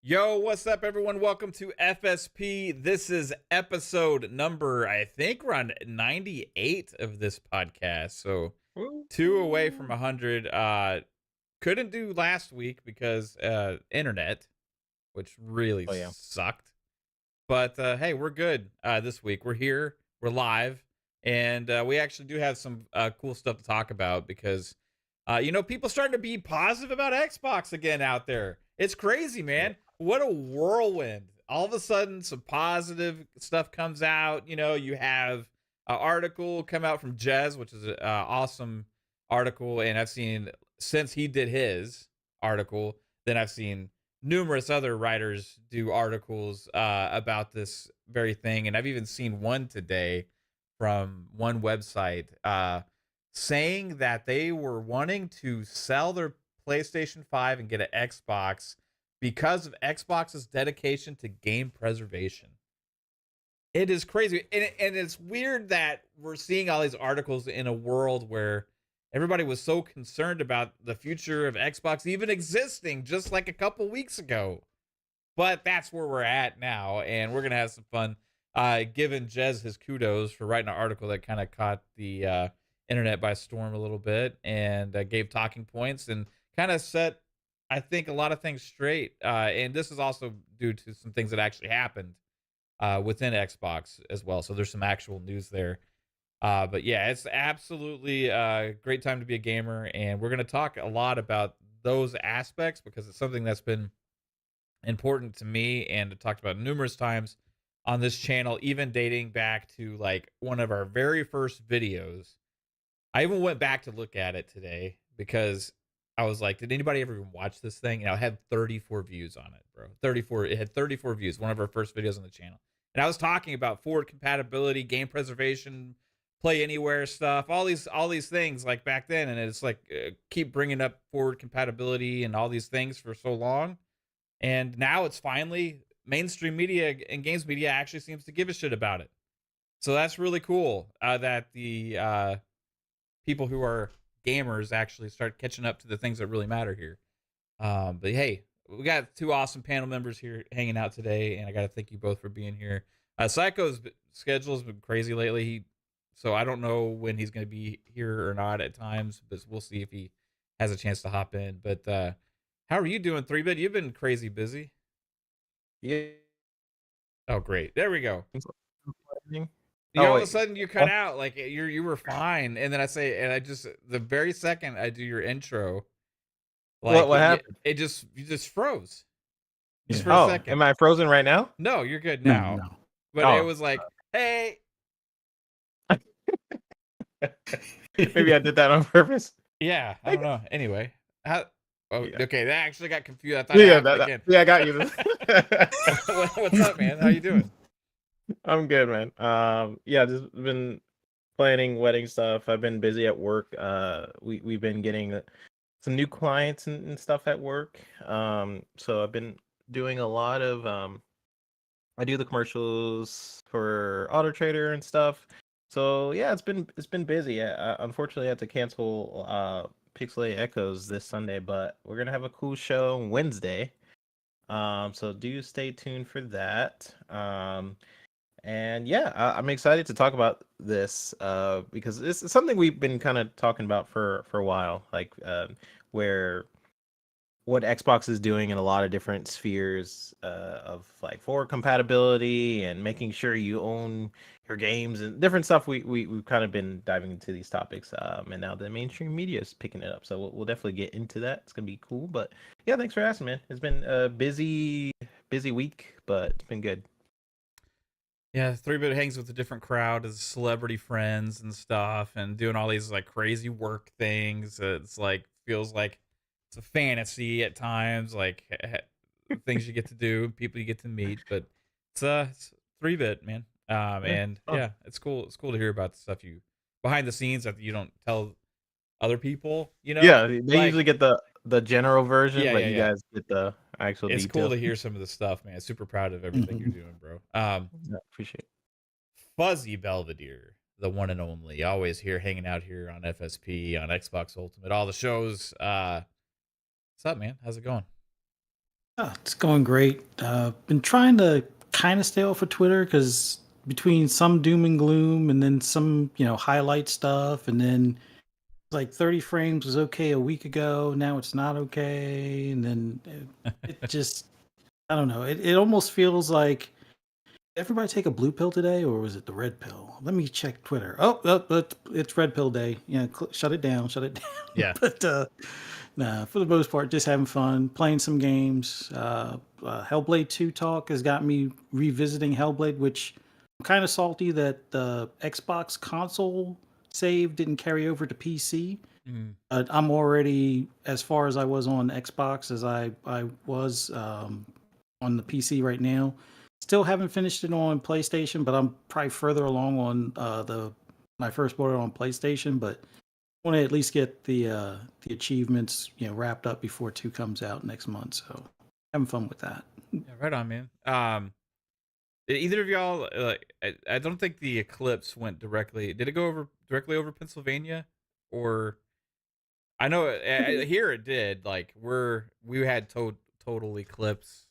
Yo, what's up, everyone? Welcome to FSP. This is episode number, I think we're on 98 of this podcast. So two away from 100. Couldn't do last week because internet, which really Oh yeah. sucked. But hey, we're good this week. We're here. We're live. And we actually do have some cool stuff to talk about because, people starting to be positive about Xbox again out there. It's crazy, man. What a whirlwind. All of a sudden, some positive stuff comes out. You have an article come out from Jez, which is an awesome article. And I've seen, since he did his article, then I've seen numerous other writers do articles about this very thing. And I've even seen one today from one website saying that they were wanting to sell their PlayStation 5 and get an Xbox because of Xbox's dedication to game preservation. It is crazy. And it's weird that we're seeing all these articles in a world where everybody was so concerned about the future of Xbox even existing just like a couple weeks ago. But that's where we're at now, and we're going to have some fun giving Jez his kudos for writing an article that kind of caught the internet by storm a little bit and gave talking points and kind of set, I think, a lot of things straight. And this is also due to some things that actually happened within Xbox as well. So there's some actual news there. But yeah, it's absolutely a great time to be a gamer. And we're going to talk a lot about those aspects because it's something that's been important to me and talked about numerous times on this channel, even dating back to like one of our very first videos. I even went back to look at it today because I was like, did anybody ever even watch this thing? And I had 34 views on it, bro. 34. It had 34 views, one of our first videos on the channel. And I was talking about forward compatibility, game preservation, play anywhere stuff, all these things like back then. And it's like, keep bringing up forward compatibility and all these things for so long. And now it's finally mainstream media and games media actually seems to give a shit about it. So that's really cool that the people who are gamers actually start catching up to the things that really matter here. But hey, we got two awesome panel members here hanging out today, and I got to thank you both for being here. Psycho's schedule has been crazy lately, so I don't know when he's going to be here or not at times, but we'll see if he has a chance to hop in. But how are you doing, 3-Bit? You've been crazy busy. Yeah. Oh, great. There we go. Oh, All of wait. a sudden you cut out like you were fine, and then I say, and I just the very second I do your intro, like What happened? you just froze, just Yeah. for a second. Am I frozen right now? No, you're good now. No. But it was like, hey. Maybe I did that on purpose. Yeah, I don't know. Anyway, Yeah. Okay, that actually got confused. I thought Yeah, I got you. What's up, man? How you doing? I'm good, man. Yeah, just been planning wedding stuff. I've been busy at work. We've been getting some new clients and stuff at work. So I've been doing a lot of I do the commercials for Auto Trader and stuff. So yeah, it's been busy. Unfortunately, I had to cancel Pixelate Echoes this Sunday, but we're gonna have a cool show Wednesday. So do stay tuned for that. And yeah, I'm excited to talk about this because this is something we've been kind of talking about for a while, like where what Xbox is doing in a lot of different spheres of like forward compatibility and making sure you own your games and different stuff. We've kind of been diving into these topics, and now the mainstream media is picking it up. So we'll definitely get into that. It's gonna be cool. But yeah, thanks for asking, man. It's been a busy week, but it's been good. Yeah, 3-Bit hangs with a different crowd as celebrity friends and stuff, and doing all these like crazy work things. It's like feels like it's a fantasy at times, like things you get to do, people you get to meet. But it's 3-Bit, man. And yeah, it's cool. It's cool to hear about the stuff you behind the scenes that you don't tell other people. Yeah, they usually get the general version, but you guys get the actual it's details. cool to hear some of the stuff, man. Super proud of everything you're doing, bro. Yeah, appreciate it. Fuzzy Belvedere, the one and only, always here hanging out here on FSP, on Xbox Ultimate, all the shows. What's up, man? How's it going? Oh, it's going great. Been trying to kind of stay off of Twitter because between some doom and gloom and then some, highlight stuff, and then like 30 frames was okay a week ago. Now it's not okay. And then it just, I don't know. It almost feels like everybody take a blue pill today, or was it the red pill? Let me check Twitter. It's red pill day. Shut it down, shut it down. Yeah. But nah, for the most part, just having fun, playing some games. Hellblade 2 talk has got me revisiting Hellblade, which I'm kind of salty that the Xbox console save didn't carry over to PC. Mm. I'm already as far as I was on Xbox as I was on the PC right now. Still haven't finished it on PlayStation, but I'm probably further along on the my first order on PlayStation. But want to at least get the achievements wrapped up before 2 comes out next month. So having fun with that. Yeah, right on, man. Either of y'all, I don't think the eclipse went directly. Did it go over directly over Pennsylvania, or I know here it did. Like we had total eclipse,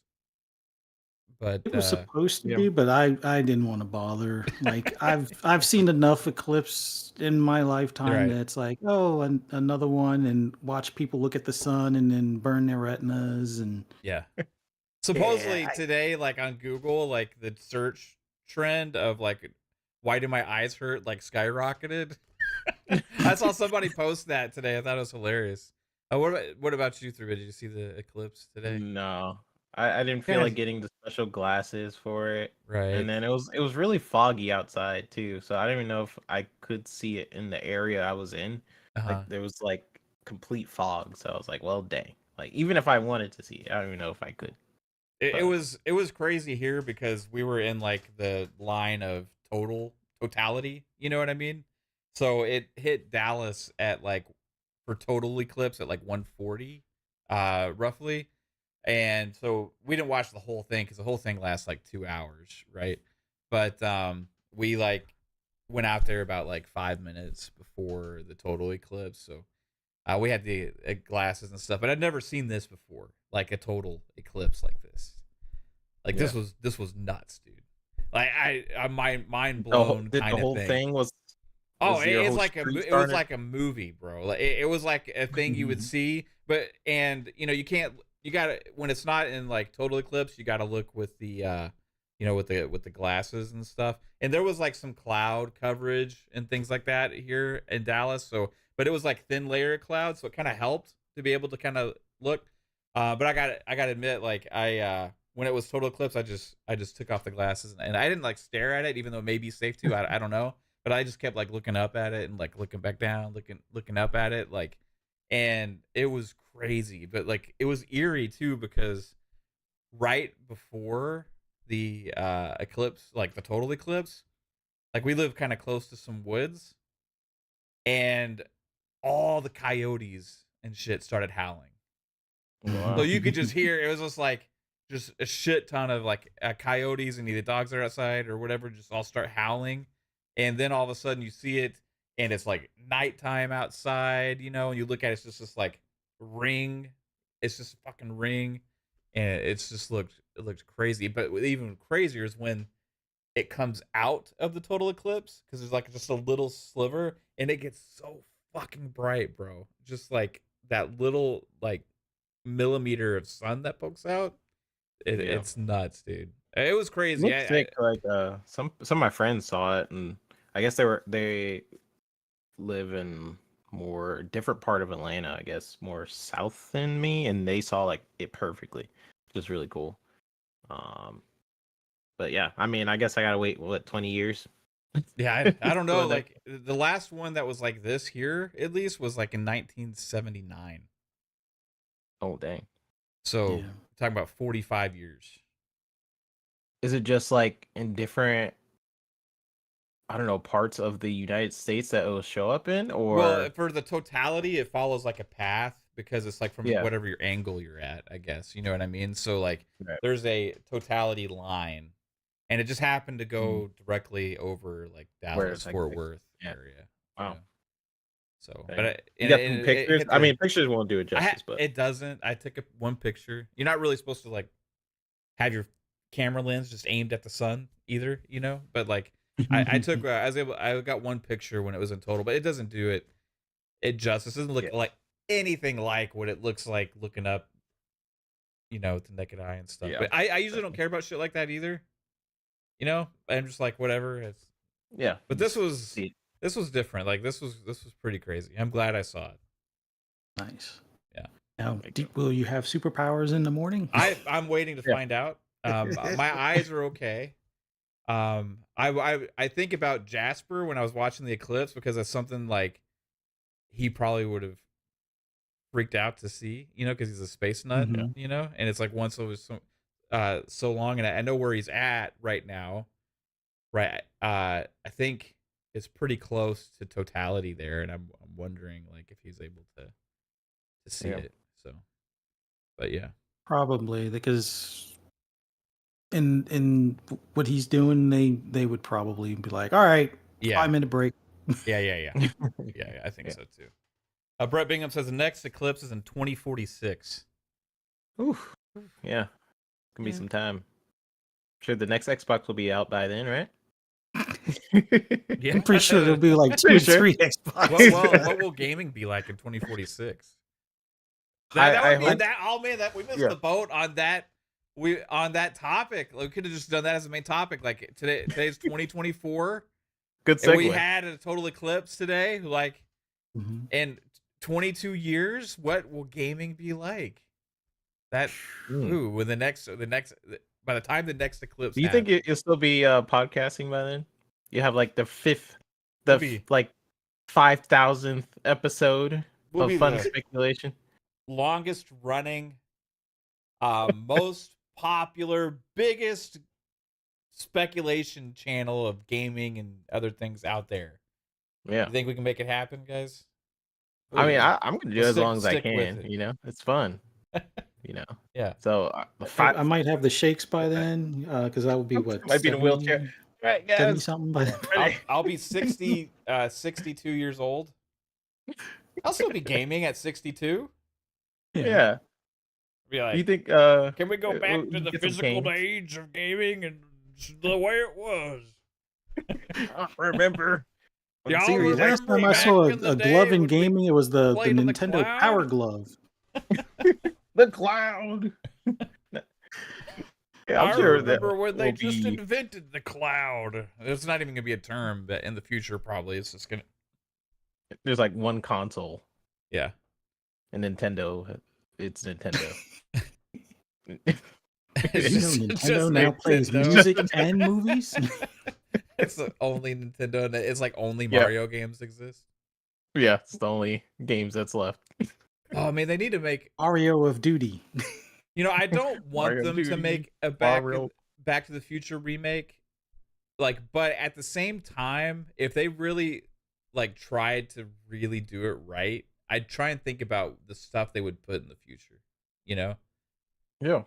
but It was supposed to Yeah. be, but I didn't want to bother. Like I've seen enough eclipse in my lifetime right, that it's like, oh, another one, and watch people look at the sun and then burn their retinas and yeah. yeah, Supposedly today, like on Google, like the search trend of like why do my eyes hurt like skyrocketed. I saw somebody post that today. I thought it was hilarious. What about you, three? Did you see the eclipse today? No, I didn't feel like Guys, getting the special glasses for it, and right. then it was really foggy outside too, so I don't even know if I could see it in the area I was in. Uh Like huh. there was like complete fog, so I was like, well, dang. Like even if I wanted to see it, I don't even know if I could. It But was it was crazy here because we were in like the line of totality. You know what I mean? So it hit Dallas at like for total eclipse at like 140, roughly. And so we didn't watch the whole thing because the whole thing lasts like 2 hours, right? But we like went out there about like 5 minutes before the total eclipse. So we had the glasses and stuff, but I'd never seen this before, like a total eclipse like this. Like yeah, this was nuts, dude. Like I mind blown did the kind of whole thing. thing was Oh, your it's whole like street it was started? like a movie, bro. Like it was like a thing you would see, but and you can't you got to when it's not in like total eclipse, you got to look with the with the glasses and stuff. And there was like some cloud coverage and things like that here in Dallas. So, but it was like thin layer of cloud, so it kind of helped to be able to kind of look. But I got to admit, like I when it was total eclipse, I just took off the glasses and I didn't like stare at it, even though it may be safe to. I don't know, but I just kept like looking up at it and like looking back down, looking up at it, like, and it was crazy. But like it was eerie too because right before the eclipse, like the total eclipse, like we live kind of close to some woods, and all the coyotes and shit started howling. So Wow. you could just hear it was just like just a shit ton of like coyotes and either dogs are outside or whatever just all start howling, and then all of a sudden you see it and it's like nighttime outside, and you look at it, it's just this like ring, it's just a fucking ring, and it's just it looked crazy. But even crazier is when it comes out of the total eclipse because there's like just a little sliver and it gets so fucking bright, bro. Just like that little like millimeter of sun that pokes out. Yeah. It's nuts, dude. It was It crazy. looks sick. Like some of my friends saw it, and I guess they live in more different part of Atlanta, I guess more south than me, and they saw like it perfectly, which is really cool. Um, but yeah, I mean, I guess I gotta wait 20 years Yeah, I don't for know. the next. Like the last one that was like this here, at least, was like in 1979. Oh dang! So yeah. talking about 45 years. Is it just like in different, I don't know, parts of the United States that it will show up in, Well, or for the totality, it follows like a path because it's like from yeah? whatever your angle you're at, I guess. You know what I mean? So like Right. there's a totality line and it just happened to Mm. go directly over like Where Dallas, it's like Fort Worth yeah. area. Wow. Yeah. So, Okay. but You got some pictures. I mean, pictures won't do it justice, but it doesn't. I took one picture. You're not really supposed to like have your camera lens just aimed at the sun either, you know. But like, I took I got one picture when it was in total, but it doesn't do it justice. It doesn't look like anything like what it looks like looking up, you know, with the naked eye and stuff. Yeah. But I usually don't care about shit like that either. You know, I'm just like whatever. It's But this was different. Like this was pretty crazy. I'm glad I saw it. Nice. Yeah. Now, will you have superpowers in the morning? I'm waiting to find out. My eyes are okay. I think about Jasper when I was watching the eclipse because that's something like he probably would have freaked out to see, you know, because he's a space nut, you know, and it's like once it was so long, and I know where he's at right now, right? I think it's pretty close to totality there, and I'm wondering like if he's able to see it. So, but yeah, probably because in what he's doing, they would probably be like, all right, 5-minute break. Yeah. I think so too. Brett Bingham says the next eclipse is in 2046. Oof. Yeah. Gonna be some time. Sure, the next Xbox will be out by then, right? Yeah, I'm pretty sure there'll be like 2 or 3 Xboxes. What will gaming be like in 2046? We missed the boat on that. On that topic, we could have just done that as the main topic. Like today's 2024. Good segue. And we had a total eclipse today. Like, in 22 years, what will gaming be like? That when the next by the time the next eclipse. Do you think you'll still be podcasting by then? You have like the 5,000th episode of Fun Speculation. Longest running, most popular, biggest speculation channel of gaming and other things out there. Yeah. You think we can make it happen, guys? I mean, I'm gonna do it as long as I can. You know, it's fun. You know. Yeah. So I might have the shakes by then, because that would be what might be in a wheelchair. Right, guys. 70 something by then. I'll be 62 years old. I'll still be gaming at 62. Yeah. Be like, you think? Can we go back to the physical age of gaming and the way it was? I remember. Last time I saw a glove in gaming, it was the Nintendo Power Glove. The cloud. Yeah, I remember when they just invented the cloud. It's not even gonna be a term, but in the future, probably it's just gonna. There's like one console. Yeah. And Nintendo. It's Nintendo. Nintendo now plays music and movies. It's the only Nintendo. It's like only Mario games exist. Yeah, it's the only games that's left. Oh man, they need to make Mario of Duty. You know, I don't want them to make a Back to the Future remake. Like, but at the same time, if they really like tried to really do it right, I'd try and think about the stuff they would put in the future. You know? Yeah.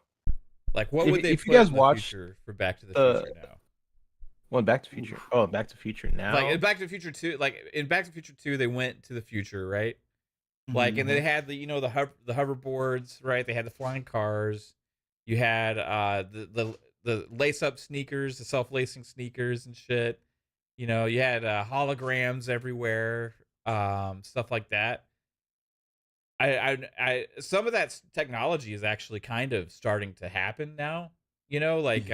Like, what would they put in the future for Back to the Future now? Well, Back to the Future. Oh, Back to the Future now. Like in Back to the Future 2, like in Back to the Future 2, they went to the future, right? Like, and they had the the hoverboards, right? They had the flying cars. You had the lace up sneakers, the self lacing sneakers and shit. You know, you had holograms everywhere, stuff like that. I some of that technology is actually kind of starting to happen now. You know, like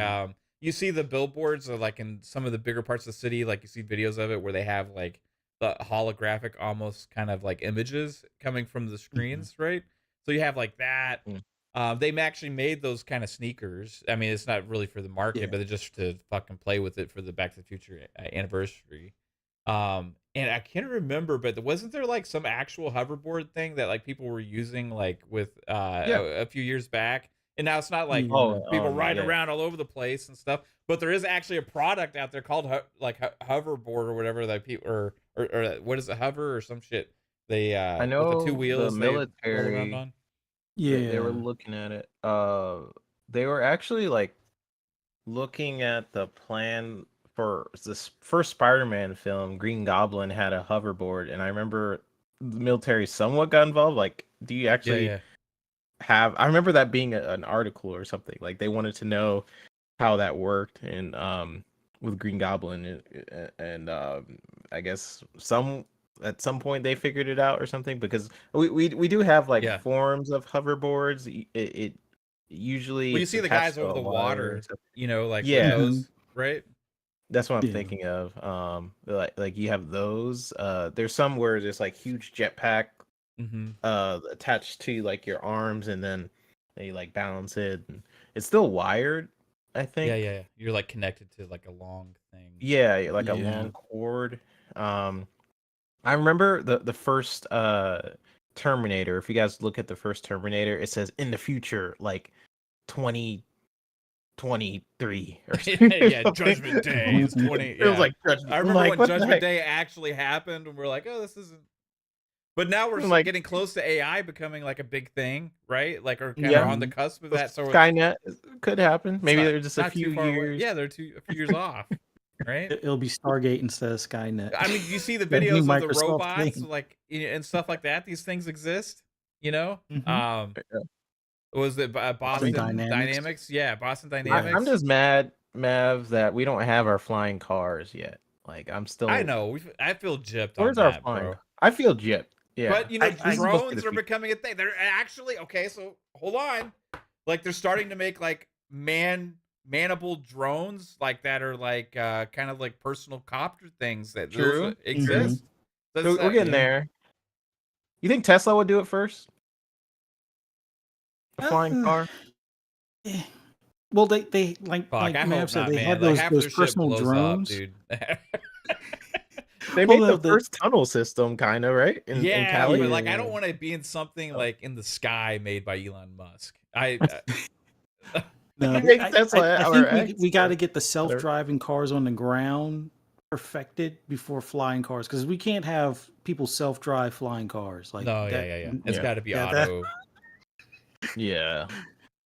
you see the billboards are like in some of the bigger parts of the city, like you see videos of it where they have like the holographic almost kind of like images coming from the screens, right? So you have like that. They actually made those kind of sneakers. I mean, it's not really for the market, but just to fucking play with it for the Back to the Future anniversary. And I can't remember, but wasn't there like some actual hoverboard thing that like people were using like with a few years back? And now it's not like people riding around all over the place and stuff, but there is actually a product out there called hoverboard or whatever that people or what is it, hover or some shit. They I know with the 2 wheels the military. they roll around on. Yeah, they were looking at it. They were actually like looking at the plan for this first Spider-Man film. Green Goblin had a hoverboard, and I remember the military somewhat got involved. Like, do you Yeah, actually yeah. have? I remember that being an article or something. Like they wanted to know how that worked, and with Green Goblin, and I guess at some point they figured it out or something, because we do have like Yeah. forms of hoverboards. It usually Well, you it's see the attached guys to over a the wire or water, something. you know, like with Yeah, Mhm. those, right? that's what I'm Yeah. thinking of. Like you have those. There's some where there's like huge jetpack Mm-hmm. attached to like your arms, and then they like balance it. And it's still wired, I Yeah, think. yeah, yeah. You're like connected to like a long thing. Yeah, like a Yeah. long cord. Um, I remember the first Terminator. If you guys look at the first Terminator, it says in the future, like 2023 or Yeah, something. Judgment Day is 20. It was Yeah. like Judgment. I I'm remember like, when what the Judgment heck? Day actually happened, and we're like, oh, this isn't. But now we're I'm like, getting close to AI becoming like a big thing, right? Like, or kind of yeah, on the Mhm. cusp of the that. So Skynet could happen. it's Maybe not they're just a not few too far away. years. Yeah, they're a few years off, right? It'll be Stargate instead of Skynet. I mean, you see the That new videos of the Microsoft robots, thing. like and stuff like that. These things exist, you know. Mhm. Was it I mean, Boston Boston Dynamics. Dynamics? Yeah, Boston Yeah. I'm Dynamics. just mad, Mav, that we don't have our flying cars yet. Like, I'm I still. know. I feel gypped on Where's our that, flying bro. car? I feel gypped. Yeah, But you know, I we supposed to get drones a are few. becoming a thing. They're actually okay. So hold on, like they're starting to make like manable drones like that are like kind of like personal copter things that those True, true. Mhm. exist. That's We're getting Yeah. there. You think Tesla would do it first? A flying Uh, car? eh. Well, they fuck. like I Mav hope said, not, they have man. Like half those their shit personal blows up, drones. dude. They Well, made the the first tunnel system, kind of, right? In Yeah, but Cali. like I yeah. don't want to be in something Oh. like in the sky made by Elon Musk. No, He makes I Tesla think or we X got or to get the whatever. self-driving cars on the ground perfected before flying cars, because we can't have people self-drive flying cars like No, yeah, that. yeah, yeah. It's Yeah, got to be Yeah, that. auto. yeah.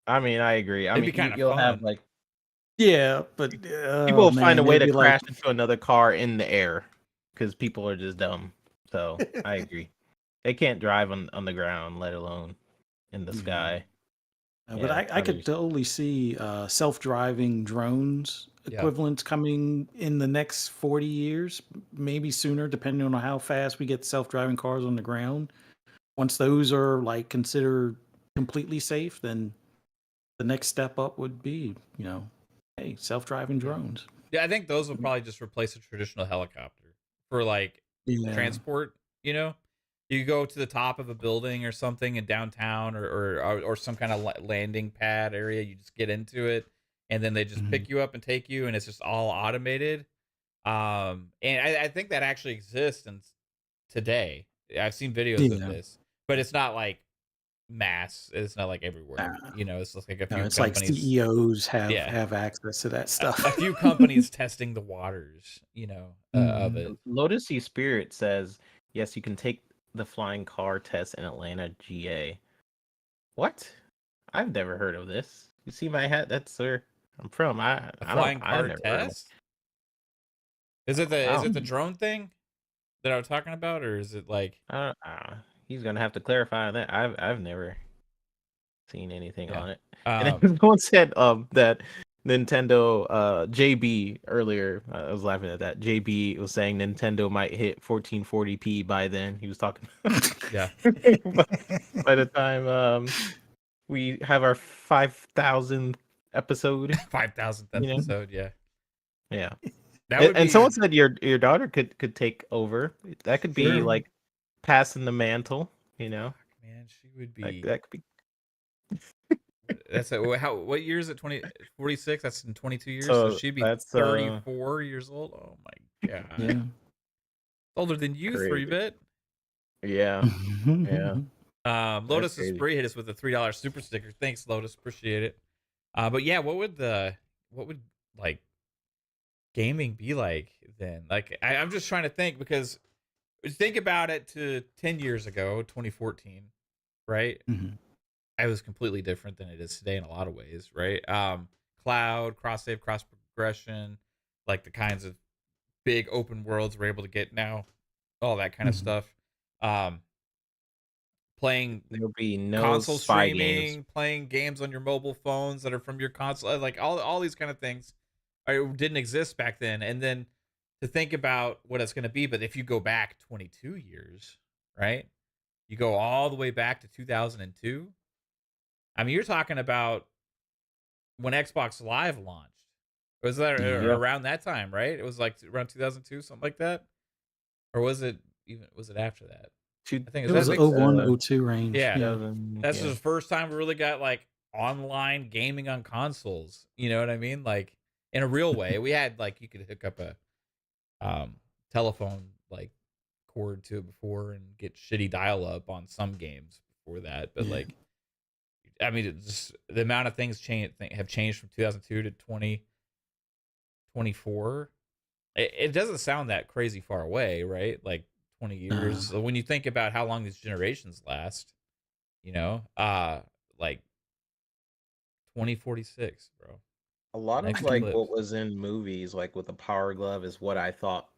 I mean, I agree. I It'd be mean, kind of you'll have fun. like Yeah, but people oh will find a man, way it'd to be like crash into another car in the air because people are just dumb. So I agree. They can't drive on the ground, let alone in the yeah. sky. But Yeah, I could totally see self-driving drones Yeah. equivalents coming in the next 40 years, maybe sooner, depending on how fast we get self-driving cars on the ground. Once those are like considered completely safe, then the next step up would be, hey, self-driving Yeah. drones. Yeah, I think those will probably just replace a traditional helicopter for like Yeah. transport. You know, you go to the top of a building or something in downtown or some kind of landing pad area. You just get into it, and then they just Mhm. pick you up and take you, and it's just all automated. And I think that actually exists today. I've seen videos of Yeah. this, but it's not like mass. It's not like Nah. everywhere. You know, it's just like a No, few it's like companies. CEOs have Yeah, have access to that stuff. a few companies testing the waters. You know, of Mhm. it. Lotus Sea Spirit says yes, you can take the flying car test in Atlanta, GA. What? I've never heard of this. You see my hat? That's where I'm from. A I don't. flying I car never heard of it. test? Is it the Um, drone thing that I was talking about, or is it like he's gonna have to clarify that. I've never seen anything yeah? on it. And Um, then someone said that Nintendo JB earlier. I was laughing at that. JB was saying Nintendo might hit 1440p by then. He was talking yeah, by the time we have our 5,000th episode. 5,000th You know? episode. Yeah, Yeah. that would And someone be said your daughter could take over. That could be Sure. like passing the mantle. You know, man. She would that be. that could be. That's what year is it? 2046. That's in 22 years. So So she'd be that's 34 years old. Oh my god, Yeah. older than you, three crazy. bit. Yeah, yeah, that's Lotus the crazy. Spree hit us with a $3 super sticker. Thanks, Lotus. Appreciate it. But yeah, what would like gaming be like then? Like I'm just trying to think, because think about it to 10 years ago, 2014, right? Mhm. I was completely different than it is today in a lot of ways, right? Cloud, cross save, cross progression, like the kinds of big open worlds we're able to get now, all that kind of Mhm. stuff. um, playing There'll be no console spy games. streaming, playing games on your mobile phones that are from your console, like all these kind of things didn't exist back then. And then to think about what it's going to be, but if you go back 22 years, right? You go all the way back to 2002. I mean, you're talking about when Xbox Live launched. Was that Yeah. around that time, right? It was like around 2002, something like that, or was it after that? I think It was that the makes 01, 02 range. yeah. Yeah. That's the first time we really got like online gaming on consoles. You know what I mean? Like in a real way. We had like you could hook up a telephone like cord to it before and get shitty dial up on some games before that. But Yeah. like, I mean, it's just the amount of things have changed from 2002 to 2024. It doesn't sound that crazy far away, right? Like 20 years. When you think about how long these generations last, you know, like 2046, bro. A lot Next of like eclipse. what was in movies, like with the Power Glove, is what I thought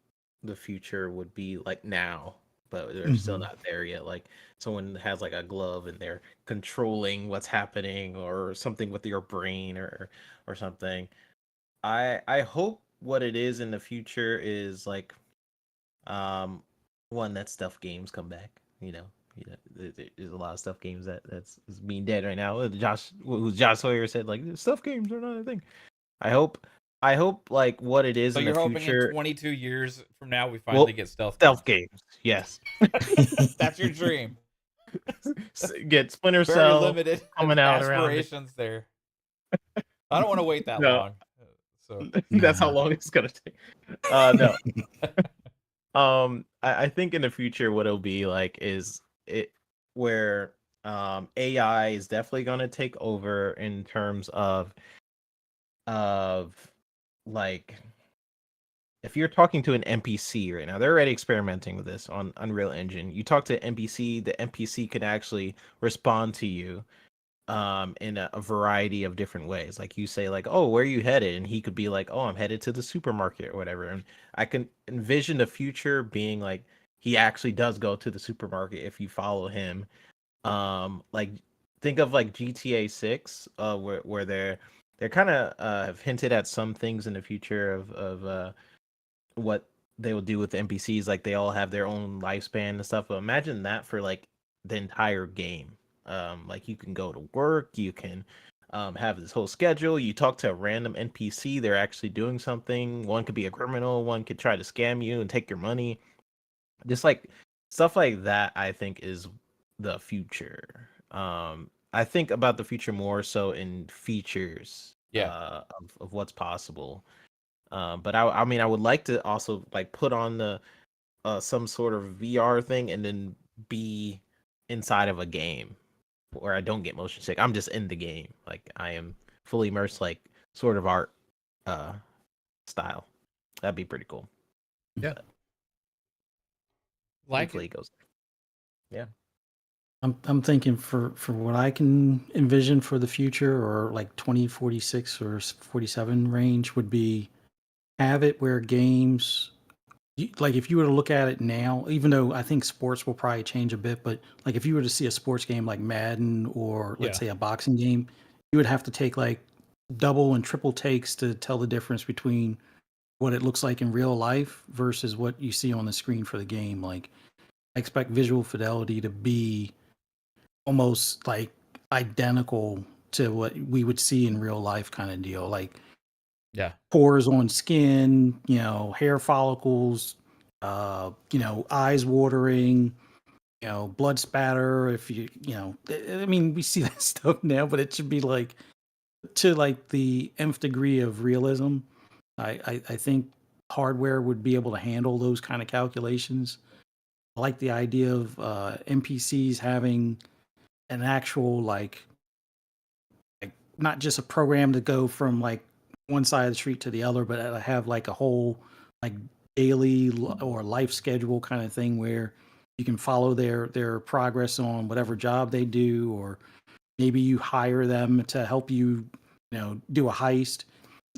the future would be like now, but they're still Mhm. not there yet. Like someone has like a glove and they're controlling what's happening or something with your brain or something. I hope what it is in the future is like one that stuff games come back. There's a lot of stuff games that's is being dead right now. Josh Sawyer said like stuff games are not a thing. I hope like what it is So in the you're hoping in future. 22 years from now we Well, finally get stealth games. Yes. That's your dream. Get Splinter Very Cell limited coming out around it. aspirations there. I don't want to wait that No. long. So That's how long it's gonna take. No. I think in the future what it'll be like is it where AI is definitely gonna take over in terms of like if you're talking to an NPC right now, they're already experimenting with this on Unreal Engine. You talk to an NPC, the NPC can actually respond to you in a variety of different ways. Like you say like, "Oh, where are you headed?" and he could be like, "Oh, I'm headed to the supermarket," or whatever. And I can envision the future being like he actually does go to the supermarket if you follow him. Like think of like GTA 6 where they're kind of have hinted at some things in the future of what they will do with the NPCs. Like they all have their own lifespan and stuff. But imagine that for like the entire game. Like you can go to work, you can have this whole schedule. You talk to a random NPC, they're actually doing something. One could be a criminal, one could try to scam you and take your money. Just like stuff like that, I think is the future. I think about the future more so in features of what's possible. But I mean, I would like to also like put on the some sort of VR thing and then be inside of a game where I don't get motion sick. I'm just in the game, like I am fully immersed, like sort of art uh style. That'd be pretty cool. yeah, But like hopefully it. it goes. Yeah. I'm thinking for what I can envision for the future, or like 2046 or 47 range, would be have it where games, like if you were to look at it now, even though I think sports will probably change a bit, but like if you were to see a sports game like Madden or let's say a boxing game, you would have to take like double and triple takes to tell the difference between what it looks like in real life versus what you see on the screen for the game. Like I expect visual fidelity to be almost like identical to what we would see in real life kind of deal. Like Yeah. pores on skin, hair follicles, eyes watering, blood spatter. If I mean, we see that stuff now, but it should be like to like the nth degree of realism. I think hardware would be able to handle those kind of calculations. I like the idea of NPCs having an actual like not just a program to go from like one side of the street to the other, but have like a whole like daily or life schedule kind of thing where you can follow their progress on whatever job they do, or maybe you hire them to help you, do a heist,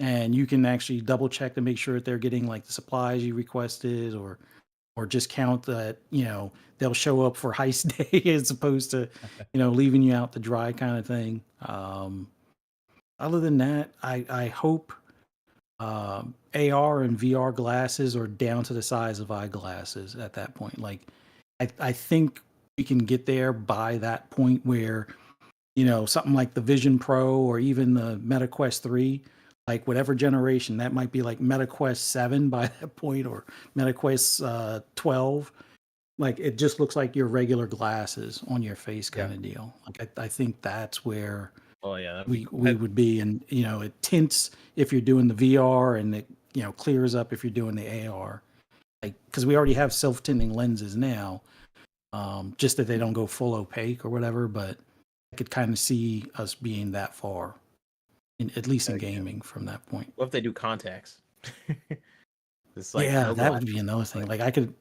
and you can actually double check to make sure that they're getting like the supplies you requested, or or just count that, they'll show up for heist day as opposed to, leaving you out to dry kind of thing. Other than that, I hope AR and VR glasses are down to the size of eyeglasses at that point. Like, I think we can get there by that point where, something like the Vision Pro or even the Meta Quest 3, like whatever generation, that might be like Meta Quest 7 by that point, or Meta Quest 12. Like, it just looks like your regular glasses on your face kind of deal. Like, I think that's where Oh yeah, that'd we be cool. we would be. And it tints if you're doing the VR, and it clears up if you're doing the AR, like, because we already have self-tinting lenses now, just that they don't go full opaque or whatever. But I could kind of see us being that far, at least in Heck yeah. gaming from that point. What if they do contacts? It's like Yeah, no that would glasses. be another thing. Like, I could.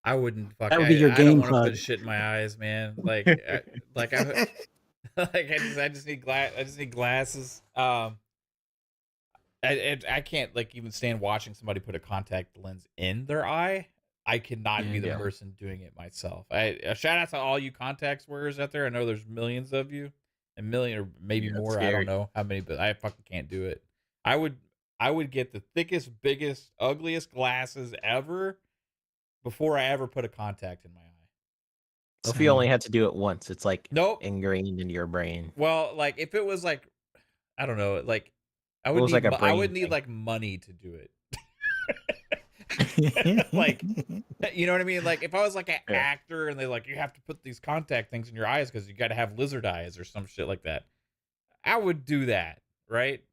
I wouldn't fuck. That would be your I don't game want to HUD. put shit in my eyes, man. Like I just need glasses. I can't like even stand watching somebody put a contact lens in their eye. I cannot be the Yeah. person doing it myself. A shout out to all you contacts wearers out there. I know there's millions of you, a million or maybe Yeah, that's more. I scary. don't know how many, but I fucking can't do it. I would get the thickest, biggest, ugliest glasses ever before I ever put a contact in my eye. If you only had to do it once, it's like Nope. ingrained in your brain. Well, like if it was like, I don't know, like I It would was need, like a I brain would need thing. like money to do it. Like, you know what I mean? Like if I was like an Yeah. actor and they like, you have to put these contact things in your eyes because you got to have lizard eyes or some shit like that, I would do that, right?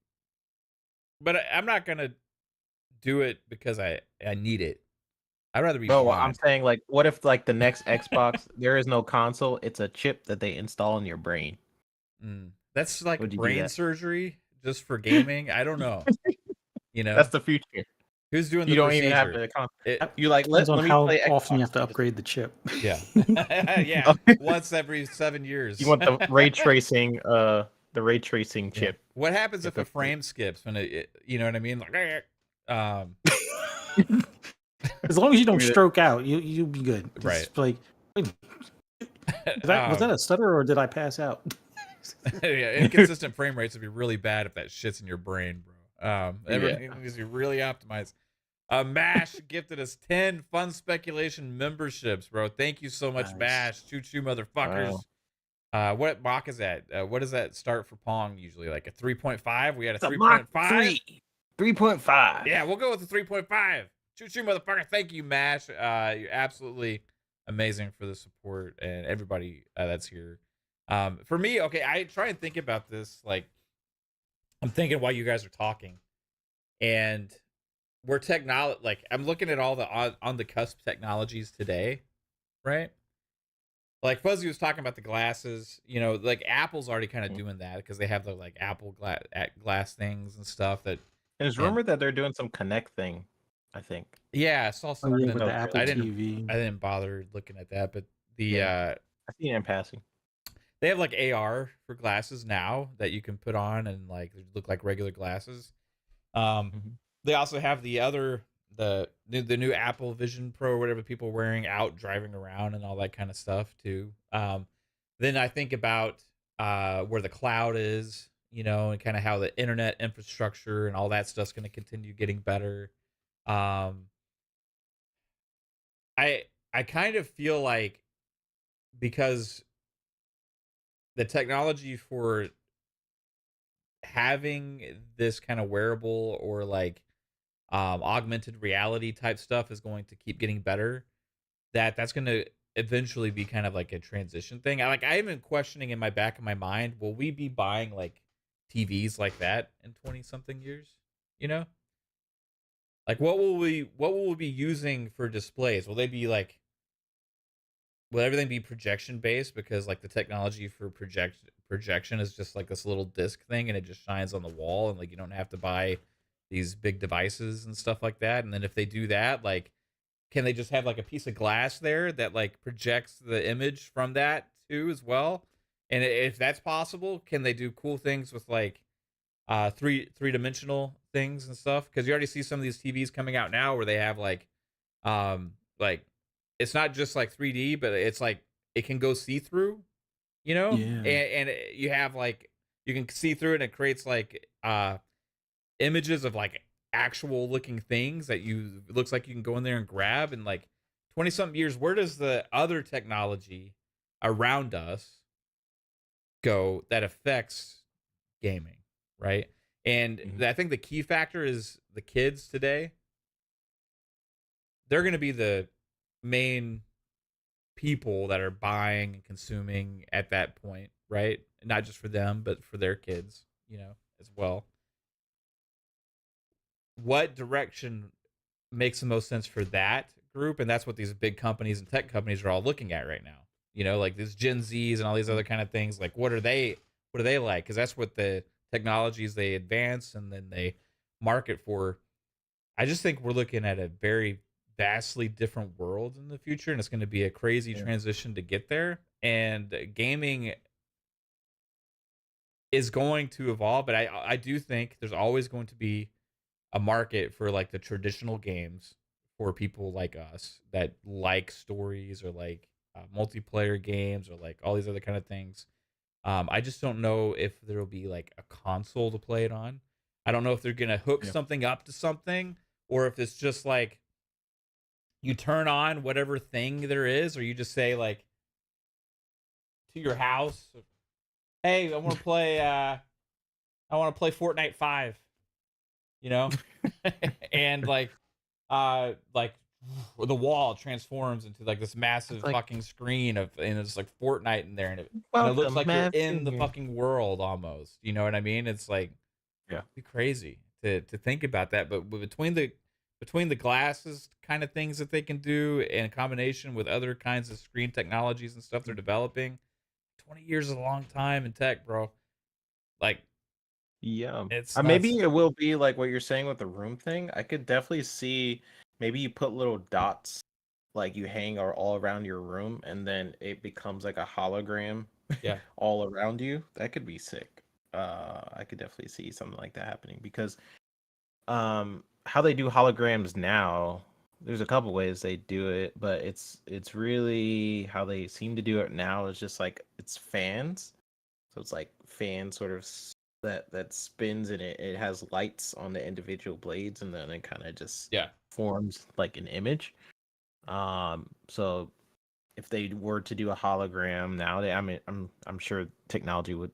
But I'm not gonna do it because I need it. I'd rather be Bro, I'm blind. saying, like, what if like the next Xbox, there is no console, it's a chip that they install in your brain. That's like Would you do brain that? surgery just for gaming. I don't know. That's the future. Who's doing You the don't even have procedure? to. You like Depends let on me how play often you Xbox have to and just- upgrade the chip. Yeah. Yeah. Once every 7 years. You want the ray tracing, chip. What happens if a FSP. frame skips when it you know what I mean? Like, As long as you don't Give me the- stroke out, you'll be good. Just Right. Like, was that a stutter or did I pass out? yeah, inconsistent frame rates would be really bad if that shit's in your brain, bro. Everything needs to be really optimized. Mash gifted us 10 Fun Speculation memberships, bro. Thank you so much, Nice. Mash. Choo motherfuckers. What Mach is that? What does that start for Pong usually? Like a 3.5? We had a 3.5. 3.5. Yeah, we'll go with the 3.5. Choo motherfucker. Thank you, Mash. You're absolutely amazing for the support and everybody that's here. For me, okay, I try and think about this. Like, I'm thinking while you guys are talking, and we're like I'm looking at all the on the cusp technologies today, right? Like Fuzzy was talking about the glasses, like Apple's already kind of doing that because they have the like Apple glass things and stuff that. There's rumored that they're doing some Connect thing, I think. Yeah, I saw Oh, something. yeah, with the Apple I didn't TV. bother looking at that, but I seen it in passing. they have like AR for glasses now that you can put on and like look like regular glasses. They also have the new Apple Vision Pro or whatever people are wearing out driving around and all that kind of stuff too. Then I think about where the cloud is, and kind of how the internet infrastructure and all that stuff's going to continue getting better. I kind of feel like because the technology for having this kind of wearable or like augmented reality type stuff is going to keep getting better, that's going to eventually be kind of like a transition thing. I'm even questioning in my back of my mind, will we be buying like TVs like that in 20 something years? Like what will we be using for displays? Will everything be projection based because like the technology for projection is just like this little disc thing and it just shines on the wall and like you don't have to buy these big devices and stuff like that? And then if they do that, like can they just have like a piece of glass there that like projects the image from that too as well? And if that's possible, can they do cool things with like three-dimensional things and stuff? Because you already see some of these TVs coming out now where they have like Like it's not just like 3D, but it's like it can go see through, you know, Yeah. and you have like you can see through it and it creates like images of like actual looking things that you it looks like you can go in there and grab. And like 20 something years, where does the other technology around us go that affects gaming, right? And Mhm. I think the key factor is the kids today. They're going to be the main people that are buying and consuming at that point, right? Not just for them, but for their kids, you know, as well. What direction makes the most sense for that group? And that's what these big companies and tech companies are all looking at right now. You know, like these Gen Zs and all these other kind of things. Like, what are they? What are they like? Because that's what the technologies they advance and then they market for. I just think we're looking at a very vastly different world in the future, and it's going to be a crazy Yeah. transition to get there. And gaming is going to evolve, but I do think there's always going to be a market for like the traditional games for people like us that like stories or like multiplayer games or like all these other kind of things. I just don't know if there will be like a console to play it on. I don't know if they're gonna hook Yeah. something up to something or if it's just like you turn on whatever thing there is, or you just say like to your house, "Hey, I want to play Fortnite 5." You know, and like the wall transforms into like this It's massive like, fucking screen of and it's like Fortnite in there, and it looks welcome, like you're Matt in the Junior. fucking world almost. You know what I mean? It's like Yeah. be crazy to think about that. But between the glasses kind of things that they can do in combination with other kinds of screen technologies and stuff they're developing, 20 years is a long time in tech, bro. Like Yeah. it's Maybe nuts. it will be like what you're saying with the room thing. I could definitely see maybe you put little dots like you hang or all around your room and then it becomes like a hologram Yeah. all around you. That could be sick. I could definitely see something like that happening because how they do holograms now, there's a couple ways they do it, but it's really how they seem to do it now is just like it's fans. So it's like fan sort of that spins and it has lights on the individual blades and then it kind of just Yeah. forms like an image. So if they were to do a hologram now, I mean I'm sure technology would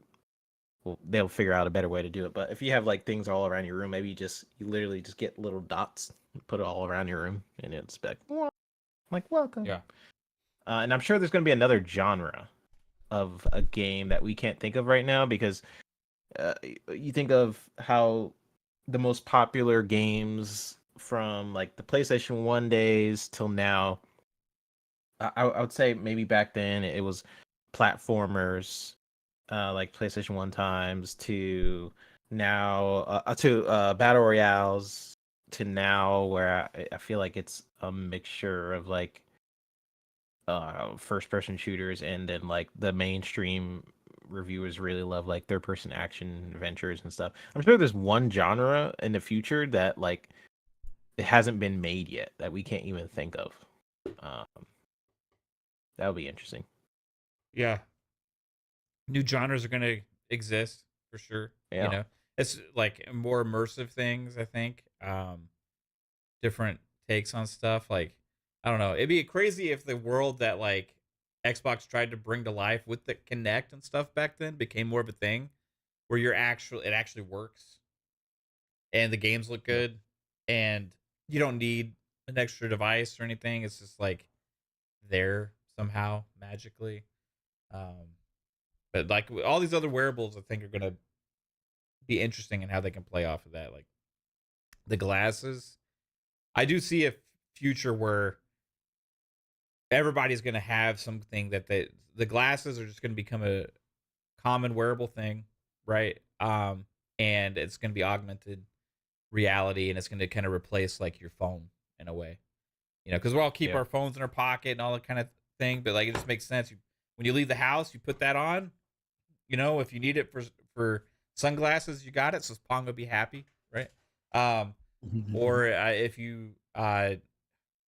well they'll figure out a better way to do it. But if you have like things all around your room, maybe you literally just get little dots, put it all around your room, and it's like welcome. Yeah. And I'm sure there's going to be another genre of a game that we can't think of right now because you think of how the most popular games from like the PlayStation 1 days till now. I would say maybe back then it was platformers, like PlayStation 1 times to now to battle royales to now where I feel like it's a mixture of like first person shooters and then like the mainstream reviewers really love like third person action adventures and stuff. I'm sure there's one genre in the future that like it hasn't been made yet that we can't even think of. Um, that would be interesting. Yeah. New genres are going to exist for sure. You Yeah. know, it's like more immersive things. I think different takes on stuff. Like I don't know. It'd be crazy if the world that like Xbox tried to bring to life with the Connect and stuff back then became more of a thing, where it actually works and the games look Yeah. good, and you don't need an extra device or anything. It's just like there somehow magically. Um, but like all these other wearables, I think are gonna be interesting in how they can play off of that. Like the glasses, I do see a future where everybody's gonna have something that the glasses are just gonna become a common wearable thing, right? And it's gonna be augmented reality, and it's gonna kind of replace like your phone in a way, you know, because we all keep Yeah. our phones in our pocket and all that kind of thing. But like, it just makes sense. When you leave the house, you put that on. You know, if you need it for sunglasses, you got it. So Pong will be happy, right? Um, or if you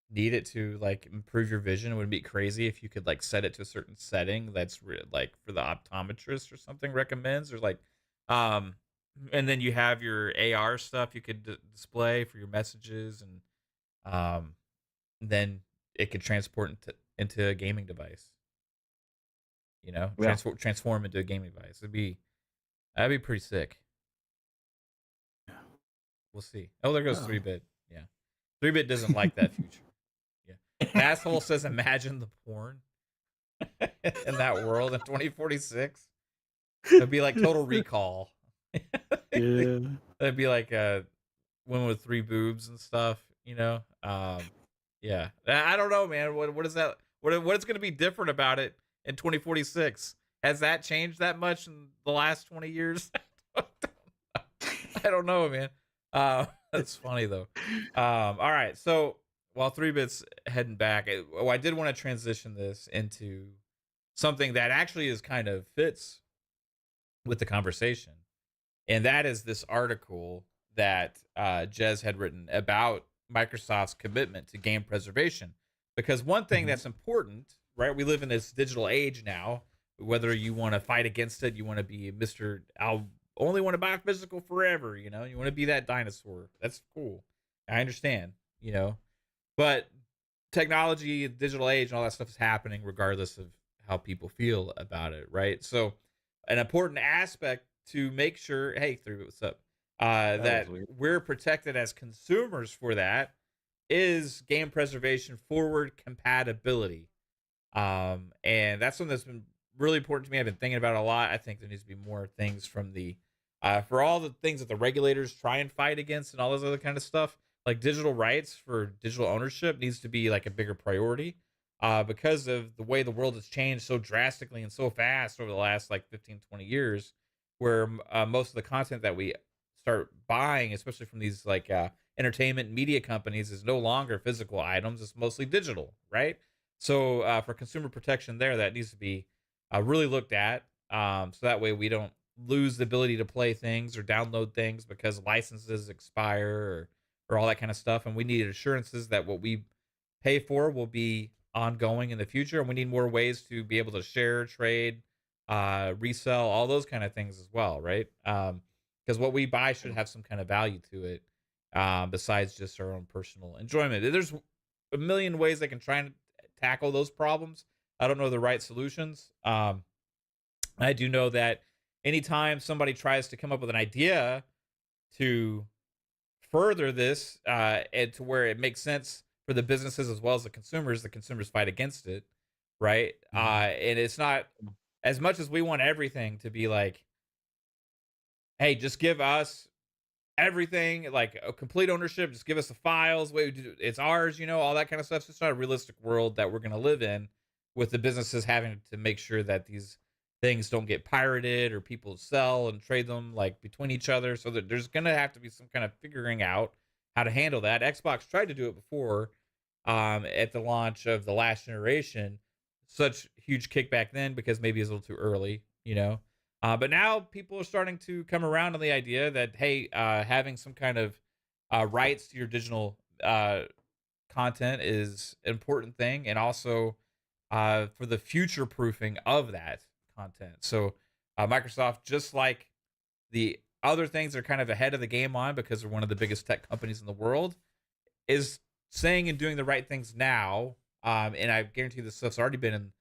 need it to like improve your vision. It would be crazy if you could like set it to a certain setting that's like for the optometrist or something recommends, or like, um, and then you have your AR stuff you could display for your messages, and then it could transport into a gaming device. You know, Yeah. transform into a gaming device. That'd be pretty sick. We'll see. Oh, there goes Oh. 3-bit. Yeah, 3-bit doesn't like that future. Yeah, asshole says, imagine the porn in that world in 2046. It'd be like Total Recall. Yeah. That'd be like a women with 3 boobs and stuff. You know. Yeah. I don't know, man. What is that? What's going to be different about it in 2046? Has that changed that much in the last 20 years? I don't know, man. That's funny though. All right. So while 3-bit's heading back, I did want to transition this into something that actually is kind of fits with the conversation, and that is this article that Jez had written about Microsoft's commitment to game preservation. Because one thing Mhm. that's important, right? We live in this digital age now. Whether you want to fight against it, you want to be Mr. I'll only want to buy physical forever, you know, you want to be that dinosaur. That's cool. I understand, you know, but technology, digital age, and all that stuff is happening regardless of how people feel about it, right? So, an important aspect to make sure, hey, through what's up, That was that weird. we're protected as consumers for that is game preservation forward compatibility. And that's something that's been really important to me. I've been thinking about it a lot. I think there needs to be more things from the for all the things that the regulators try and fight against and all this other kind of stuff, like digital rights for digital ownership needs to be like a bigger priority. Because of the way the world has changed so drastically and so fast over the last like 15, 20 years, where most of the content that we start buying, especially from these like entertainment media companies, is no longer physical items. It's mostly digital, right? So for consumer protection there, that needs to be really looked at. So that way we don't lose the ability to play things or download things because licenses expire, or all that kind of stuff. And we need assurances that what we pay for will be ongoing in the future. And we need more ways to be able to share, trade, resell, all those kind of things as well, right? Because what we buy should have some kind of value to it, besides just our own personal enjoyment. There's a million ways they can try and tackle those problems. I don't know the right solutions. I do know that anytime somebody tries to come up with an idea to further this, and to where it makes sense for the businesses as well as the consumers fight against it, right? Mhm. And it's not as much as we want everything to be like, hey, just give us everything, like a complete ownership. Just give us the files. It's ours. You know, all that kind of stuff. It's just not a realistic world that we're going to live in, with the businesses having to make sure that these things don't get pirated or people sell and trade them like between each other. So that there's going to have to be some kind of figuring out how to handle that. Xbox tried to do it before, at the launch of the last generation. Such huge kickback then because maybe it's a little too early, you know. But now people are starting to come around on the idea that, hey, having some kind of rights to your digital content is an important thing, and also for the future proofing of that content. So Microsoft, just like the other things they're kind of ahead of the game on because they're one of the biggest tech companies in the world, is saying and doing the right things now. And I guarantee this stuff's already been in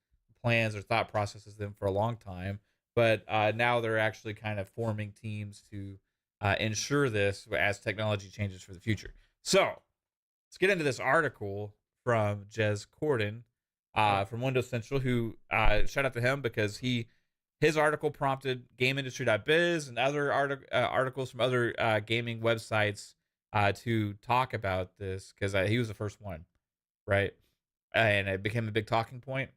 plans or thought processes of them for a long time. But now they're actually kind of forming teams to ensure this as technology changes for the future. So let's get into this article from Jez Corden, Oh, from Windows Central, who shout out to him because his article prompted GameIndustry.biz and other articles from other gaming websites to talk about this because he was the first one, right? And it became a big talking point.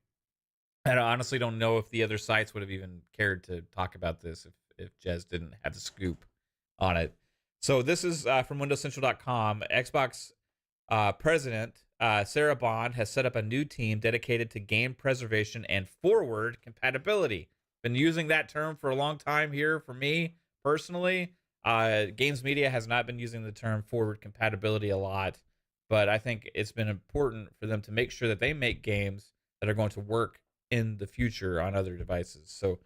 And I honestly don't know if the other sites would have even cared to talk about this if Jez didn't have the scoop on it. So this is from WindowsCentral.com. Xbox president Sarah Bond has set up a new team dedicated to game preservation and forward compatibility. Been using that term for a long time here for me personally. Games media has not been using the term forward compatibility a lot. but I think it's been important for them to make sure that they make games that are going to work in the future on other devices. So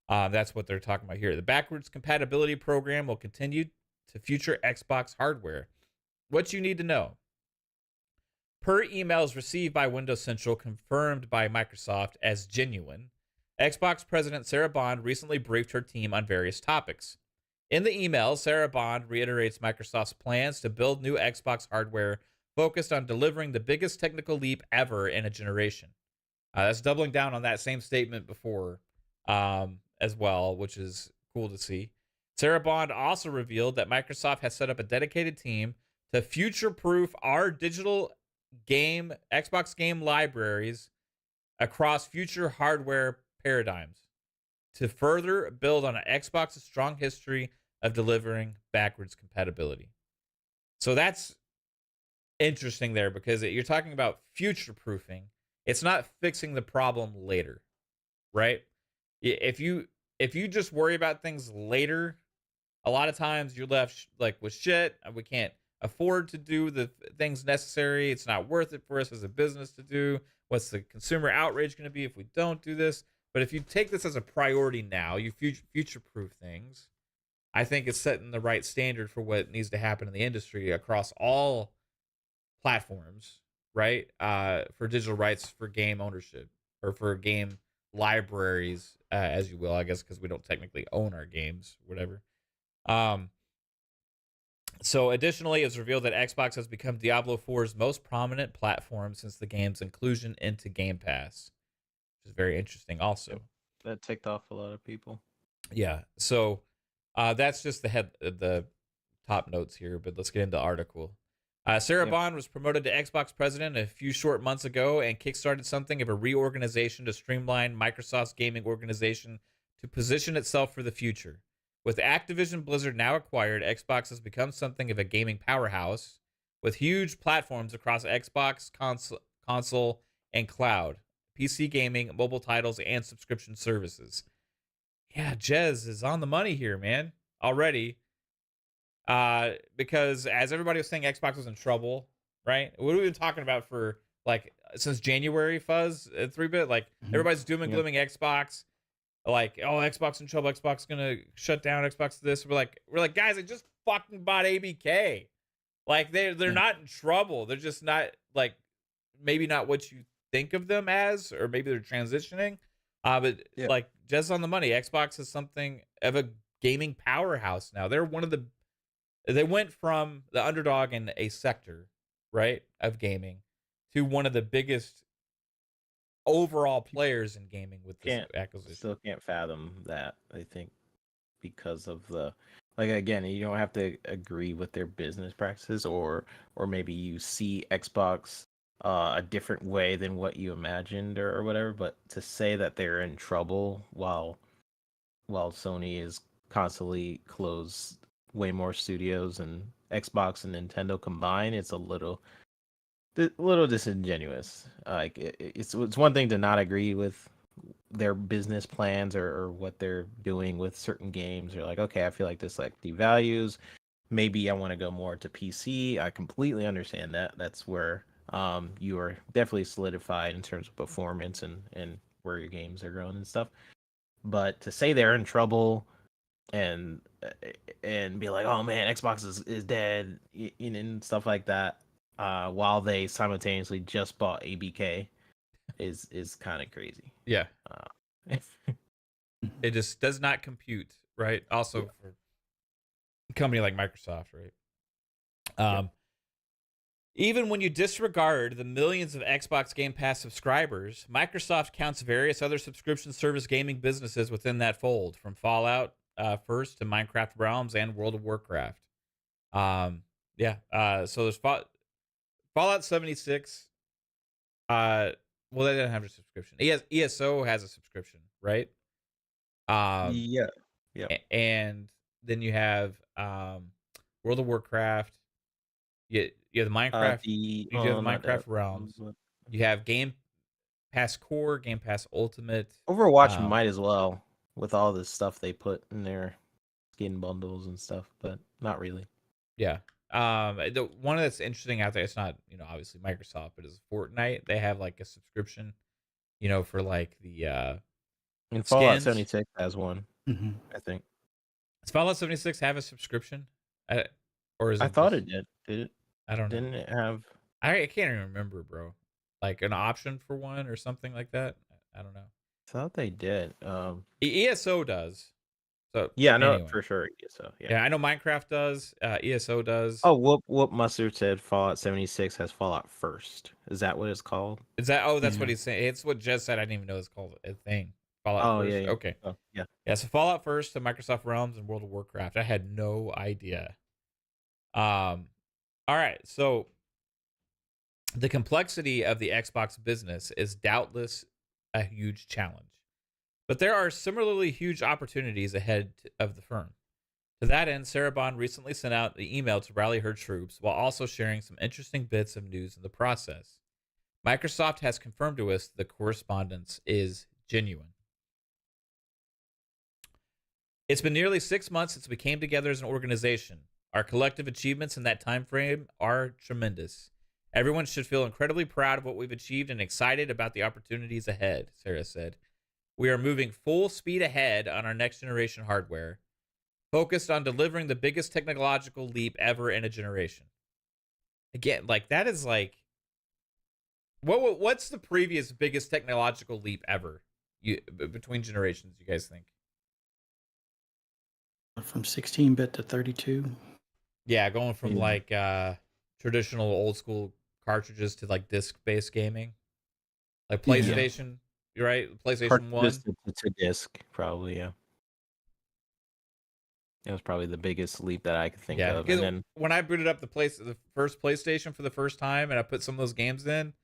that's what they're talking about here. The backwards compatibility program will continue to future Xbox hardware. What you need to know. Per emails received by Windows Central confirmed by Microsoft as genuine, Xbox President Sarah Bond recently briefed her team on various topics. In the email, Sarah Bond reiterates Microsoft's plans to build new Xbox hardware focused on delivering the biggest technical leap ever in a generation. That's doubling down on that same statement before as well, which is cool to see. Sarah Bond also revealed that Microsoft has set up a dedicated team to future-proof our digital game Xbox game libraries across future hardware paradigms to further build on Xbox's strong history of delivering backwards compatibility. So that's interesting there because you're talking about future proofing. It's not fixing the problem later, right? If you just worry about things later, a lot of times you're left like with shit. We can't afford to do the things necessary. It's not worth it for us as a business to do. What's the consumer outrage going to be if we don't do this? But if you take this as a priority now, you future-proof things, I think it's setting the right standard for what needs to happen in the industry across all platforms, right? For digital rights for game ownership or for game libraries, as you will, I guess, because we don't technically own our games, whatever. So additionally, it's revealed that Xbox has become Diablo 4's most prominent platform since the game's inclusion into Game Pass, which is very interesting also. That ticked off a lot of people. Yeah. So that's just the top notes here, but let's get into the article. Sarah Bond was promoted to Xbox president a few short months ago and kickstarted something of a reorganization to streamline Microsoft's gaming organization to position itself for the future. With Activision Blizzard now acquired, Xbox has become something of a gaming powerhouse with huge platforms across Xbox, console, and cloud, PC gaming, mobile titles, and subscription services. Yeah, Jez is on the money here, man, already. Because as everybody was saying, Xbox was in trouble, right? What have we been talking about for like since January, Fuzz, 3-bit? Like everybody's doom and glooming Xbox. Like, oh, Xbox in trouble. Xbox gonna shut down. Xbox this. We're like, guys, I just fucking bought ABK. Like they're not in trouble. They're just not like maybe not what you think of them as, or maybe they're transitioning. But like just on the money, Xbox is something of a gaming powerhouse now. They're one of the. They went from the underdog in a sector, right, of gaming, to one of the biggest overall players in gaming with this acquisition. Still can't fathom that, I think, because of the like again, you don't have to agree with their business practices or maybe you see Xbox a different way than what you imagined or whatever, but to say that they're in trouble while Sony is constantly closed way more studios and Xbox and Nintendo combined, it's a little disingenuous. Like it's one thing to not agree with their business plans or what they're doing with certain games. You're like, okay, I feel like this like devalues. Maybe I want to go more to PC. I completely understand that. That's where you are definitely solidified in terms of performance and where your games are growing and stuff. But to say they're in trouble and be like, oh man, Xbox is dead, and stuff like that, while they simultaneously just bought ABK, is kind of crazy. Yeah, it just does not compute, right? Also for a company like Microsoft, right? Even when you disregard the millions of Xbox Game Pass subscribers, Microsoft counts various other subscription service gaming businesses within that fold, from Fallout first to Minecraft Realms and World of Warcraft. So there's Fallout 76. Well, they didn't have a subscription. ESO has a subscription, right? Yeah. And then you have World of Warcraft. You have the Minecraft. You have the Minecraft Realms. You have Game Pass Core, Game Pass Ultimate. Overwatch might as well, with all this stuff they put in their skin bundles and stuff, but not really. Yeah. The one that's interesting out there, it's not, obviously Microsoft, but is Fortnite. They have like a subscription, for like the And Fallout skins. 76 has one, I think. Does Fallout 76 have a subscription? Or is I it thought just, it did. Did it? I don't know. Didn't it have? I can't even remember, bro. Like an option for one or something like that. I don't know. I thought they did. ESO does. So Yeah, I know anyway. for sure. So Yeah, I know Minecraft does. ESO does. Oh, Whoop Mustard said Fallout 76 has Fallout First. Is that what it's called? Is that? Oh, that's Yeah. what he's saying. It's what Jez said. I didn't even know it's called a thing. Fallout Oh, First. yeah. Okay. Oh, yeah. Yeah. So Fallout First to Microsoft Realms and World of Warcraft. I had no idea. All right. So the complexity of the Xbox business is doubtless a huge challenge, but there are similarly huge opportunities ahead of the firm. To that end, Sarah Bond recently sent out an email to rally her troops while also sharing some interesting bits of news in the process. Microsoft has confirmed to us the correspondence is genuine. It's been nearly 6 months since we came together as an organization. Our collective achievements in that time frame are tremendous. Everyone should feel incredibly proud of what we've achieved and excited about the opportunities ahead, Sarah said. We are moving full speed ahead on our next generation hardware, focused on delivering the biggest technological leap ever in a generation. Again, like that is like, what's the previous biggest technological leap ever between generations, you guys think? From 16-bit to 32. Yeah, going from like traditional old school cartridges to like disc-based gaming. Like PlayStation, you're right? PlayStation 1. To disc, probably, yeah. It was probably the biggest leap that I could think of. And then when I booted up the first PlayStation for the first time and I put some of those games in,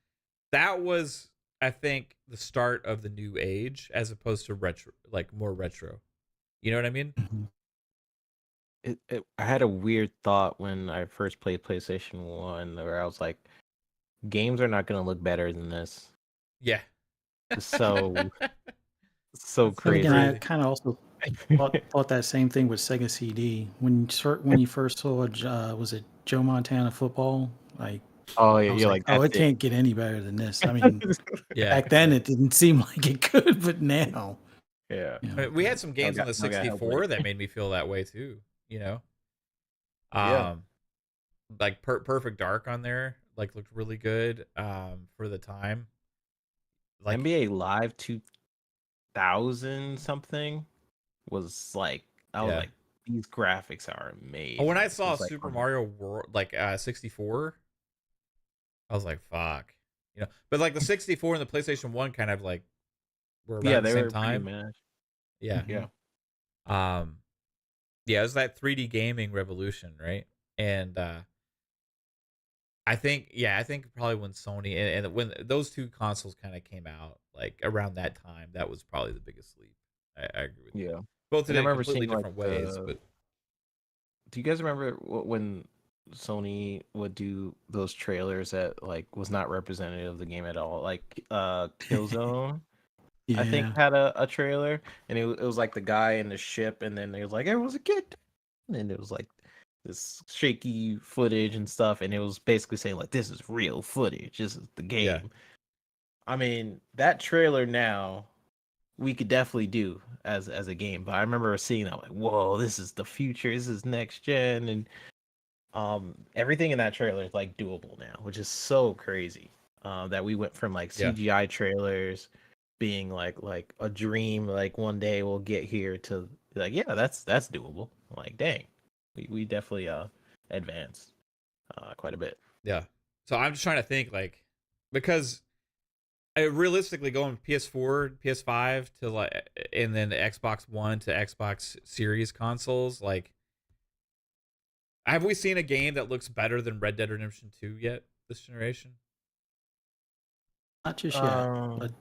that was, I think, the start of the new age as opposed to retro, like more retro. You know what I mean? I had a weird thought when I first played PlayStation 1 where I was like, games are not going to look better than this. Yeah. So That's crazy. Again, I kind of also thought that same thing with Sega CD. When you first saw, was it Joe Montana football? Like, oh, I yeah, was you're like, like, oh, it that's can't get any better than this. I mean, Yeah. back then it didn't seem like it could, but now, Yeah. you know, I mean, we had some games on the Hellblade. 64 that made me feel that way too, you know? Yeah. Like Perfect Dark on there, like looked really good for the time. Like NBA Live 2000 something was like, I was Yeah. like, these graphics are amazing. when I This saw was, like, Super Mario World, like 64, I was like, fuck. You know, but like the 64 and the PlayStation 1 kind of like were around yeah, the they same were pretty time. matched. Yeah. Yeah. Yeah, it was that 3D gaming revolution, right? And I think probably when Sony and when those two consoles kind of came out, like around that time, that was probably the biggest leap. I agree with you. Yeah. Both And did I it in remember completely seeing, different like, ways, but do you guys remember when Sony would do those trailers that like was not representative of the game at all? Like Killzone, yeah, I think had a trailer, and it was like the guy in the ship, and then it was like everyone's a kid, and it was like this shaky footage and stuff, and it was basically saying like this is real footage, this is the game. Yeah. I mean, that trailer now we could definitely do as a game, but I remember seeing that like, whoa, this is the future, this is next gen, and everything in that trailer is like doable now, which is so crazy. That we went from like Yeah. CGI trailers being like a dream, like one day we'll get here, to like, yeah, that's doable. Like, dang, we definitely advanced quite a bit. yeah. So I'm just trying to think, like, because realistically going PS4, PS5 to like, and then Xbox One to Xbox Series consoles, like, have we seen a game that looks better than Red Dead Redemption 2 yet this generation? not just yet, but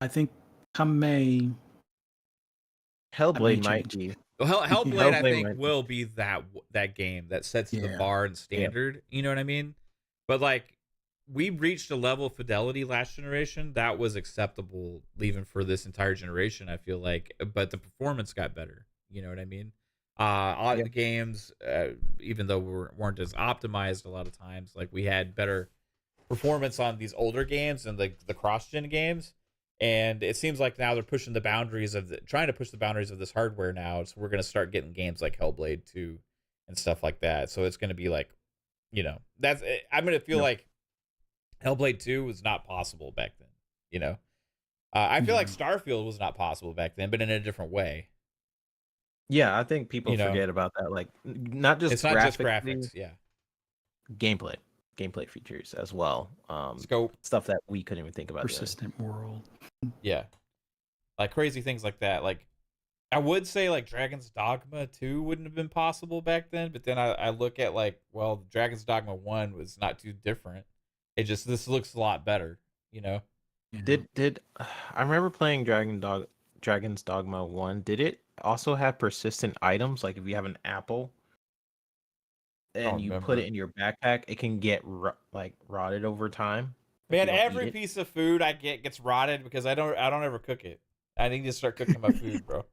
I think come May, Hellblade may might change. be. Well, Hellblade, I Hellblade think, might be. will be that game that sets the Yeah. bar and standard. You know what I mean? But like, we reached a level of fidelity last generation that was acceptable, even for this entire generation. I feel like, but the performance got better. You know what I mean? Yeah. The games, even though weren't as optimized a lot of times, like we had better performance on these older games and the cross-gen games. And it seems like now they're pushing the boundaries of trying to push the boundaries of this hardware now. So we're going to start getting games like Hellblade 2 and stuff like that. So it's going to be like, I'm going to feel Yeah. like Hellblade 2 was not possible back then, you know? I feel like Starfield was not possible back then, but in a different way. Yeah, I think people You know, forget about that. Like, not just it's not just graphically, graphics, yeah. gameplay features as well. Scope, Stuff that we couldn't even think about doing. Persistent world. yeah. Like crazy things like that. Like I would say like Dragon's Dogma 2 wouldn't have been possible back then, but then I look at like, well, Dragon's Dogma 1 was not too different. This looks a lot better, you know? Yeah. Did I remember playing Dragon's Dogma 1? Did it also have persistent items? Like if you have an apple and you put it in your backpack, it can get rotted over time. if Man, you don't eat every it? piece of food I get gets rotted because I don't ever cook it. I need to start cooking my food, bro.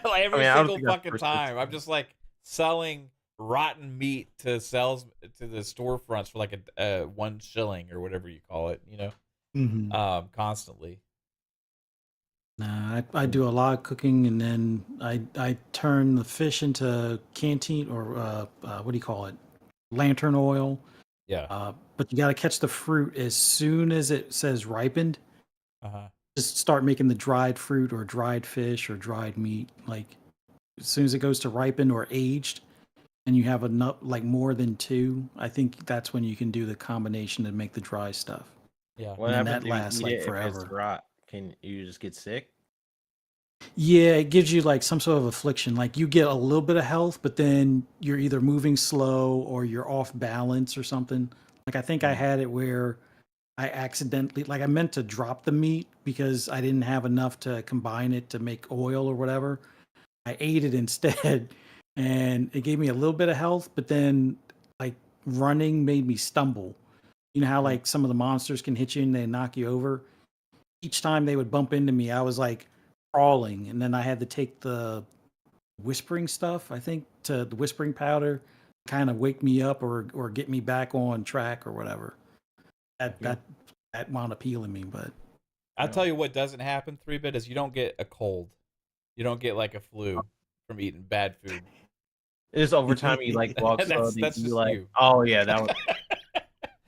Like every I don't single think that's fucking time. I'm just like selling rotten meat to the storefronts for like a 1 shilling or whatever you call it, you know? Mhm. Constantly. Nah, I do a lot of cooking, and then I turn the fish into canteen or what do you call it? Lantern oil. Yeah. But you got to catch the fruit as soon as it says ripened. Uh-huh. Just start making the dried fruit or dried fish or dried meat. Like as soon as it goes to ripen or aged, and you have enough, like more than 2, I think that's when you can do the combination to make the dry stuff. Yeah. What And then happens that if you lasts eat like it if it's forever. rot? Can you just get sick? Yeah, it gives you like some sort of affliction. Like you get a little bit of health, but then you're either moving slow or you're off balance or something. Like I think I Mm. had it where I accidentally, like I meant to drop the meat because I didn't have enough to combine it to make oil or whatever. I ate it instead, and it gave me a little bit of health, but then like running made me stumble. You know how Mm. like some of the monsters can hit you and they knock you over? Each time they would bump into me, I was like crawling, and then I had to take the whispering stuff, I think, to the whispering powder, kind of wake me up or get me back on track or whatever. That Yeah. that that wound up healing me, but I'll Yeah. tell you what doesn't happen, 3-bit, is you don't get a cold. You don't get like a flu from eating bad food. It's over time you like walk slow. That's You just like, you. oh yeah, that was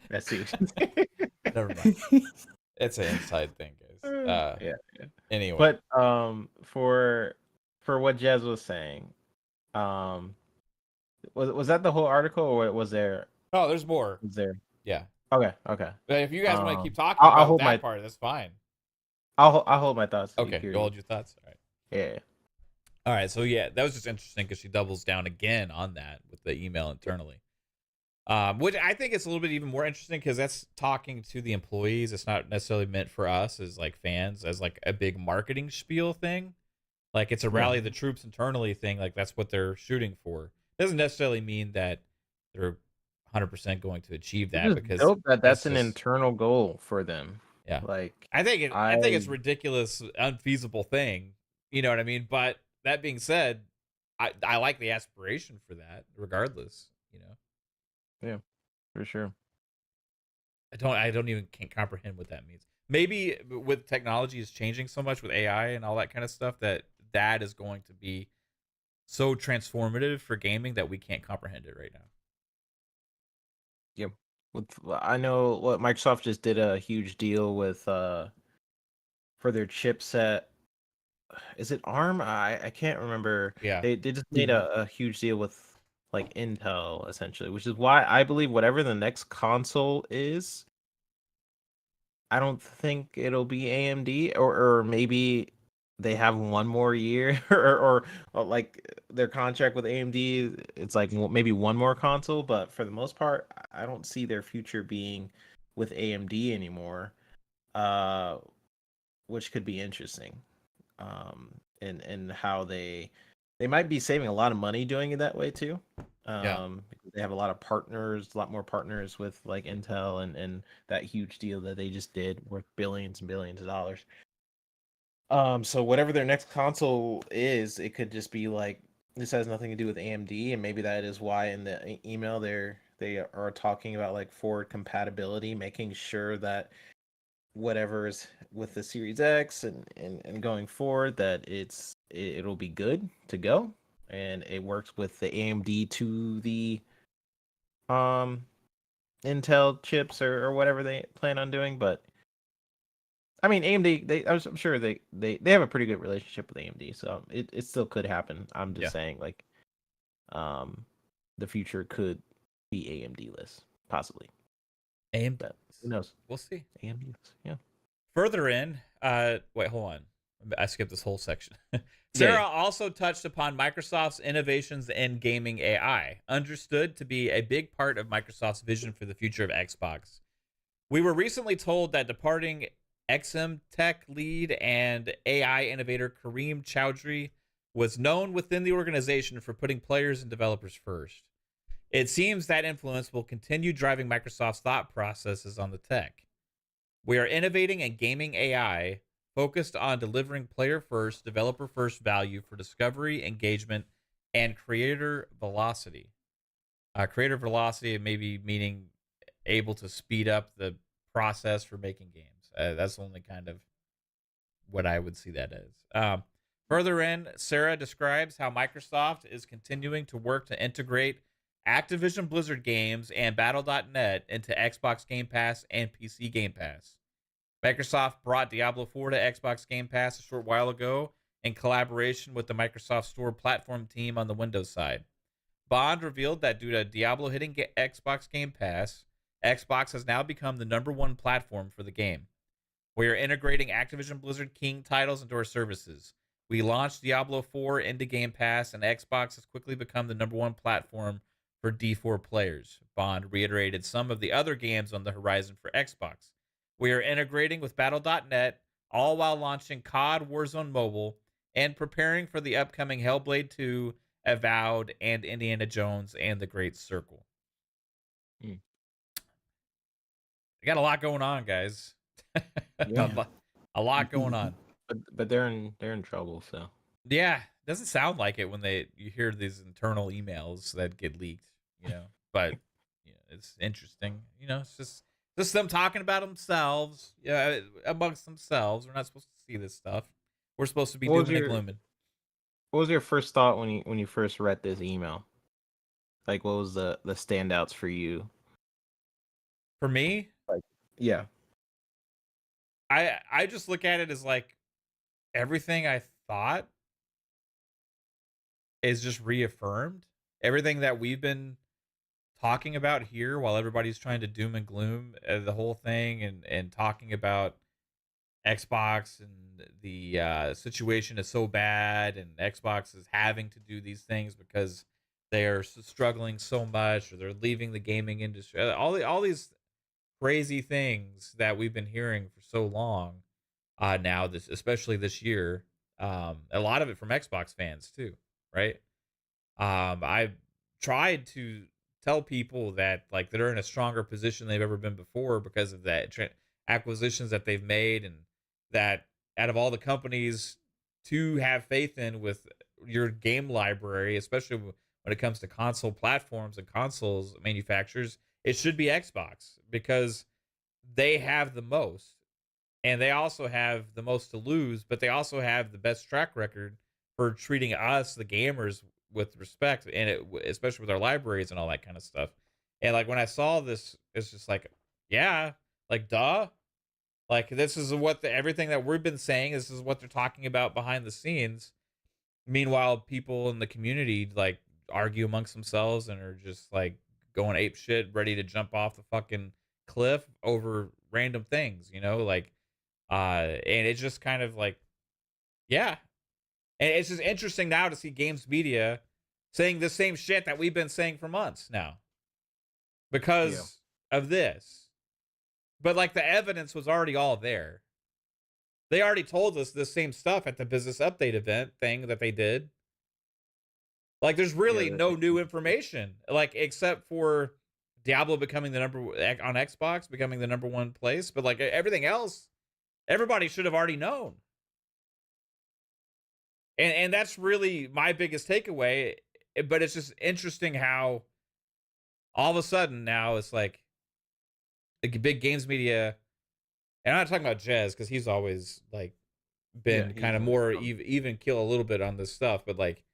that's it. Never mind. It's an inside thing, guys. Yeah. Anyway. But for what Jez was saying, was that the whole article or was there? Oh, there's more. Was there? Yeah. Okay. But if you guys want to keep talking I'll about hold that my part, that's fine. I'll hold my thoughts. Okay, Period. you hold your thoughts. All right. Yeah. All right. So yeah, that was just interesting because she doubles down again on that with the email internally. Which I think is a little bit even more interesting because that's talking to the employees. It's not necessarily meant for us as like fans, as like a big marketing spiel thing. Like it's a rally the troops internally thing. Like that's what they're shooting for. Doesn't necessarily mean that they're 100% going to achieve that It's because dope that that's an just, internal goal for them. yeah. Like I think it's ridiculous, unfeasible thing. You know what I mean? But that being said, I like the aspiration for that, regardless. You know. Yeah, for sure. I don't even can't comprehend what that means. Maybe with technology is changing so much with AI and all that kind of stuff that is going to be so transformative for gaming that we can't comprehend it right now. Yeah. I know what Microsoft just did a huge deal with for their chipset. Is it ARM? I can't remember. Yeah. They just made a huge deal with like Intel essentially, which is why I believe whatever the next console is, I don't think it'll be AMD or maybe they have one more year or like their contract with AMD it's like maybe one more console, but for the most part I don't see their future being with AMD anymore. Which could be interesting. And how they might be saving a lot of money doing it that way too. Because they have a lot of partners, a lot more partners with like Intel and that huge deal that they just did worth billions and billions of dollars. So whatever their next console is, it could just be like this has nothing to do with AMD, and maybe that is why in the email they are talking about like forward compatibility, making sure that whatever's with the Series X and going forward that it'll be good to go, and it works with the AMD to the um Intel chips or whatever they plan on doing. But I mean, AMD, I'm sure they have a pretty good relationship with AMD, so it still could happen. I'm just Yeah. saying, like, the future could be AMD-less, possibly. AMD. But who knows? We'll see. AMD-less, yeah. Further in, wait, hold on. I skipped this whole section. Sarah also touched upon Microsoft's innovations in gaming AI, understood to be a big part of Microsoft's vision for the future of Xbox. We were recently told that departing XM Tech lead and AI innovator Kareem Chowdhury was known within the organization for putting players and developers first. It seems that influence will continue driving Microsoft's thought processes on the tech. We are innovating in gaming AI focused on delivering player first, developer first value for discovery, engagement, and creator velocity. Creator velocity maybe meaning able to speed up the process for making games. That's only kind of what I would see that as. Further in, Sarah describes how Microsoft is continuing to work to integrate Activision Blizzard games and Battle.net into Xbox Game Pass and PC Game Pass. Microsoft brought Diablo 4 to Xbox Game Pass a short while ago in collaboration with the Microsoft Store platform team on the Windows side. Bond revealed that due to Diablo hitting Xbox Game Pass, Xbox has now become the #1 platform for the game. We are integrating Activision Blizzard King titles into our services. We launched Diablo 4 into Game Pass, and Xbox has quickly become the #1 platform for D4 players. Bond reiterated some of the other games on the horizon for Xbox. We are integrating with Battle.net, all while launching COD Warzone Mobile and preparing for the upcoming Hellblade 2, Avowed, and Indiana Jones and the Great Circle. Mm. They got a lot going on, guys. Yeah. a lot going on. But they're in trouble, so. Yeah, doesn't sound like it when you hear these internal emails that get leaked, But it's interesting, It's just them talking about themselves, amongst themselves. We're not supposed to see this stuff. We're supposed to be dooming and glooming. What was your first thought when you first read this email? Like, what was the standouts for you? For me, yeah, I just look at it as like everything I thought is just reaffirmed. Everything that we've been talking about here while everybody's trying to doom and gloom the whole thing and talking about Xbox and the situation is so bad and Xbox is having to do these things because they are struggling so much or they're leaving the gaming industry. All these crazy things that we've been hearing for so long now, especially this year. A lot of it from Xbox fans too, right? I've tried to tell people that like they're in a stronger position they've ever been before because of that acquisitions that they've made, and that out of all the companies to have faith in with your game library, especially when it comes to console platforms and consoles manufacturers, it should be Xbox because they have the most, and they also have the most to lose, but they also have the best track record for treating us, the gamers, with respect, and especially with our libraries and all that kind of stuff. And like when I saw this, it's just like, yeah, like duh, like this is what everything that we've been saying. This is what they're talking about behind the scenes. Meanwhile, people in the community like argue amongst themselves and are just like going ape shit, ready to jump off the fucking cliff over random things, like, and it's just kind of like, yeah. And it's just interesting now to see games media saying the same shit that we've been saying for months now because of this. But like the evidence was already all there. They already told us the same stuff at the business update event thing that they did. Like there's really no new information, like except for Diablo becoming the on Xbox, becoming the #1 place. But like everything else, everybody should have already known. And that's really my biggest takeaway. But it's just interesting how all of a sudden now it's like big games media, and I'm not talking about Jez because he's always like Yeah, been kind he's of always more fun. even kill a little bit on this stuff, but like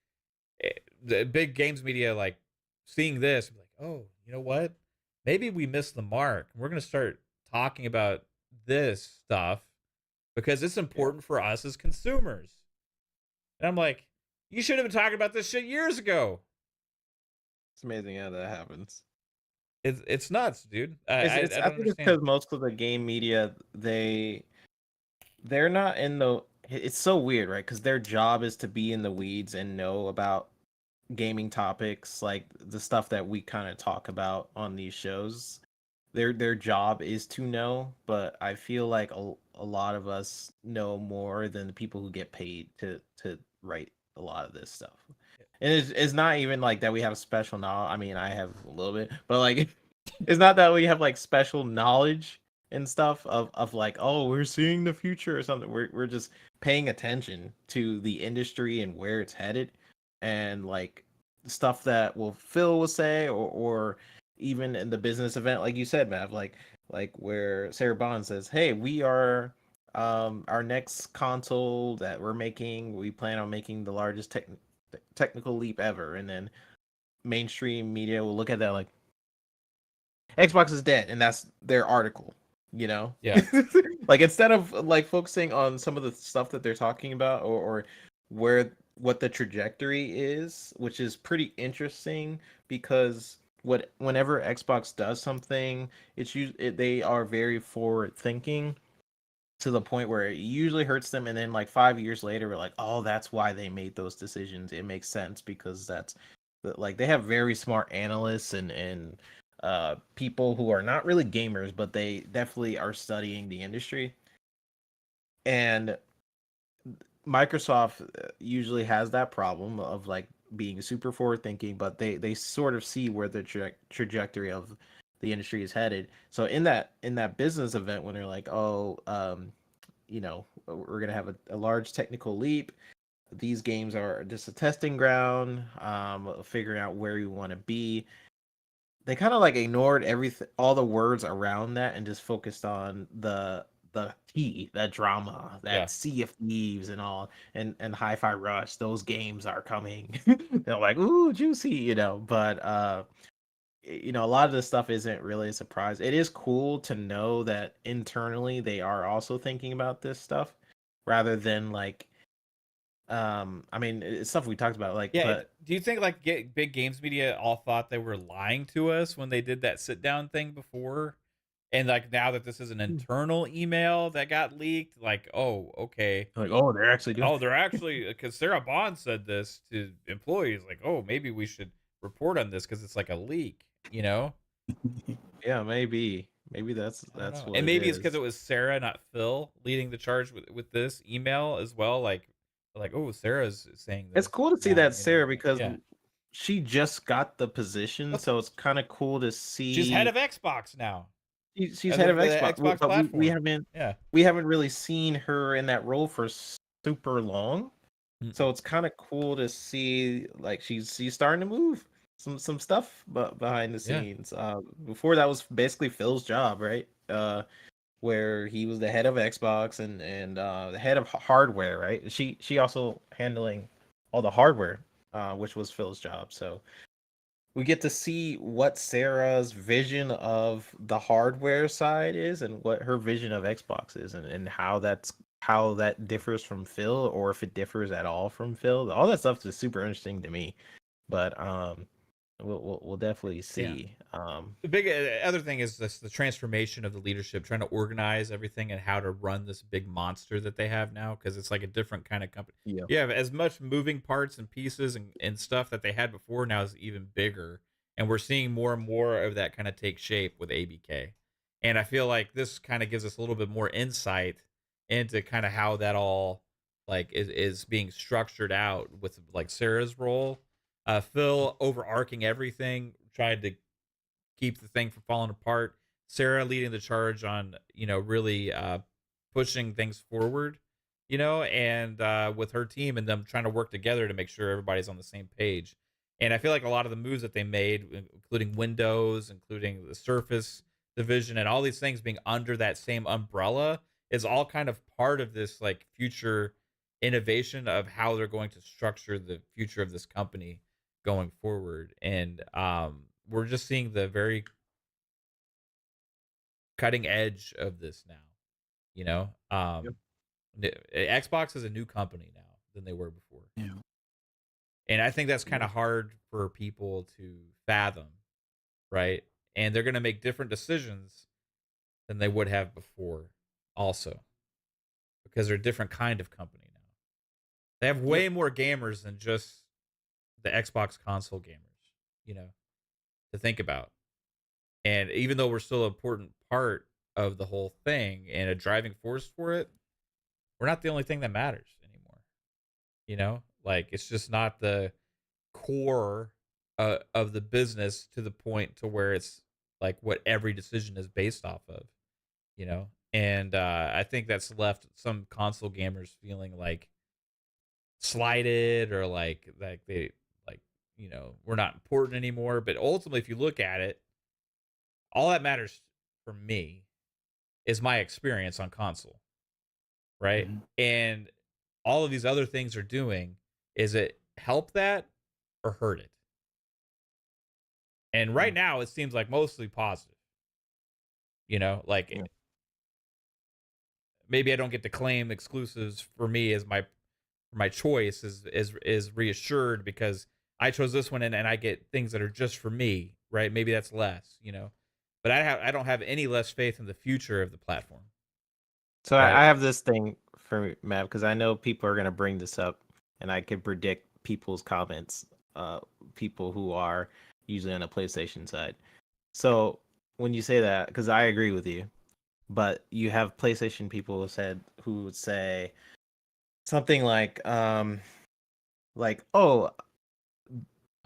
the big games media like seeing this like, oh, you know what, maybe we missed the mark, we're gonna start talking about this stuff because it's Yeah, important for us as consumers. And I'm like, you should have been talking about this shit years ago. it's amazing how that happens. It's nuts, dude. It's I I don't think it's understand. because most of the game media they're not in the. It's so weird, right? Because their job is to be in the weeds and know about gaming topics, like the stuff that we kind of talk about on these shows. Their job is to know, but I feel like a lot of us know more than the people who get paid to write a lot of this stuff. And it's not even like that we have special knowledge. I mean, I have a little bit, but like it's not that we have like special knowledge and stuff of like, oh, we're seeing the future or something. We're just paying attention to the industry and where it's headed, and like stuff that Phil will say, or even in the business event, like you said, Mav, like where Sarah Bond says, hey, we are our next console that we're making, we plan on making the largest technical leap ever. And then mainstream media will look at that like Xbox is dead, and that's their article, you know? Yeah. Like instead of like focusing on some of the stuff that they're talking about, or where what the trajectory is, which is pretty interesting because whenever Xbox does something, they are very forward thinking to the point where it usually hurts them, and then like 5 years later we're like, oh, that's why they made those decisions. It makes sense because like they have very smart analysts and people who are not really gamers, but they definitely are studying the industry. And Microsoft usually has that problem of like being super forward thinking, but they sort of see where the trajectory of the industry is headed. So in that business event, when they're like, oh, we're gonna have a large technical leap. These games are just a testing ground, figuring out where you want to be. They kind of like ignored everything, all the words around that, and just focused on the tea, that drama, Yeah. that Sea of Thieves, and all, and Hi-Fi Rush. Those games are coming. They're like, ooh, juicy, But a lot of this stuff isn't really a surprise. It is cool to know that internally they are also thinking about this stuff, rather than like, I mean, it's stuff we talked about, like, Yeah, but do you think like big games media all thought they were lying to us when they did that sit down thing before? And like now that this is an internal email that got leaked, like, oh, okay. like, oh, they're actually doing. Oh, they're actually because Sarah Bond said this to employees, like, oh, maybe we should report on this because it's like a leak, you know? Yeah, maybe that's I don't that's know. what And it maybe it's because is. it was Sarah, not Phil, leading the charge with this email as well. Like, oh, Sarah's saying It's this cool to see now, that Sarah, because Yeah. she just got the position, Well, so it's kind of cool to she's head see. of Xbox now. She's As head of of the Xbox, Xbox but we platform. haven't Yeah. we haven't really seen her in that role for super long. So Mm-mm. it's kind of cool to see like she's starting to move some stuff behind the Yeah. scenes. Before that was basically Phil's job, right? Where he was the head of Xbox and the head of hardware, right? She also handling all the hardware, which was Phil's job. So we get to see what Sarah's vision of the hardware side is, and what her vision of Xbox is, and how that differs from Phil, or if it differs at all from Phil. All that stuff is super interesting to me. But we'll definitely Yeah. see. The big other thing is this, the transformation of the leadership, trying to organize everything and how to run this big monster that they have now, because it's like a different kind of company. Yeah. You have as much moving parts and pieces and stuff that they had before now is even bigger. And we're seeing more and more of that kind of take shape with ABK. And I feel like this kind of gives us a little bit more insight into kind of how that all like is being structured out with like Sarah's role. Phil overarching everything, trying to keep the thing from falling apart. Sarah leading the charge on, really pushing things forward. and with her team and them trying to work together to make sure everybody's on the same page. And I feel like a lot of the moves that they made, including Windows, including the Surface division, and all these things being under that same umbrella, is all kind of part of this like future innovation of how they're going to structure the future of this company going forward. And we're just seeing the very cutting edge of this now. Yep. Xbox is a new company now than they were before. Yeah. And I think that's kind of hard for people to fathom, right? And they're going to make different decisions than they would have before also, because they're a different kind of company now. They have way more gamers than just the Xbox console gamers, to think about. And even though we're still an important part of the whole thing and a driving force for it, we're not the only thing that matters anymore. Like it's just not the core of the business to the point to where it's like what every decision is based off of. And I think that's left some console gamers feeling like slighted or like they like we're not important anymore. But ultimately, if you look at it, all that matters for me is my experience on console, right? Mhm. And all of these other things are doing is it help that or hurt it? And right now, it seems like mostly positive. Like Yeah. maybe I don't get to claim exclusives for me as my choice is reassured because I chose this one and I get things that are just for me, right? Maybe that's less. But I don't have any less faith in the future of the platform. So Right. I have this thing for Matt because I know people are gonna bring this up, and I can predict people's comments. People who are usually on the PlayStation side. So when you say that, because I agree with you, but you have PlayStation people who would say something like oh,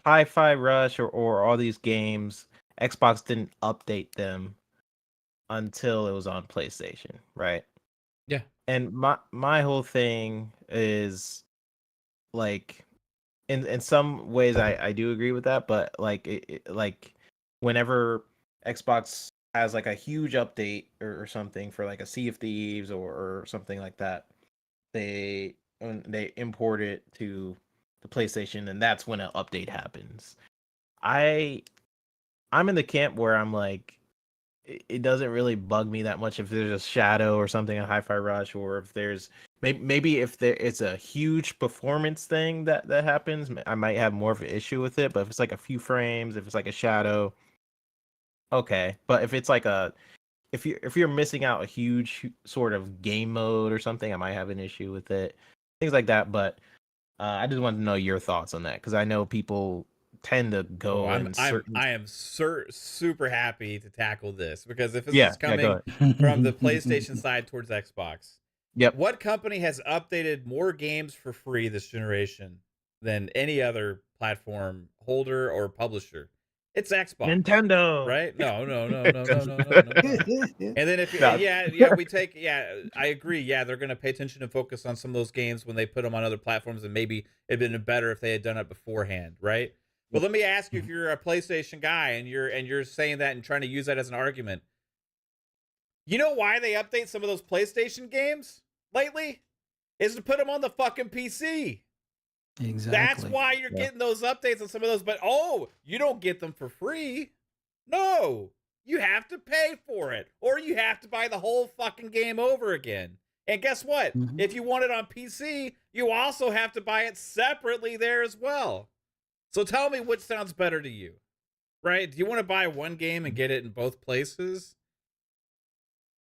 Hi-Fi Rush or all these games, Xbox didn't update them until it was on PlayStation, right? Yeah. And my whole thing is like in some ways I do agree with that, but like like whenever Xbox has like a huge update or something for like a Sea of Thieves or something like that, when they import it to the PlayStation, and that's when an update happens. I'm in the camp where I'm like, it doesn't really bug me that much if there's a shadow or something on Hi-Fi Rush, or if there's maybe if it's a huge performance thing that happens, I might have more of an issue with it. But if it's like a few frames, if it's like a shadow, okay. But if it's like if you're missing out a huge sort of game mode or something, I might have an issue with it. Things like that. But I just want to know your thoughts on that because I know people tend to go in certain. I am super happy to tackle this because if this Yeah, is yeah, go coming ahead. from the PlayStation side towards Xbox, Yep. what company has updated more games for free this generation than any other platform holder or publisher? It's Xbox. Nintendo. Right? No. And then No. I agree. Yeah, they're going to pay attention and focus on some of those games when they put them on other platforms, and maybe it'd been better if they had done it beforehand, right? But let me ask you, if you're a PlayStation guy and you're saying that and trying to use that as an argument, you know why they update some of those PlayStation games lately? Is to put them on the fucking PC. Exactly. That's why you're getting those updates on some of those. But you don't get them for free. No, you have to pay for it, or you have to buy the whole fucking game over again. And guess what? Mhm. If you want it on PC, you also have to buy it separately there as well. So tell me which sounds better to you, right? Do you want to buy one game and get it in both places?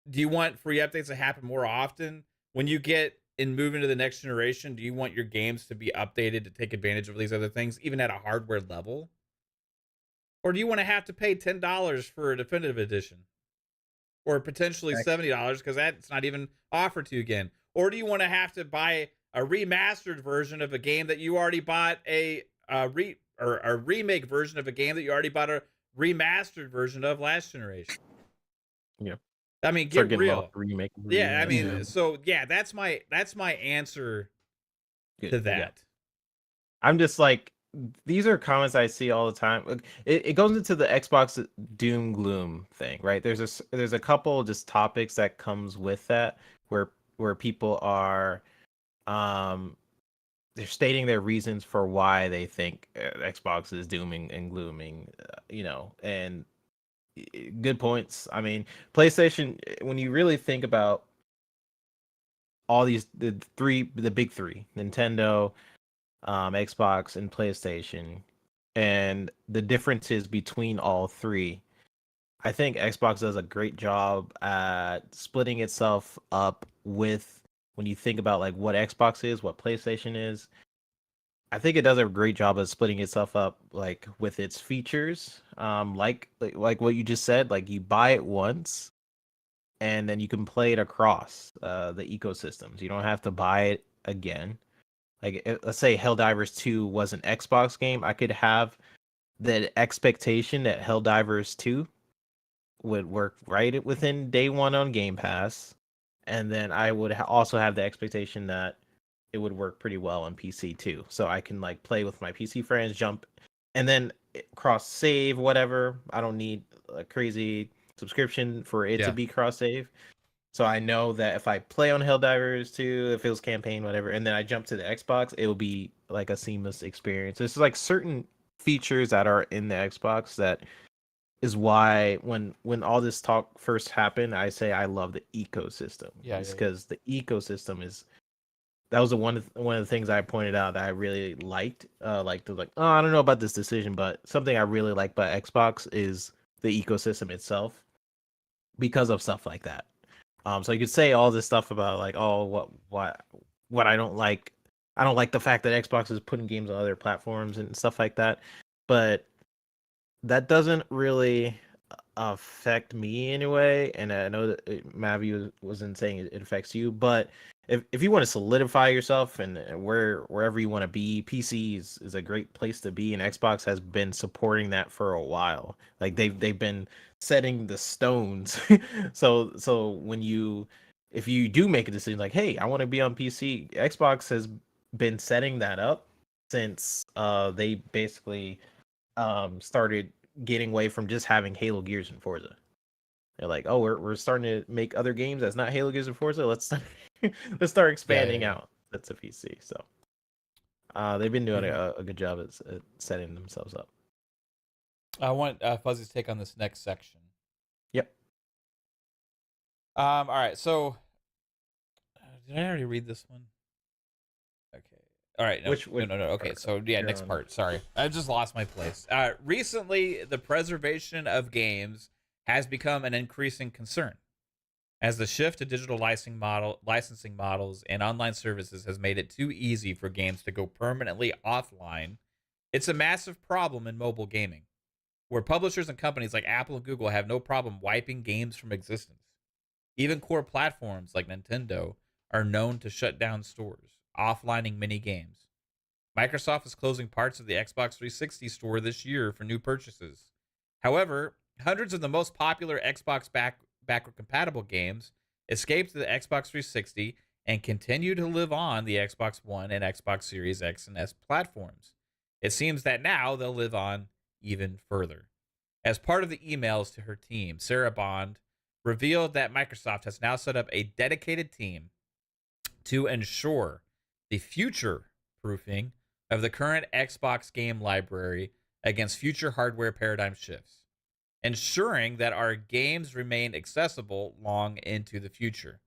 Do you want free updates to happen more often? When you get and move into the next generation, do you want your games to be updated to take advantage of these other things, even at a hardware level? Or do you want to have to pay $10 for a definitive edition? Or potentially $70 because that's not even offered to you again? Or do you want to have to buy a remastered version of a game that you already bought a remake version of a game that you already bought a remastered version of last generation? Yeah. I mean, Start get getting all real. remake. Yeah, I remakes. mean, Yeah. so yeah, that's my answer Good, to yeah. that. I'm just like, these are comments I see all the time. Like, it goes into the Xbox doom gloom thing, right? There's a couple just topics that comes with that where people are um they're stating their reasons for why they think Xbox is dooming and glooming, and good points. I mean, PlayStation, when you really think about all these the big three, Nintendo, Xbox, and PlayStation, and the differences between all three. I think Xbox does a great job at splitting itself up with when you think about like what Xbox is, what PlayStation is. I think it does a great job of splitting itself up like with its features. Like what you just said, like you buy it once and then you can play it across the ecosystems. You don't have to buy it again. Like let's say Helldivers 2 was an Xbox game, I could have the expectation that Helldivers 2 would work right within day one on Game Pass, and then I would also have the expectation that it would work pretty well on PC too. So I can like play with my PC friends, jump, and then cross save whatever. I don't need a crazy subscription for it to Yeah. be cross save. So I know that if I play on Helldivers 2, if it was campaign, whatever, and then I jump to the Xbox, it will be like a seamless experience. There's like certain features that are in the Xbox that is why when all this talk first happened, I say I love the ecosystem. Yeah, It's yeah, because the ecosystem is that was one of the things I pointed out that I really liked. Oh, I don't know about this decision, but something I really like about Xbox is the ecosystem itself because of stuff like that. So you could say all this stuff about like, oh, what I don't like. I don't like the fact that Xbox is putting games on other platforms and stuff like that. But that doesn't really affect me anyway. And I know that Mavi wasn't saying it affects you, but if you want to solidify yourself and wherever you want to be, PC is a great place to be, and Xbox has been supporting that for a while. Like they've been setting the stones. So if you do make a decision like, hey, I want to be on PC, Xbox has been setting that up since they basically started getting away from just having Halo, Gears, and Forza. They're like, oh, we're starting to make other games that's not Halo, Gears, and Forza. Let's start expanding yeah. out. That's a PC. So they've been doing Mhm. a good job at setting themselves up. I want Fuzzy's take on this next section. Yep. All right. So, did I already read this one? Okay. All right. No. Which No. Okay. part So yeah, you're next on? part. Sorry, I just lost my place. Recently, the preservation of games has become an increasing concern, as the shift to digital licensing models and online services has made it too easy for games to go permanently offline. It's a massive problem in mobile gaming, where publishers and companies like Apple and Google have no problem wiping games from existence. Even core platforms like Nintendo are known to shut down stores, offlining many games. Microsoft is closing parts of the Xbox 360 store this year for new purchases. However, hundreds of the most popular Xbox backward compatible games escaped the Xbox 360 and continue to live on the Xbox One and Xbox Series X and S platforms. It seems that now they'll live on even further. As part of the emails to her team, Sarah Bond revealed that Microsoft has now set up a dedicated team to ensure the future proofing of the current Xbox game library against future hardware paradigm shifts, ensuring that our games remain accessible long into the future.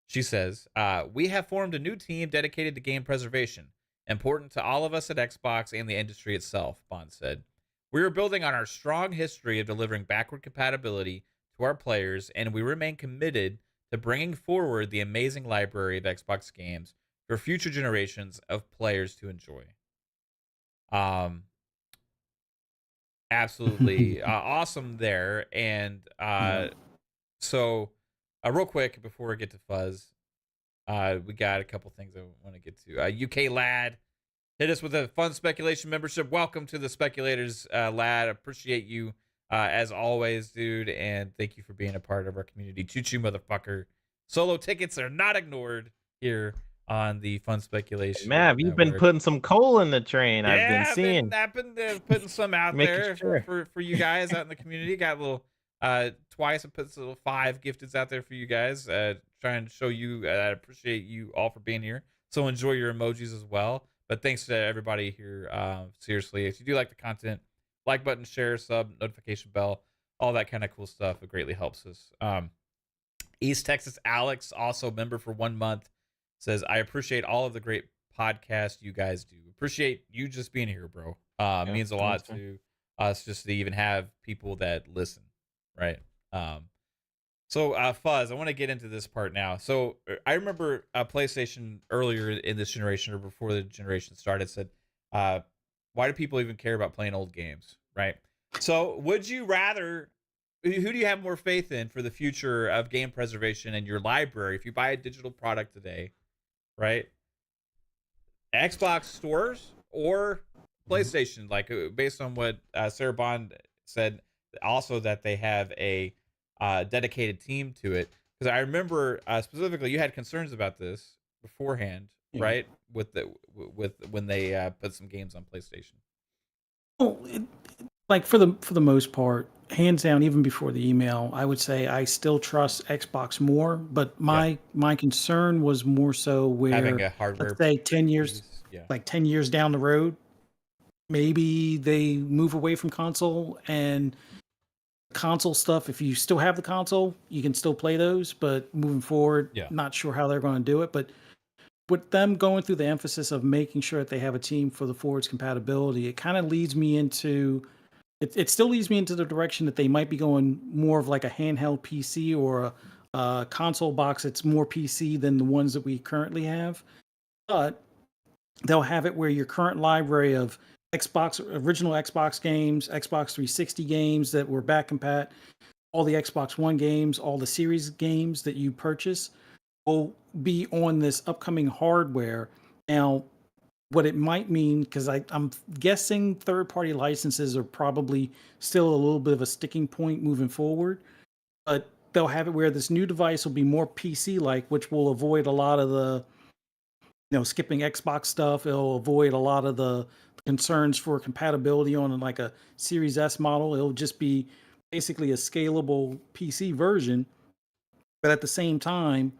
She says, we have formed a new team dedicated to game preservation, important to all of us at Xbox and the industry itself, Bond said. We are building on our strong history of delivering backward compatibility to our players, and we remain committed to bringing forward the amazing library of Xbox games for future generations of players to enjoy. Um, Absolutely awesome there. And so, real quick before we get to Fuzz, we got a couple things I want to get to. UK Lad hit us with a fun speculation membership. Welcome to the Speculators, Lad. Appreciate you as always, dude. And thank you for being a part of our community. Choo choo, motherfucker. Solo tickets are not ignored here on the Fun Speculation Mav, you've been Network. putting some coal in the train. I've been Yeah, seeing. I've been putting some out Making there sure. for you guys out in the community. Got a little twice I put some little 5 gifteds out there for you guys. Trying to show you I appreciate you all for being here. So enjoy your emojis as well. But thanks to everybody here. Seriously, if you do like the content, like button, share, sub, notification bell, all that kind of cool stuff. It greatly helps us. East Texas Alex, also member for 1 month, says, I appreciate all of the great podcasts you guys do. Appreciate you just being here, bro. Means a lot to us just to even have people that listen, right? So Fuzz, I want to get into this part now. So I remember PlayStation earlier in this generation or before the generation started said, why do people even care about playing old games, right? So would you rather, who do you have more faith in for the future of game preservation in your library? If you buy a digital product today, right? Xbox stores or PlayStation, like based on what Sarah Bond said, also that they have a dedicated team to it. Because I remember specifically you had concerns about this beforehand, right? With when they put some games on PlayStation. Well, like for the most part, hands down, even before the email, I would say I still trust Xbox more. But my concern was more so where having a hardware, let's say 10 years, piece, like 10 years down the road, maybe they move away from console and console stuff. If you still have the console, you can still play those. But moving forward, not sure how they're going to do it. But with them going through the emphasis of making sure that they have a team for the forwards compatibility, it kind of leads me into it still leads me into the direction that they might be going more of like a handheld PC or a console box that's more PC than the ones that we currently have. But they'll have it where your current library of original Xbox games, Xbox 360 games that were back compat, all the Xbox One games, all the series games that you purchase will be on this upcoming hardware. Now, what it might mean, because I'm guessing third-party licenses are probably still a little bit of a sticking point moving forward, but they'll have it where this new device will be more PC-like, which will avoid a lot of the, skipping Xbox stuff. It'll avoid a lot of the concerns for compatibility on like a Series S model. It'll just be basically a scalable PC version, but at the same time,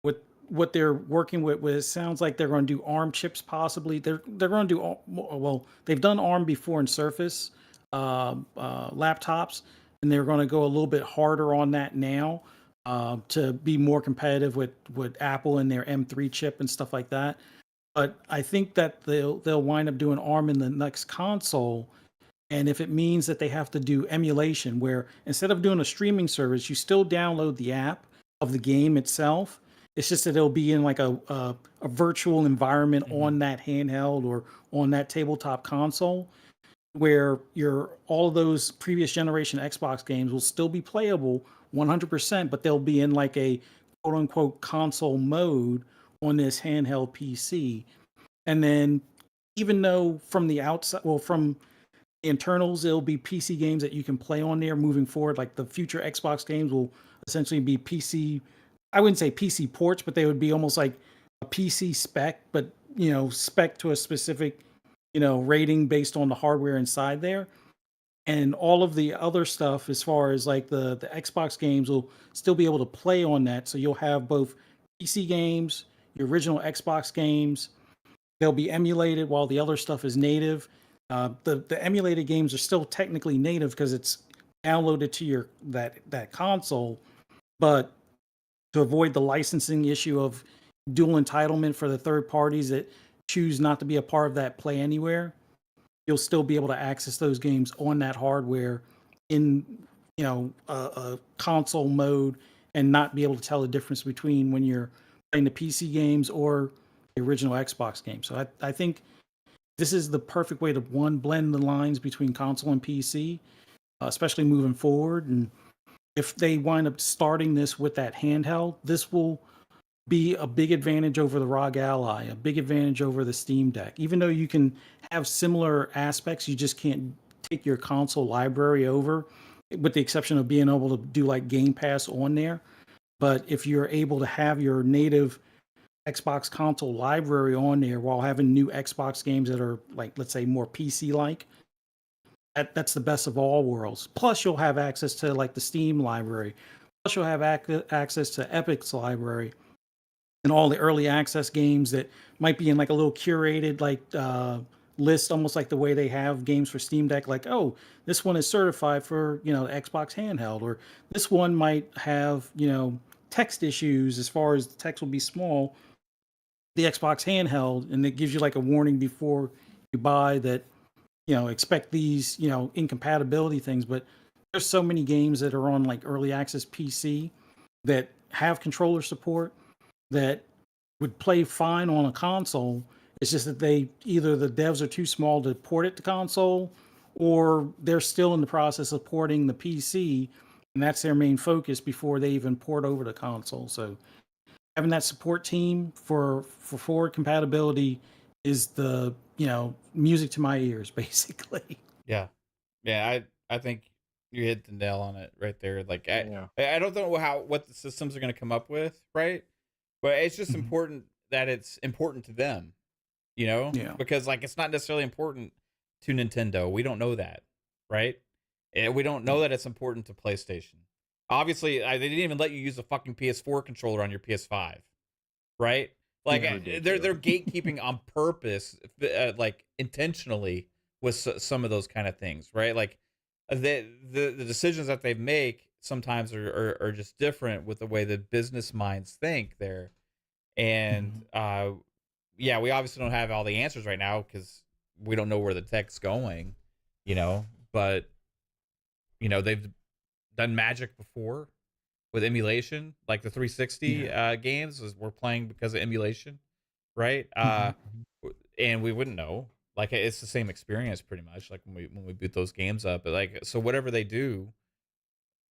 with what they're working with, it sounds like they're going to do ARM chips. Possibly, they're going to do well. They've done ARM before in Surface laptops, and they're going to go a little bit harder on that now to be more competitive with Apple and their M3 chip and stuff like that. But I think that they'll wind up doing ARM in the next console. And if it means that they have to do emulation, where instead of doing a streaming service, you still download the app of the game itself. It's just that it'll be in like a virtual environment on that handheld or on that tabletop console, where all of those previous generation Xbox games will still be playable 100%, but they'll be in like a quote unquote console mode on this handheld PC. And then even though from the outside, from the internals, it'll be PC games that you can play on there moving forward. Like the future Xbox games will essentially be PC. I wouldn't say PC ports, but they would be almost like a PC spec, but spec to a specific, rating based on the hardware inside there. And all of the other stuff, as far as like the Xbox games, will still be able to play on that. So you'll have both PC games, your original Xbox games. They'll be emulated while the other stuff is native. The emulated games are still technically native because it's downloaded to your that console, but to avoid the licensing issue of dual entitlement for the third parties that choose not to be a part of that Play Anywhere, you'll still be able to access those games on that hardware in a console mode and not be able to tell the difference between when you're playing the PC games or the original Xbox games. So I think this is the perfect way to blend the lines between console and PC, especially moving forward. And if they wind up starting this with that handheld, this will be a big advantage over the ROG Ally, a big advantage over the Steam Deck. Even though you can have similar aspects, you just can't take your console library over with the exception of being able to do like Game Pass on there. But if you're able to have your native Xbox console library on there while having new Xbox games that are like, let's say, more PC like, that's the best of all worlds. Plus, you'll have access to like the Steam library. Plus, you'll have access to Epic's library and all the early access games that might be in like a little curated like list, almost like the way they have games for Steam Deck. Like, oh, this one is certified for the Xbox handheld, or this one might have text issues as far as the text will be small. The Xbox handheld, and it gives you like a warning before you buy that expect these incompatibility things. But there's so many games that are on like early access PC that have controller support that would play fine on a console. It's just that either the devs are too small to port it to console, or they're still in the process of porting the PC, and that's their main focus before they even port over to console. So having that support team for forward compatibility is the music to my ears, basically. Yeah, I think you hit the nail on it right there. Like Yeah. I don't know what the systems are going to come up with, right? But it's just Mhm. important that it's important to them, Yeah. because like it's not necessarily important to Nintendo. We don't know that, right? We don't know that it's important to PlayStation. Obviously, they didn't even let you use a fucking PS4 controller on your PS5, right? Like Yeah. they're gatekeeping on purpose, like intentionally with some of those kind of things, right? Like the decisions that they make sometimes are just different with the way the business minds think there. And yeah, we obviously don't have all the answers right now because we don't know where the tech's going, but they've done magic before with emulation, like the 360 games were playing because of emulation, right? And we wouldn't know. Like it's the same experience pretty much, like when we boot those games up. But like, so whatever they do,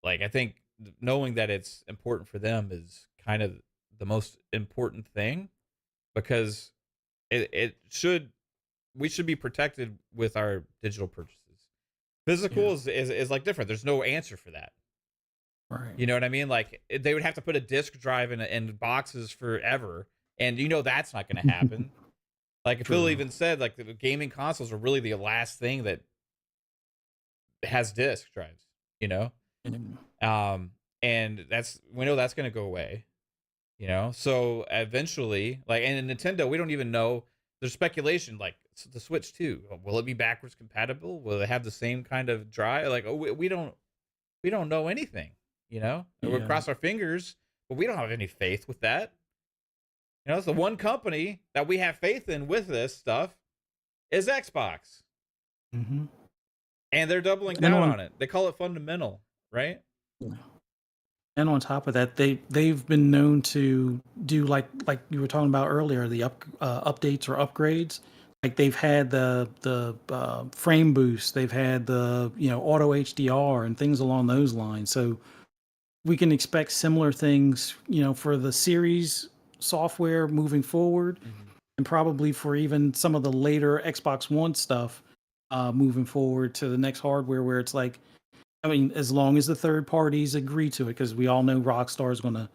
like I think knowing that it's important for them is kind of the most important thing, because it should we should be protected with our digital purchases. Physical is like different. There's no answer for that. Right. You know what I mean? Like they would have to put a disk drive in boxes forever, and that's not going to happen. Like Phil True. even said, like the gaming consoles are really the last thing that has disk drives. You know, and we know that's going to go away. So eventually, like, and in Nintendo, we don't even know. There's speculation, like the Switch 2. Will it be backwards compatible? Will it have the same kind of drive? Like, we don't know anything. And we'll cross our fingers, but we don't have any faith with that. It's the one company that we have faith in with this stuff is Xbox. Mm-hmm. And they're doubling down on it. They call it fundamental, right? Yeah. And on top of that, they've been known to do like you were talking about earlier, the updates or upgrades. Like they've had the frame boost, they've had the auto HDR and things along those lines. So we can expect similar things, for the series software moving forward, and probably for even some of the later Xbox One stuff moving forward to the next hardware, where it's like, I mean, as long as the third parties agree to it, because we all know Rockstar is going to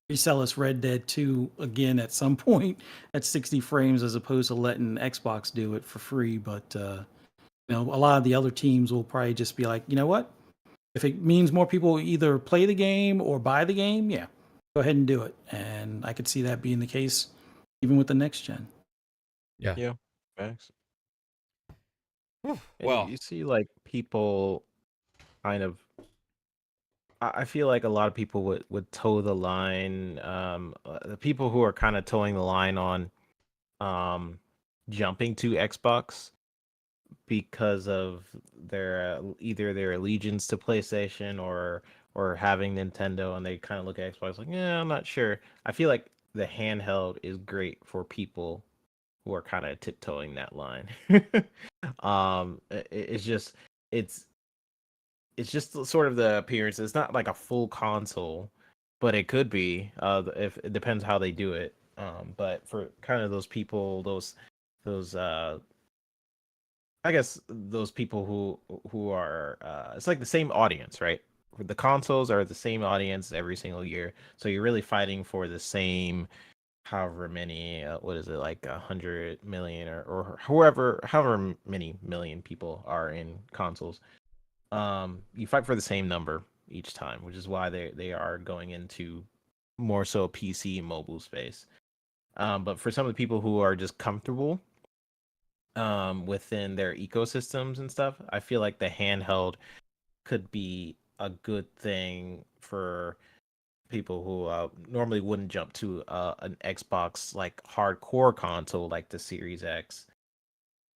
resell us Red Dead 2 again at some point at 60 frames, as opposed to letting Xbox do it for free. But a lot of the other teams will probably just be like, you know what? If it means more people either play the game or buy the game, yeah, go ahead and do it. And I could see that being the case even with the next gen. Yeah. Thanks. Well, you see like people kind of, I feel like a lot of people would toe the line. The people who are kind of towing the line on jumping to Xbox because of their either their allegiance to PlayStation or having Nintendo, and they kind of look at Xbox like, yeah, I'm not sure. I feel like the handheld is great for people who are kind of tiptoeing that line. It's just sort of the appearance. It's not like a full console, but it could be. If it depends how they do it. But for kind of those people, those I guess those people who are it's like the same audience, right? The consoles are the same audience every single year, so you're really fighting for the same however many what is it, like 100 million or however many million people are in consoles. You fight for the same number each time, which is why they are going into more so PC mobile space. But for some of the people who are just comfortable within their ecosystems and stuff, I feel like the handheld could be a good thing for people who normally wouldn't jump to an Xbox like hardcore console like the Series X.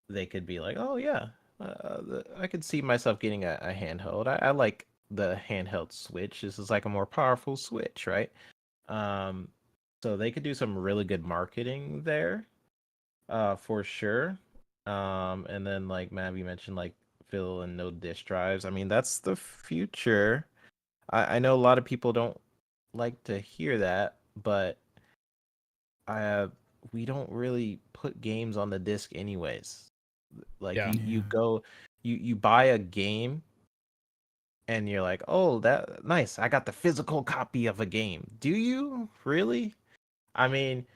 They could be like, oh yeah, I could see myself getting a handheld. I like the handheld Switch. This is like a more powerful Switch, right? Um, so they could do some really good marketing there, for sure. And then like Mav, you mentioned like fill and no disk drives. I mean, that's the future. I know a lot of people don't like to hear that, but I we don't really put games on the disc anyways. Like Yeah. you Yeah. go you buy a game and you're like, "Oh, that nice. I got the physical copy of a game." Do you really? I mean,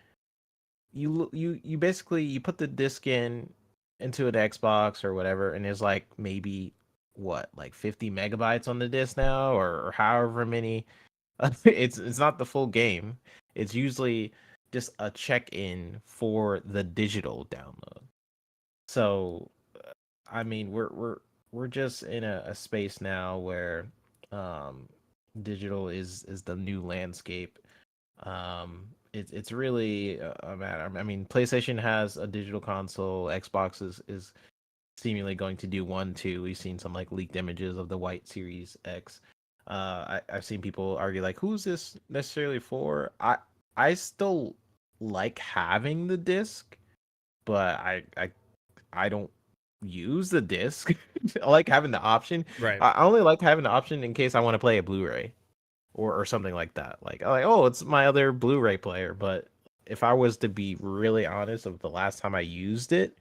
you basically you put the disc into an Xbox or whatever, and there's like maybe what, like 50 megabytes on the disc now, or however many. It's not the full game. It's usually just a check-in for the digital download. So, I mean, we're just in a space now where um, digital is the new landscape. It's really a matter. I mean, PlayStation has a digital console. Xbox is seemingly going to do one too. We've seen some like leaked images of the white Series X. I've seen people argue like, who's this necessarily for? I still like having the disc, but I don't use the disc. I like having the option. Right. I only like having the option in case I want to play a Blu-ray or something like that. Like, oh, it's my other Blu-ray player. But if I was to be really honest of the last time I used it,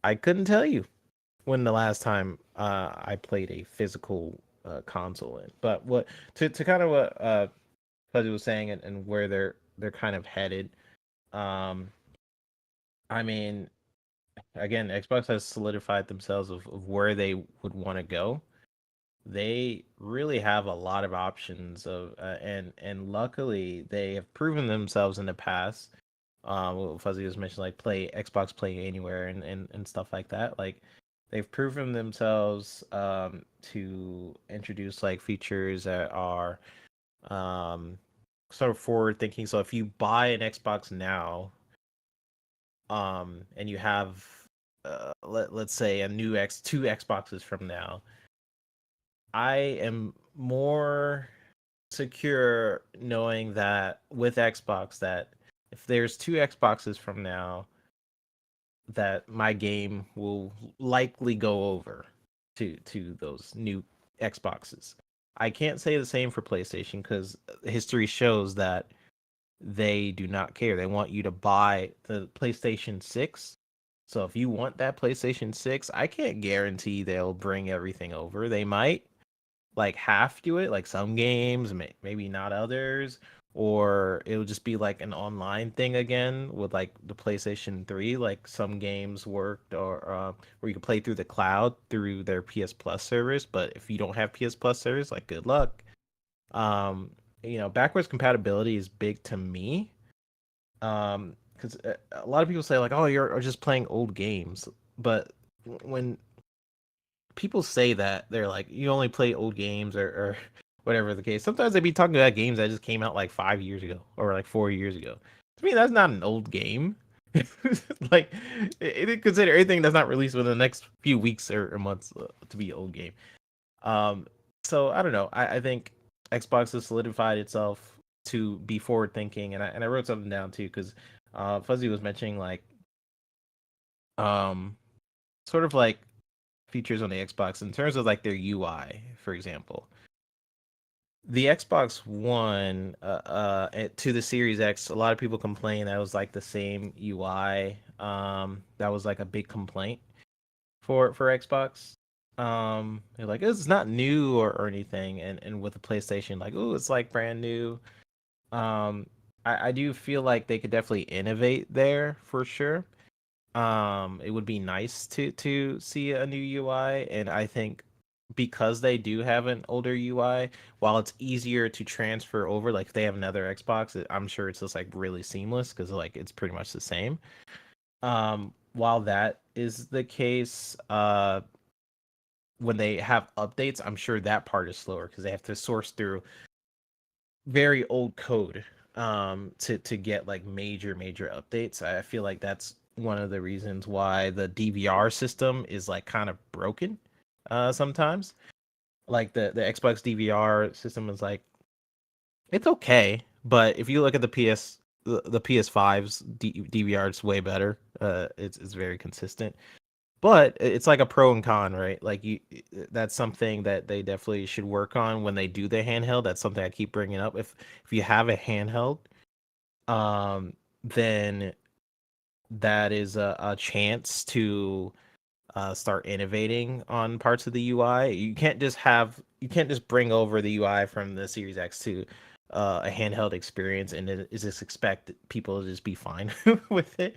I couldn't tell you when the last time I played a physical console in. But what to kind of what Fuzzy was saying, and where they're kind of headed. Um, I mean, again, Xbox has solidified themselves of where they would want to go. They really have a lot of options of and luckily they have proven themselves in the past. What Fuzzy was mentioned, like play Xbox Play Anywhere and stuff like that. Like they've proven themselves to introduce like features that are um sort of forward thinking. So if you buy an Xbox now, and you have let's say a new two Xboxes from now, I am more secure knowing that with Xbox that if there's two Xboxes from now, that my game will likely go over to those new Xboxes. I can't say the same for PlayStation because history shows that they do not care. They want you to buy the PlayStation 6. So if you want that PlayStation 6, I can't guarantee they'll bring everything over. They might like half do it, like some games, maybe not others, or it'll just be like an online thing again with like the PlayStation 3. Like some games worked, or where you can play through the cloud through their PS Plus service. But if you don't have PS Plus service, like good luck. Um, backwards compatibility is big to me. Because a lot of people say like, oh, you're just playing old games, but when people say that, they're like, you only play old games or whatever the case. Sometimes they be talking about games that just came out like 5 years ago or like 4 years ago. To me, that's not an old game. Like, it consider anything that's not released within the next few weeks or months to be an old game. Um, so I don't know. I think Xbox has solidified itself to be forward thinking, and I wrote something down too because Fuzzy was mentioning like um sort of like features on the Xbox in terms of like their UI, for example. The Xbox One to the Series X, a lot of people complain that it was like the same UI. That was like a big complaint for Xbox. They're like, it's not new or anything, and with the PlayStation, like, oh, it's like brand new. I do feel like they could definitely innovate there for sure. It would be nice to see a new UI, and I think because they do have an older UI, while it's easier to transfer over, like if they have another Xbox, I'm sure it's just like really seamless because like it's pretty much the same. While that is the case, when they have updates, I'm sure that part is slower because they have to source through very old code to get like major updates. I feel like that's one of the reasons why the DVR system is like kind of broken sometimes. Like the Xbox DVR system is like it's okay, but if you look at the PS5's DVR, it's way better. It's very consistent. But it's like a pro and con, right? Like that's something that they definitely should work on when they do the handheld. That's something I keep bringing up. If you have a handheld, then that is a chance to start innovating on parts of the UI. You can't just bring over the UI from the Series X to a handheld experience and then just expect people to just be fine with it.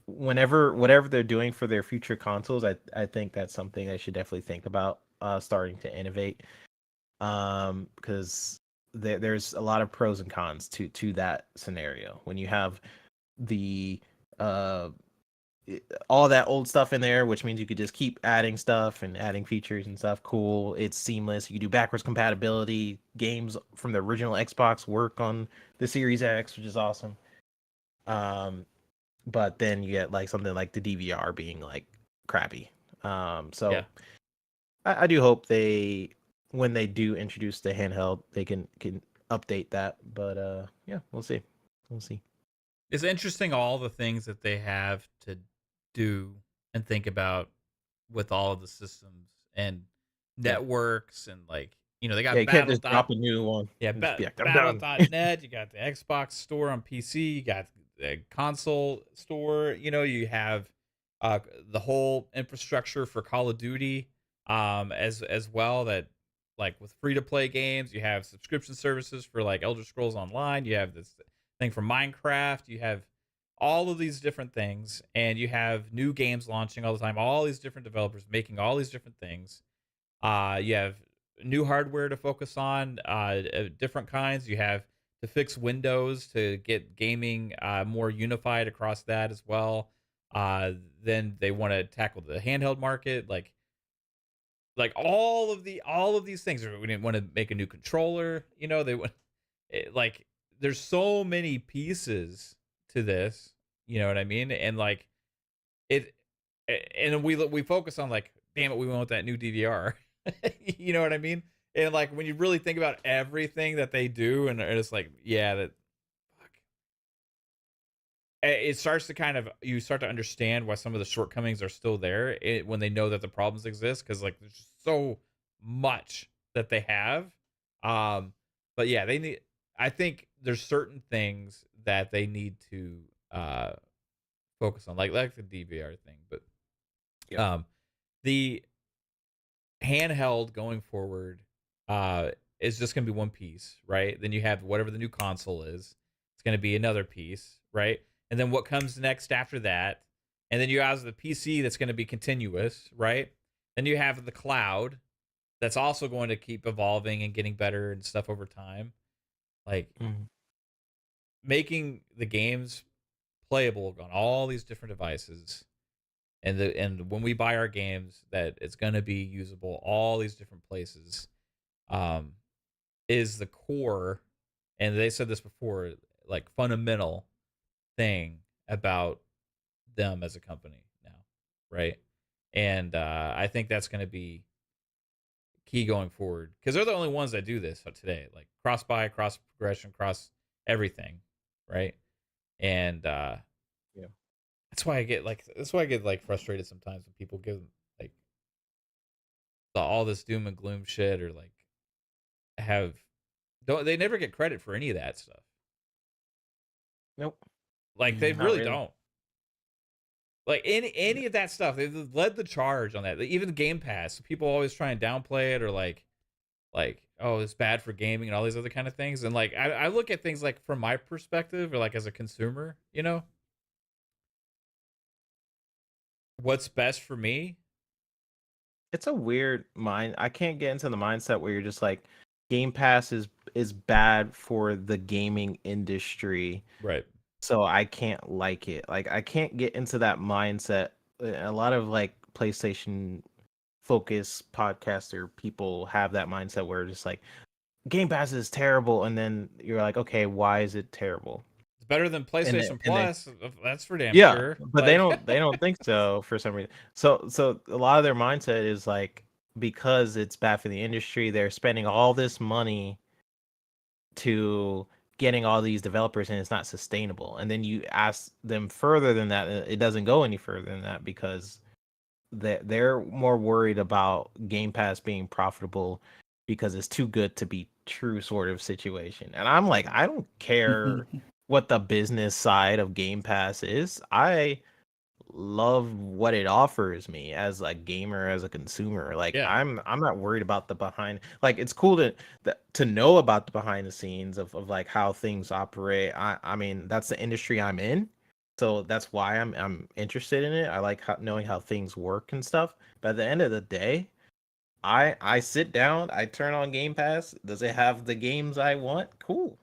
Whatever they're doing for their future consoles, I think that's something they should definitely think about starting to innovate. Because there's a lot of pros and cons to that scenario. When you have the uh all that old stuff in there, which means you could just keep adding stuff and adding features and stuff. Cool. It's seamless. You can do backwards compatibility. Games from the original Xbox work on the Series X, which is awesome. But then you get like something like the DVR being like crappy. So Yeah. I do hope when they do introduce the handheld, they can update that. But yeah, we'll see. We'll see. It's interesting all the things that they have to do and think about with all of the systems and Yeah. networks and like they Yeah, got you can't battle just drop a new one yeah and just be like, I'm done. battle.net, you got the Xbox store on PC, you got the console store, you have the whole infrastructure for Call of Duty as well, that like with free to play games, you have subscription services for like Elder Scrolls Online, you have this thing for Minecraft, you have all of these different things, and you have new games launching all the time, all these different developers making all these different things. You have new hardware to focus on, different kinds. You have to fix Windows to get gaming more unified across that as well. Then they want to tackle the handheld market, like all of these things. We didn't want to make a new controller. They want like there's so many pieces to this. You know what I mean? And like it, and we focus on like, damn it, we want that new DVR. You know what I mean? And like when you really think about everything that they do, and it's like, yeah, that fuck. It starts to you start to understand why some of the shortcomings are still there when they know that the problems exist, because like there's just so much that they have. But yeah, they need. I think there's certain things that they need to focus on, like the DVR thing, but Yeah. the handheld going forward is just going to be one piece, right? Then you have whatever the new console is. It's going to be another piece, right? And then what comes next after that? And then you have the PC that's going to be continuous, right? Then you have the cloud that's also going to keep evolving and getting better and stuff over time. Like Mhm. making the games playable on all these different devices, and when we buy our games, that it's going to be usable all these different places, um is the core, and they said this before, like fundamental thing about them as a company now, right? And I think that's going to be key going forward, because they're the only ones that do this today, like cross buy, cross progression, cross everything, right? And Yeah. that's why I get like frustrated sometimes when people give like all this doom and gloom shit, or like have don't they never get credit for any of that stuff. Nope. Like they Not really really. don't. Like any of that stuff, they led the charge on that. Even Game Pass, people always try and downplay it or like oh it's bad for gaming and all these other kind of things. And like I look at things like from my perspective or like as a consumer, what's best for me. It's a weird mind. I can't get into the mindset where you're just like Game Pass is bad for the gaming industry, Right. so I can't like it. Like I can't get into that mindset. A lot of like PlayStation focus podcaster people have that mindset where just like Game Pass is terrible, and then you're like, okay, why is it terrible? It's better than And then, PlayStation and then Plus. That's for damn yeah, sure. but Like they don't think so for some reason. So a lot of their mindset is like because it's bad for the industry, they're spending all this money to getting all these developers and it's not sustainable. And then you ask them further than that, it doesn't go any further than that because they're more worried about Game Pass being profitable because it's too good to be true sort of situation. And I'm like, I don't care what the business side of Game Pass is. I love what it offers me as a gamer, as a consumer. Like yeah. I'm not worried about the behind. Like it's cool to know about the behind the scenes of like how things operate. I mean that's the industry I'm in, so that's why I'm interested in it. I like knowing how things work and stuff. But at the end of the day, I sit down, I turn on Game Pass. Does it have the games I want? Cool.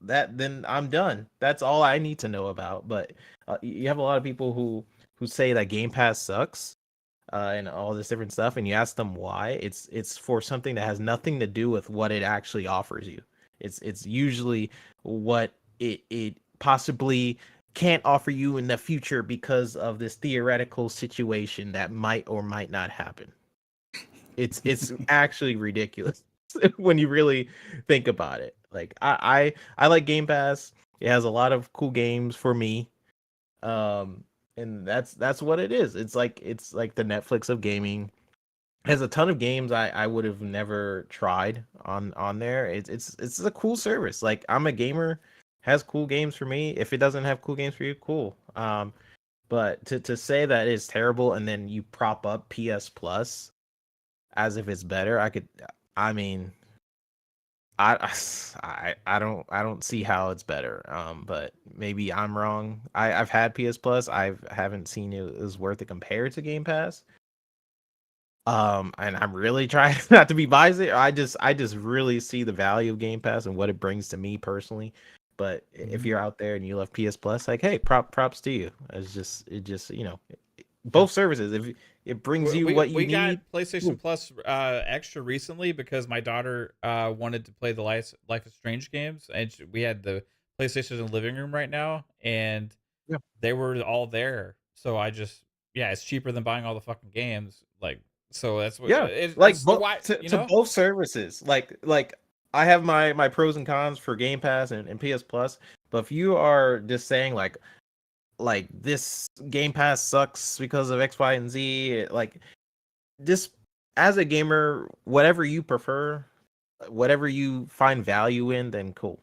Then I'm done. That's all I need to know about. But you have a lot of people who say that Game Pass sucks and all this different stuff, and you ask them why. It's for something that has nothing to do with what it actually offers you. It's usually what it possibly can't offer you in the future because of this theoretical situation that might or might not happen. It's actually ridiculous when you really think about it. Like I like Game Pass. It has a lot of cool games for me. And that's what it is. It's like the Netflix of gaming. It has a ton of games I would have never tried on there. It's a cool service. Like I'm a gamer, has cool games for me. If it doesn't have cool games for you, cool. But to say that it's terrible and then you prop up PS Plus as if it's better, I mean I don't see how it's better. But maybe I'm wrong. I've had PS Plus. I haven't seen it is worth it compared to Game Pass. And I'm really trying not to be biased. I just really see the value of Game Pass and what it brings to me personally. But if you're out there and you love PS Plus, like, hey, props to you. It just both services. If it brings you what you we got need, PlayStation cool. Plus extra recently because my daughter wanted to play the Life is Strange games, and we had the PlayStation in the living room right now, and Yeah. they were all there. So I just it's cheaper than buying all the fucking games. Like so that's what Yeah, like it's the why to both services. Like I have my pros and cons for Game Pass and PS Plus. But if you are just saying like this Game Pass sucks because of X, Y, and Z, like just as a gamer, whatever you prefer, whatever you find value in, then cool.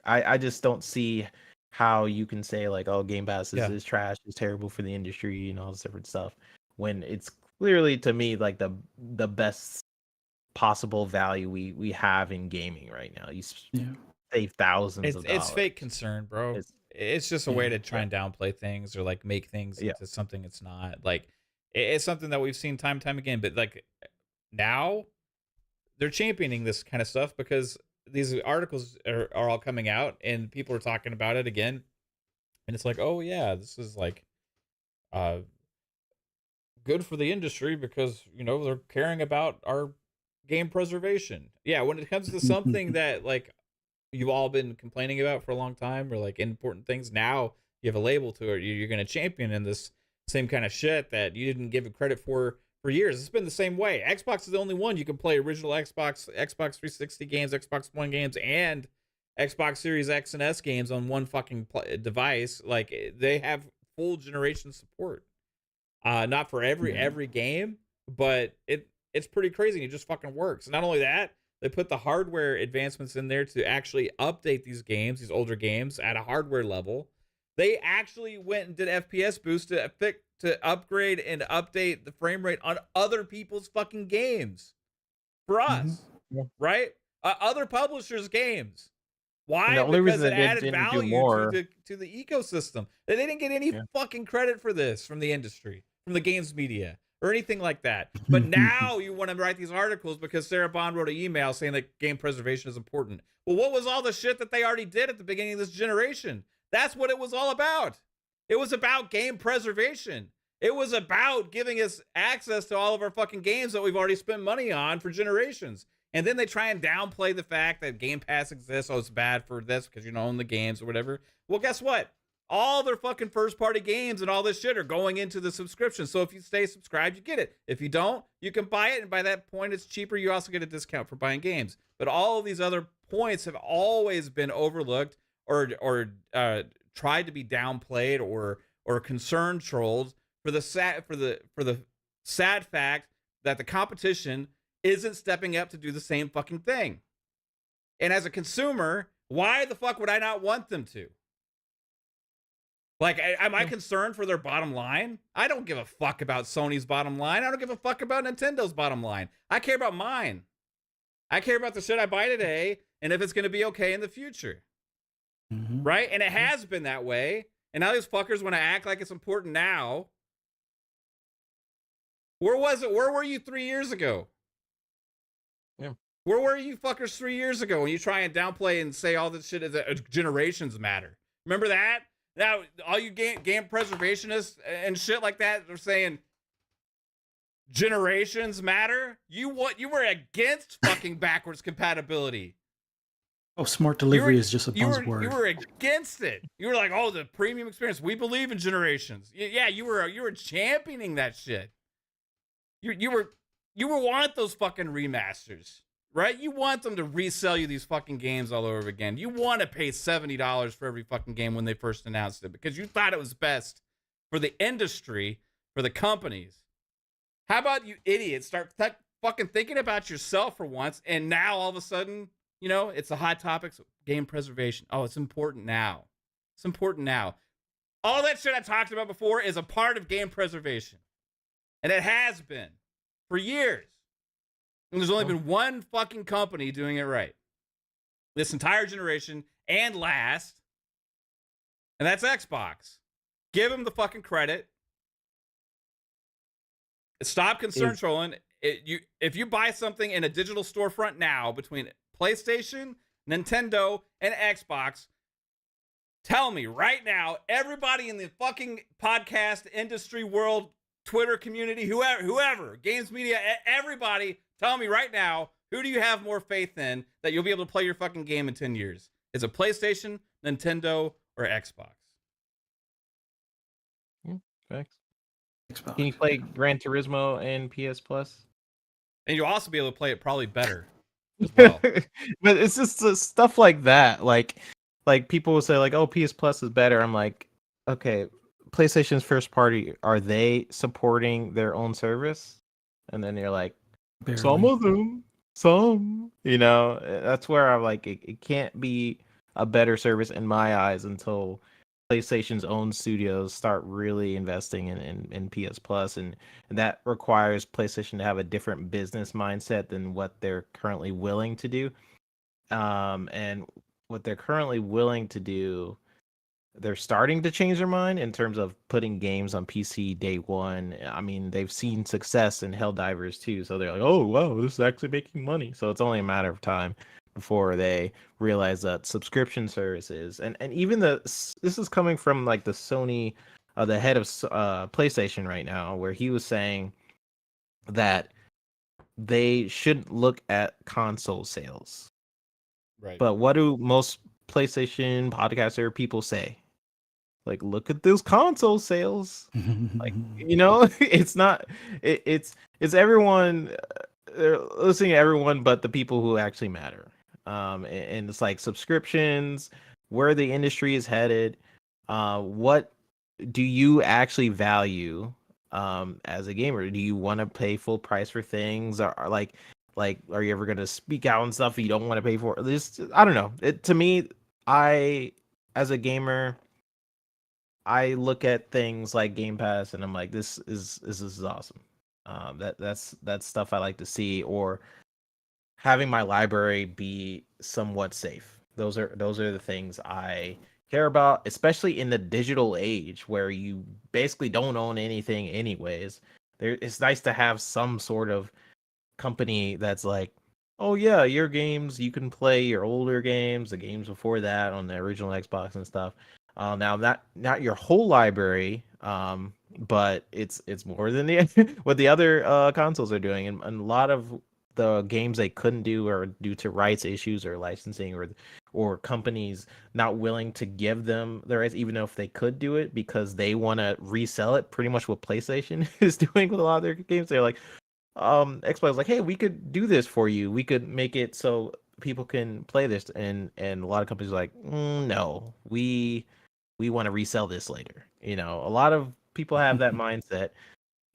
I just don't see how you can say like, oh, Game Pass Yeah. is trash, is terrible for the industry and all this different stuff, when it's clearly to me like the best possible value we have in gaming right now. You Yeah. save thousands of It's dollars. fake concern, bro. It's It's just a Yeah. way to try yeah, and downplay things or like make things yeah. into something it's not. Like it's something that we've seen time and time again, but like now they're championing this kind of stuff because these articles are all coming out and people are talking about it again. And it's like, oh yeah, this is like uh good for the industry because they're caring about our game preservation. Yeah, when it comes to something that like you've all been complaining about for a long time or like important things, now you have a label to it. You're going to champion in this same kind of shit that you didn't give it credit for years. It's been the same way. Xbox is the only one you can play original Xbox 360 games, Xbox One games, and Xbox Series X and S games on one fucking device. Like they have full generation support. Not for every game, but it's pretty crazy. It just fucking works. Not only that, they put the hardware advancements in there to actually update these games, these older games, at a hardware level. They actually went and did FPS boost to upgrade and update the frame rate on other people's fucking games for us, right? Other publishers' games. And Why? the only Because reason it they added didn't do value more, to the ecosystem. They didn't get any fucking credit for this from the industry, from the games media, or anything like that. But now you want to write these articles because Sarah Bond wrote an email saying that game preservation is important. Well, what was all the shit that they already did at the beginning of this generation? That's what it was all about. It was about game preservation. It was about giving us access to all of our fucking games that we've already spent money on for generations. And then they try and downplay the fact that Game Pass exists. Oh, it's bad for this because you don't own the games or whatever. Well, guess what? All their fucking first-party games and all this shit are going into the subscription. So if you stay subscribed, you get it. If you don't, you can buy it. And by that point, it's cheaper. You also get a discount for buying games. But all of these other points have always been overlooked or tried to be downplayed or concern trolled for the sad fact that the competition isn't stepping up to do the same fucking thing. And as a consumer, why the fuck would I not want them to? Like, am I concerned for their bottom line? I don't give a fuck about Sony's bottom line. I don't give a fuck about Nintendo's bottom line. I care about mine. I care about the shit I buy today and if it's going to be okay in the future. Right? And it has been that way. And now these fuckers want to act like it's important now. Where was it? Where were you 3 years ago? Yeah. Where were you fuckers 3 years ago when you try and downplay and say all this shit that generations matter? Remember that? Now, all you game preservationists and shit like that are saying generations matter. You were against fucking backwards compatibility. Oh, smart delivery is just a buzzword. You were against it. You were like, oh, the premium experience. We believe in generations. Yeah, you were championing that shit. You were want those fucking remasters, right? You want them to resell you these fucking games all over again. You want to pay $70 for every fucking game when they first announced it because you thought it was best for the industry, for the companies. How about you idiots start fucking thinking about yourself for once, and now all of a sudden, you know, it's a hot topic, so game preservation. Oh, it's important now. It's important now. All that shit I talked about before is a part of game preservation. And it has been for years. And there's only been one fucking company doing it right. This entire generation and last. And that's Xbox. Give them the fucking credit. Stop concern trolling. If you buy something in a digital storefront now between PlayStation, Nintendo, and Xbox, tell me right now, everybody in the fucking podcast industry world, Twitter community, whoever, games media, everybody, tell me right now, who do you have more faith in that you'll be able to play your fucking game in 10 years? Is it PlayStation, Nintendo, or Xbox? Facts. Xbox. Can you play Gran Turismo and PS Plus? And you'll also be able to play it probably better as well. But it's just stuff like that. Like people will say like, "Oh, PS Plus is better." I'm like, okay, PlayStation's first party, are they supporting their own service? And then you're like, Barely. some of them, you know, that's where I'm like, it can't be a better service in my eyes until PlayStation's own studios start really investing in PS Plus, and that requires PlayStation to have a different business mindset than what they're currently willing to do. And what they're currently willing to do, they're starting to change their mind in terms of putting games on PC day one. I mean, they've seen success in Helldivers too, so they're like, oh wow, this is actually making money. So it's only a matter of time before they realize that subscription services and even this is coming from like the Sony, the head of PlayStation right now, where he was saying that they shouldn't look at console sales. Right. But what do most PlayStation podcaster people say? Like, look at those console sales. Like, you know, it's not. It's everyone. They're listening to everyone, but the people who actually matter. And it's like subscriptions, where the industry is headed. What do you actually value as a gamer? Do you want to pay full price for things? Or like, are you ever going to speak out on stuff you don't want to pay for? This, I don't know. To me, as a gamer, I look at things like Game Pass and I'm like, this is awesome. That's stuff I like to see, or having my library be somewhat safe. Those are the things I care about, especially in the digital age where you basically don't own anything anyways. It's nice to have some sort of company that's like, oh yeah, your games, you can play your older games, the games before that on the original Xbox and stuff. Now not your whole library, but it's more than the what the other consoles are doing, and a lot of the games they couldn't do or due to rights issues or licensing or companies not willing to give them the rights, even though if they could do it because they want to resell it. Pretty much what PlayStation is doing with a lot of their games. They're like, Xbox like, hey, we could do this for you. We could make it so people can play this, and a lot of companies are like, no, we want to resell this later. You know, a lot of people have that mindset.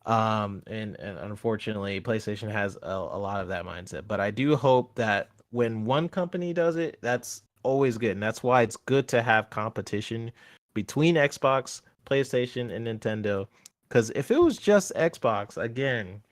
And unfortunately, PlayStation has a lot of that mindset. But I do hope that when one company does it, that's always good, and that's why it's good to have competition between Xbox, PlayStation, and Nintendo. Because if it was just Xbox, again,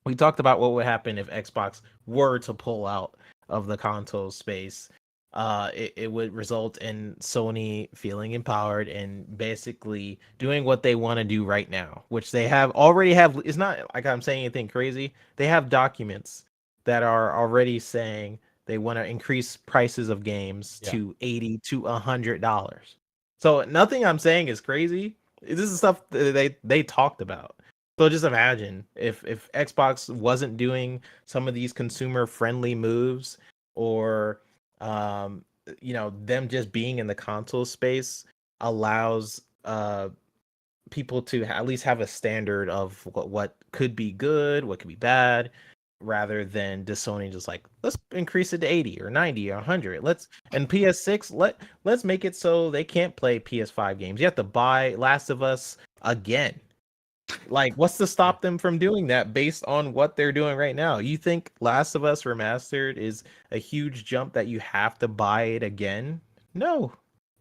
we talked about what would happen if Xbox were to pull out of the console space. It would result in Sony feeling empowered and basically doing what they want to do right now, which they already have. It's not like I'm saying anything crazy. They have documents that are already saying they want to increase prices of games to $80 to $100. So nothing I'm saying is crazy. This is stuff that they talked about. So just imagine if Xbox wasn't doing some of these consumer friendly moves, or them just being in the console space allows people to at least have a standard of what could be good, what could be bad, rather than just Sony just like, let's increase it to 80 or 90 or 100. And PS6, let's make it so they can't play PS5 games. You have to buy Last of Us again. Like, what's to stop them from doing that based on what they're doing right now? You think Last of Us Remastered is a huge jump that you have to buy it again? No.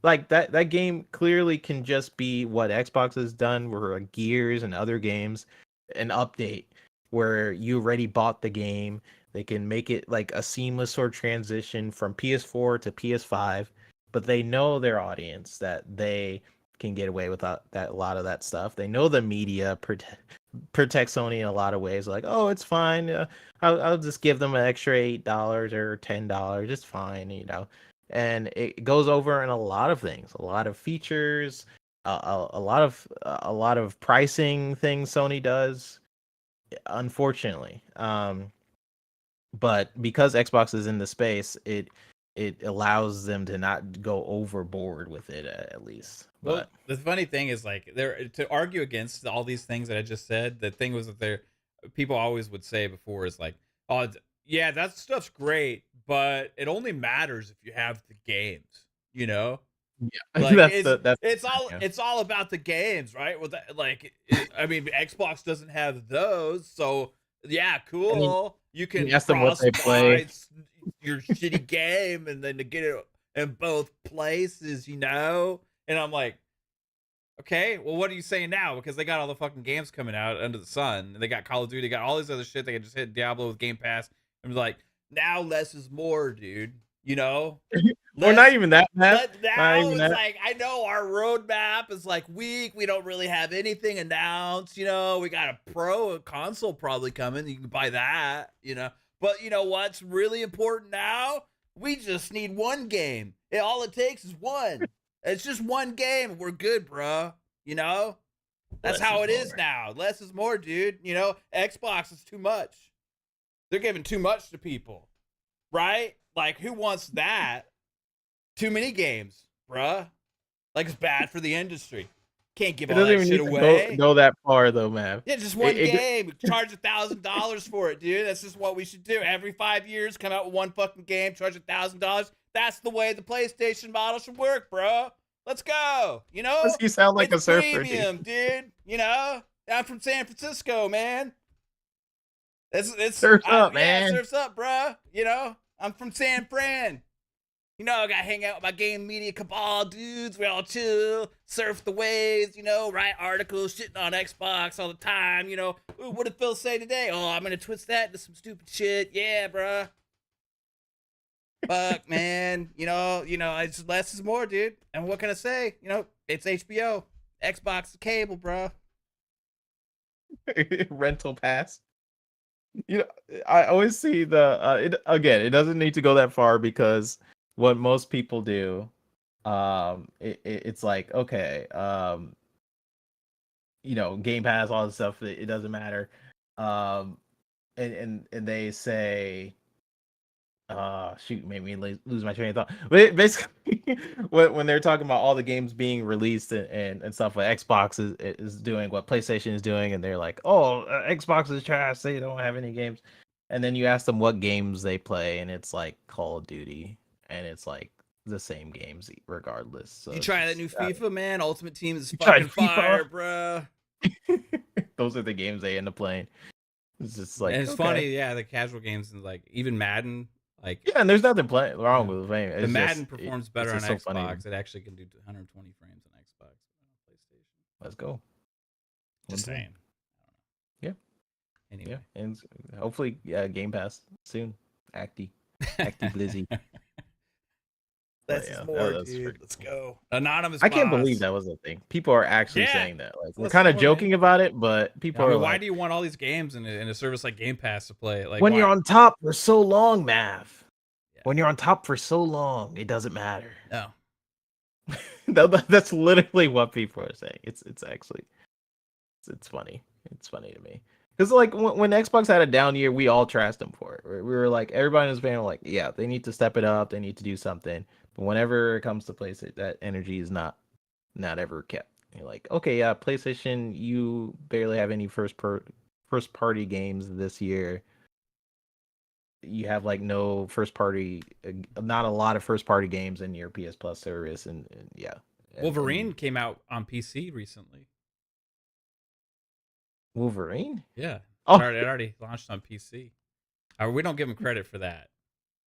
Like that game clearly can just be what Xbox has done with Gears and other games, an update where you already bought the game. They can make it like a seamless sort of transition from PS4 to PS5, but they know their audience, that they can get away with that a lot of that stuff. They know the media protect Sony in a lot of ways. Like, oh, it's fine. I'll just give them an extra $8 or $10. It's fine, you know. And it goes over in a lot of things, a lot of features, a lot of pricing things Sony does. Unfortunately, but because Xbox is in the space, it allows them to not go overboard with it, at least. Well, But the funny thing is, like, there to argue against all these things that I just said. The thing was that people always would say before is like, oh, yeah, that stuff's great, but it only matters if you have the games, you know. yeah, Like that's yeah. it's all about the games, right? Well, I mean, Xbox doesn't have those, so yeah, I mean, cool. You you can ask them what cross they buy play. your shitty game and then to get it in both places, you know. And I'm like, okay, well, what are you saying now? Because they got all the fucking games coming out under the sun, and they got Call of Duty, they got all this other shit. They can just hit Diablo with Game Pass, and be like, now less is more, dude. You know, Or not less. even that, man. But Not now even it's that. like, I know our roadmap is like weak. We don't really have anything announced. You know, we got a console probably coming. You can buy that. You know, but you know what's really important now? We just need one game. All it takes is one. It's just one game. We're good, bro. You know, that's Less how is it is more. now. Less is more, dude. You know, Xbox is too much. They're giving too much to people, right? Like, who wants that? Too many games, bruh. Like, it's bad for the industry. Can't give It all doesn't that even shit need to go away. that far, though, man. Yeah, just one It game. Charge $1,000 for it, dude. That's just what we should do. Every 5 years, come out with one fucking game, charge $1,000. That's the way the PlayStation model should work, bro. Let's go. You know, you sound like it's a surfer, dude. premium, dude. You know, I'm from San Francisco, man. Surf's up, Yeah, man. surf's up, bro. You know, I'm from San Fran. You know, I got to hang out with my game media cabal dudes. We all chill, surf the waves, you know, write articles, shitting on Xbox all the time. You know, ooh, what did Phil say today? Oh, I'm going to twist that into some stupid shit. Yeah, bruh. Fuck, man. You know, it's less is more, dude. And what can I say? You know, it's HBO. Xbox cable, bro. Rental pass. You know, I always see the it doesn't need to go that far because what most people do, it's like, okay, you know, Game Pass, all this stuff, it doesn't matter, and they say, shoot, made me lose my train of thought. But basically, when they're talking about all the games being released and stuff, like Xbox is doing what PlayStation is doing, and they're like, oh, Xbox is trash, they don't have any games. And then you ask them what games they play, and it's like Call of Duty, and it's like the same games regardless. So you try that new FIFA, man? Ultimate Team is You fucking tried FIFA? fire, bro. those are the games they end up playing. It's just like, And it's okay. funny, yeah, the casual games and like even Madden, like Yeah, and there's nothing wrong with playing. the Madden performs better on so funny. Xbox. It actually can do 120 frames on Xbox than on PlayStation. Let's go. Just saying. Yeah. Anyway. Yeah, and hopefully, Game Pass soon. Acty Blizzy. That's yeah, more, that's dude. freaking Let's cool. go. Anonymous. I can't boss. believe that was a thing. People are actually Yeah. saying that. Like, we're Let's kind of go, joking man. about it, but people I are mean, like, why do you want all these games in a service like Game Pass to play? Like when why? you're on top for so long, Mav. Yeah. When you're on top for so long, it doesn't matter. No. That's literally what people are saying. It's actually, it's funny. It's funny to me. Because like when Xbox had a down year, we all trashed them for it. We were like, everybody in this band were like, yeah, they need to step it up. They need to do something. But whenever it comes to PlayStation, that energy is not ever kept. You're like, okay, yeah, PlayStation, you barely have any first party games this year. You have like no first party, not a lot of first party games in your PS Plus service, and yeah. Wolverine came out on PC recently. Wolverine? Yeah. Oh, It already launched on PC. We don't give them credit for that.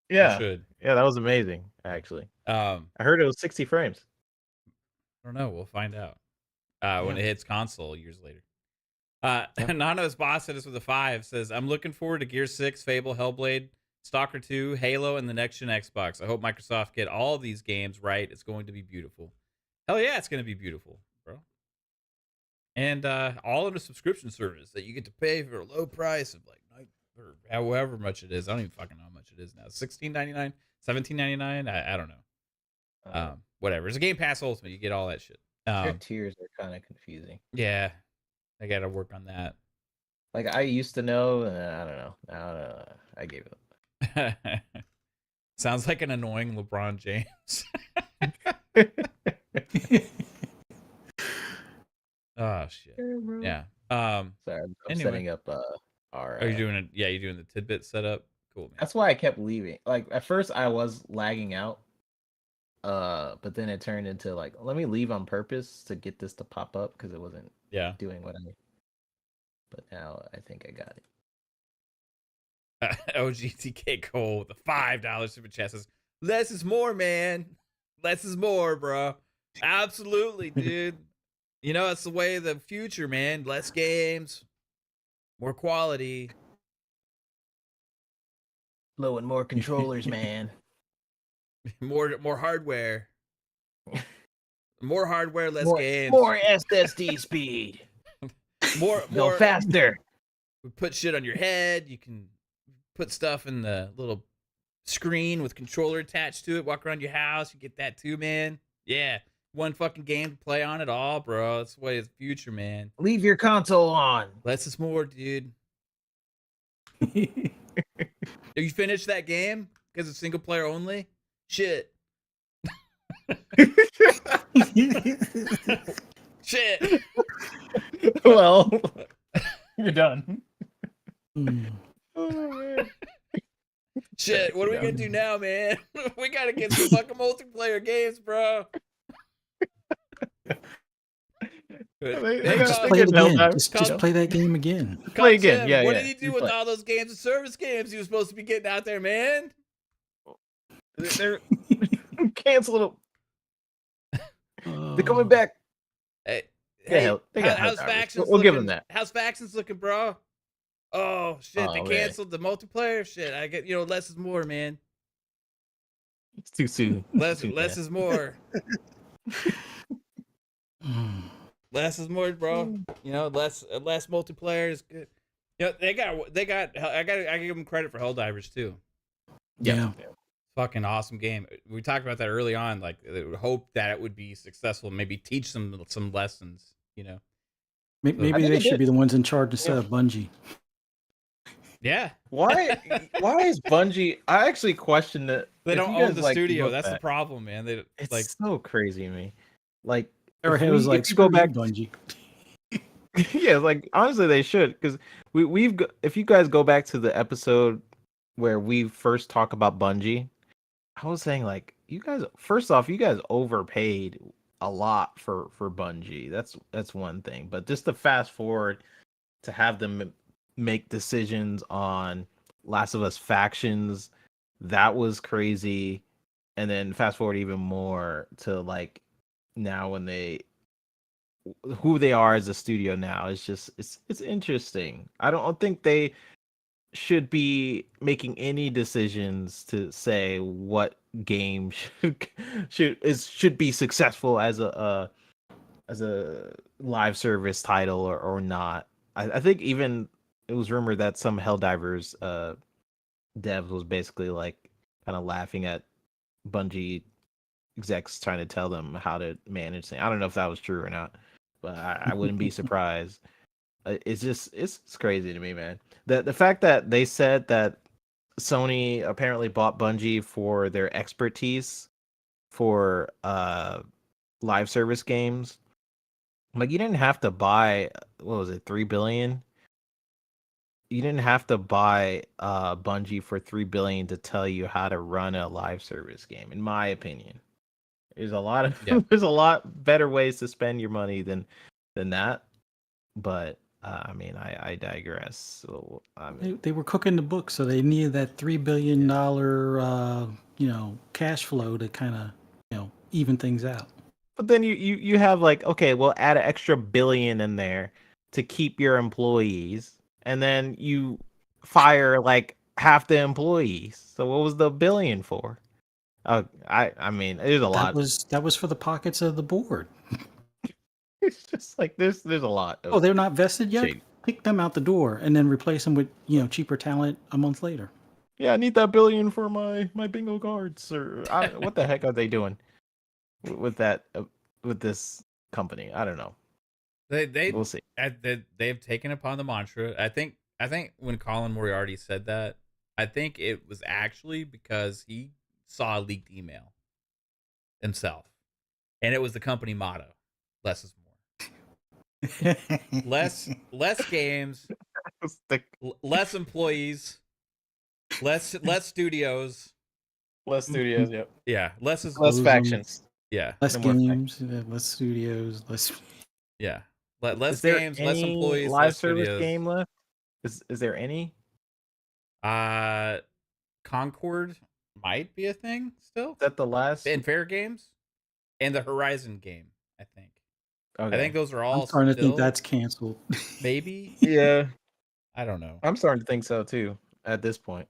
yeah. We should. Yeah, that was amazing, actually. I I heard it was 60 frames. don't know. We'll find out when Yeah. it hits console years later. Nano's boss hit us with a 5. Says, I'm looking forward to Gear 6, Fable, Hellblade, Stalker 2, Halo, and the next gen Xbox. I hope Microsoft get all these games right. It's going to be beautiful. Hell yeah, it's going to be beautiful, bro. And all in a subscription service that you get to pay for a low price of like or however much it is. I don't even fucking know how much it is now. $16.99, $17.99. I don't know. Whatever. It's a Game Pass Ultimate. You get all that shit. Their tiers are kind of confusing. Yeah, I got to work on that. Like, I used to know, and I don't know. Now I gave it up. Sounds like an annoying LeBron James. Oh shit. Yeah. Sorry, I'm Anyway. setting up our. Are you doing it? Yeah, you're doing the tidbit setup. Cool, man. That's why I kept leaving. Like, at first I was lagging out, but then it turned into like, let me leave on purpose to get this to pop up because it wasn't doing what I. But now I think I got it. OGTK Cole with a $5 super chat says, less is more, man. Less is more, bro. Absolutely, dude. You know, it's the way of the future, man. Less games, more quality. Blowing more controllers, man. More hardware. More hardware, less games. More SSD speed. More Go faster. We put shit on your head. You can put stuff in the little screen with controller attached to it. Walk around your house. You get that too, man. Yeah. One fucking game to play on it all, bro. That's the way of the future, man. Leave your console on. Less is more, dude. Have you finished that game? Because it's single player only? Shit. Shit. Well, you're done. Oh, man. Shit. What are we going to do now, man? We got to get some fucking multiplayer games, bro. just play it again. Just play that game again. Play again. Yeah. What did he do with all those games and service games he was supposed to be getting out there, man? canceled them. They're coming Oh. back. Hey, They got how's Helldivers. factions We'll give them looking? that. How's factions looking, bro? Oh shit, they Oh, man. canceled the multiplayer. Shit, I get less is more, man. It's too soon. Less Too less soon, is more. Mm. Less is more, bro. man. Less multiplayer is good. They got. I give them credit for Helldivers too. Yeah. Fucking awesome game. We talked about that early on. Like, hope that it would be successful. Maybe teach them some lessons. Maybe think they it should did. be the ones in charge instead of Bungie. Yeah. Why is Bungie? I actually question it. They If don't you own guys, the like, studio. look That's the back, problem, man. They it's like. so crazy to me. Like, Arrowhead was like, if you go screw you, back, Bungie. yeah, like honestly, they should, because if you guys go back to the episode where we first talk about Bungie, I was saying, like, you guys, first off, you guys overpaid a lot for Bungie. That's one thing, but just to fast forward to have them make decisions on Last of Us factions, that was crazy. And then fast forward even more to, like, now when who they are as a studio now, it's just it's interesting. I don't think they should be making any decisions to say what game should be successful as a live service title or not. I think even it was rumored that some Helldivers devs was basically like kind of laughing at Bungie execs trying to tell them how to manage things. I don't know if that was true or not, but I wouldn't be surprised. It's just it's crazy to me, man. The fact that they said that Sony apparently bought Bungie for their expertise for live service games. Like, you didn't have to buy, what was it, 3 billion? You didn't have to buy Bungie for 3 billion to tell you how to run a live service game, in my opinion. There's a lot of Yeah. there's a lot better ways to spend your money than that. But I mean, I digress. So I mean, They were cooking the book, so they needed that $3 billion, cash flow to kind of, even things out. but then you have, like, okay, well, add an extra billion in there to keep your employees, and then you fire like half the employees. So what was the billion for? I mean, there's a lot. That was for the pockets of the board. It's just like there's a lot. Oh, they're not vested yet? shady. Kick them out the door and then replace them with, cheaper talent a month later. Yeah, I need that billion for my bingo cards, or what the heck are they doing with that with this company? I don't know. We'll see. They've taken upon the mantra. I think when Colin Moriarty said that, I think it was actually because he saw a leaked email himself, and it was the company motto: "Less is more." less games, less employees, less studios. Less studios, yep. Yeah, less is Less factions. yeah, Less No more games, less studios, less. yeah. Less Is there games, less any employees, live less service studios. game left? Is there any? Concord might be a thing still. Is that the last? And Fair Games and the Horizon game, I think. Okay. I think those are all I'm starting to think still, that's canceled. maybe. Yeah, I don't know. I'm starting to think so too. At this point,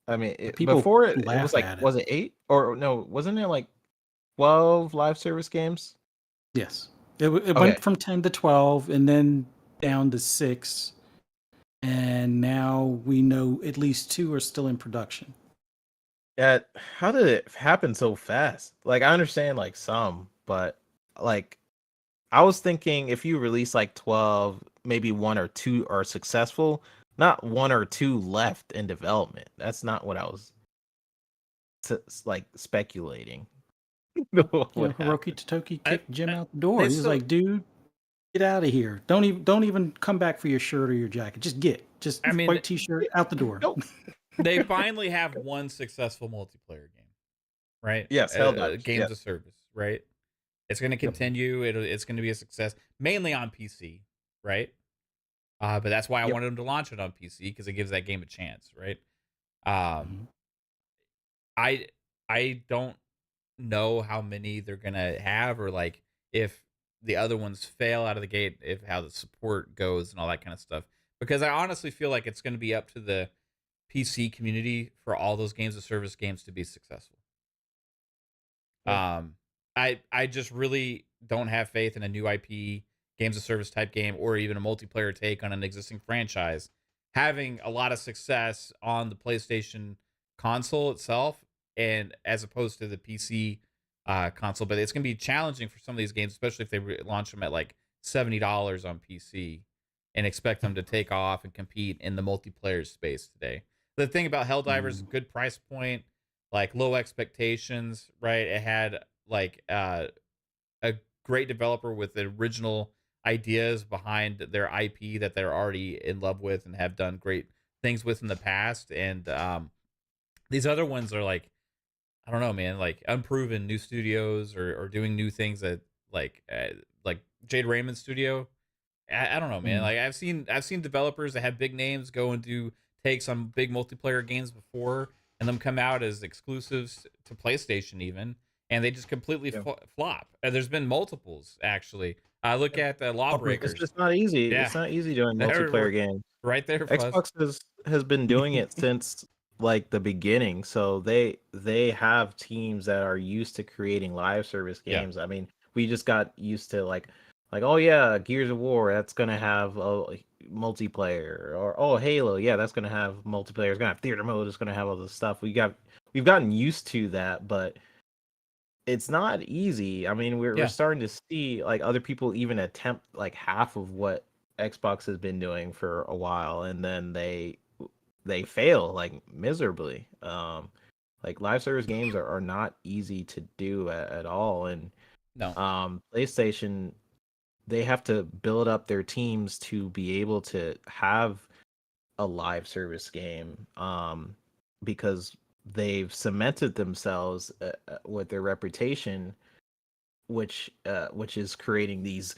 I mean, People before it laugh was like, at it. was it 8 or no? Wasn't it like 12 live service games? Yes. It Okay. went from 10 to 12 and then down to 6. And now we know at least 2 are still in production. Yeah, how did it happen so fast? Like, I understand like some, but like I was thinking if you release like 12, maybe 1 or 2 are successful, not 1 or 2 left in development. That's not what I was like speculating. Hiroki Totoki kicked Jim out the door. they He was still- like, "Dude, get out of here. Don't even come back for your shirt or your jacket. Just I mean, white t-shirt out the door." Nope. They finally have one successful multiplayer game, right? Yes, Helldivers, games yes. of service, right? It's going to continue. It's going to be a success, mainly on PC, right? But that's why I wanted them to launch it on PC, because it gives that game a chance, right? I don't know how many they're gonna have, or like if the other ones fail out of the gate, if how the support goes and all that kind of stuff. Because I honestly feel like it's gonna be up to the PC community for all those games of service games to be successful. Yeah. I just really don't have faith in a new IP games of service type game or even a multiplayer take on an existing franchise having a lot of success on the PlayStation console itself, and as opposed to the PC console. But it's going to be challenging for some of these games, especially if they launch them at like $70 on PC and expect them to take off and compete in the multiplayer space today. The thing about Helldivers, good price point, like low expectations, right? It had like a great developer with the original ideas behind their IP that they're already in love with and have done great things with in the past. And these other ones are like, I don't know, man, like unproven new studios or doing new things that like Jade Raymond's studio. I don't know, man. Like I've seen developers that have big names go and do takes on big multiplayer games before, and them come out as exclusives to PlayStation even, and they just completely Yeah. flop. There's been multiples actually. I look at the It's Lawbreakers. just not easy. Yeah, It's not easy doing they're multiplayer games. right there, Fuzz. Xbox has been doing it since like the beginning, so they have teams that are used to creating live service Yeah. games. I mean, we just got used to like oh yeah, Gears of War, that's gonna have a multiplayer, or oh Halo, yeah, that's gonna have multiplayer. It's gonna have theater mode. It's gonna have all this stuff. We've gotten used to that, but it's not easy. I mean, we're Yeah. starting to see like other people even attempt like half of what Xbox has been doing for a while, and then they fail like miserably. Like live service games are not easy to do at all, and No. PlayStation, they have to build up their teams to be able to have a live service game, because they've cemented themselves with their reputation, which is creating these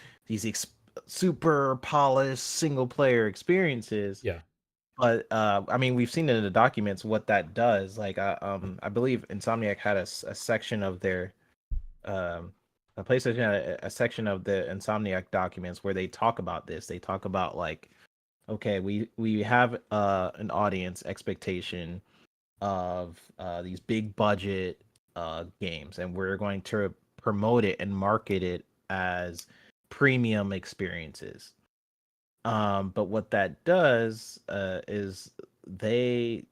super polished single player experiences. Yeah. But I mean, we've seen in the documents what that does. Like I believe Insomniac had a section of their PlayStation had a section of the Insomniac documents where they talk about this. They talk about like, okay, we have an audience expectation of these big budget games, and we're going to promote it and market it as premium experiences. But what that does is they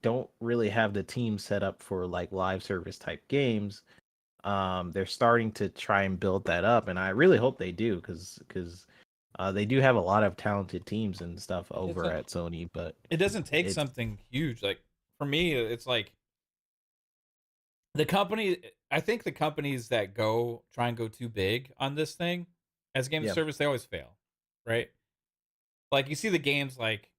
don't really have the team set up for like live service type games. They're starting to try and build that up, and I really hope they do, because they do have a lot of talented teams and stuff over at Sony. But It doesn't take it's something huge. Like for me, it's like the company. I think the companies that try and go too big on this thing as a game of Yeah. service, they always fail, right? Like you see the games like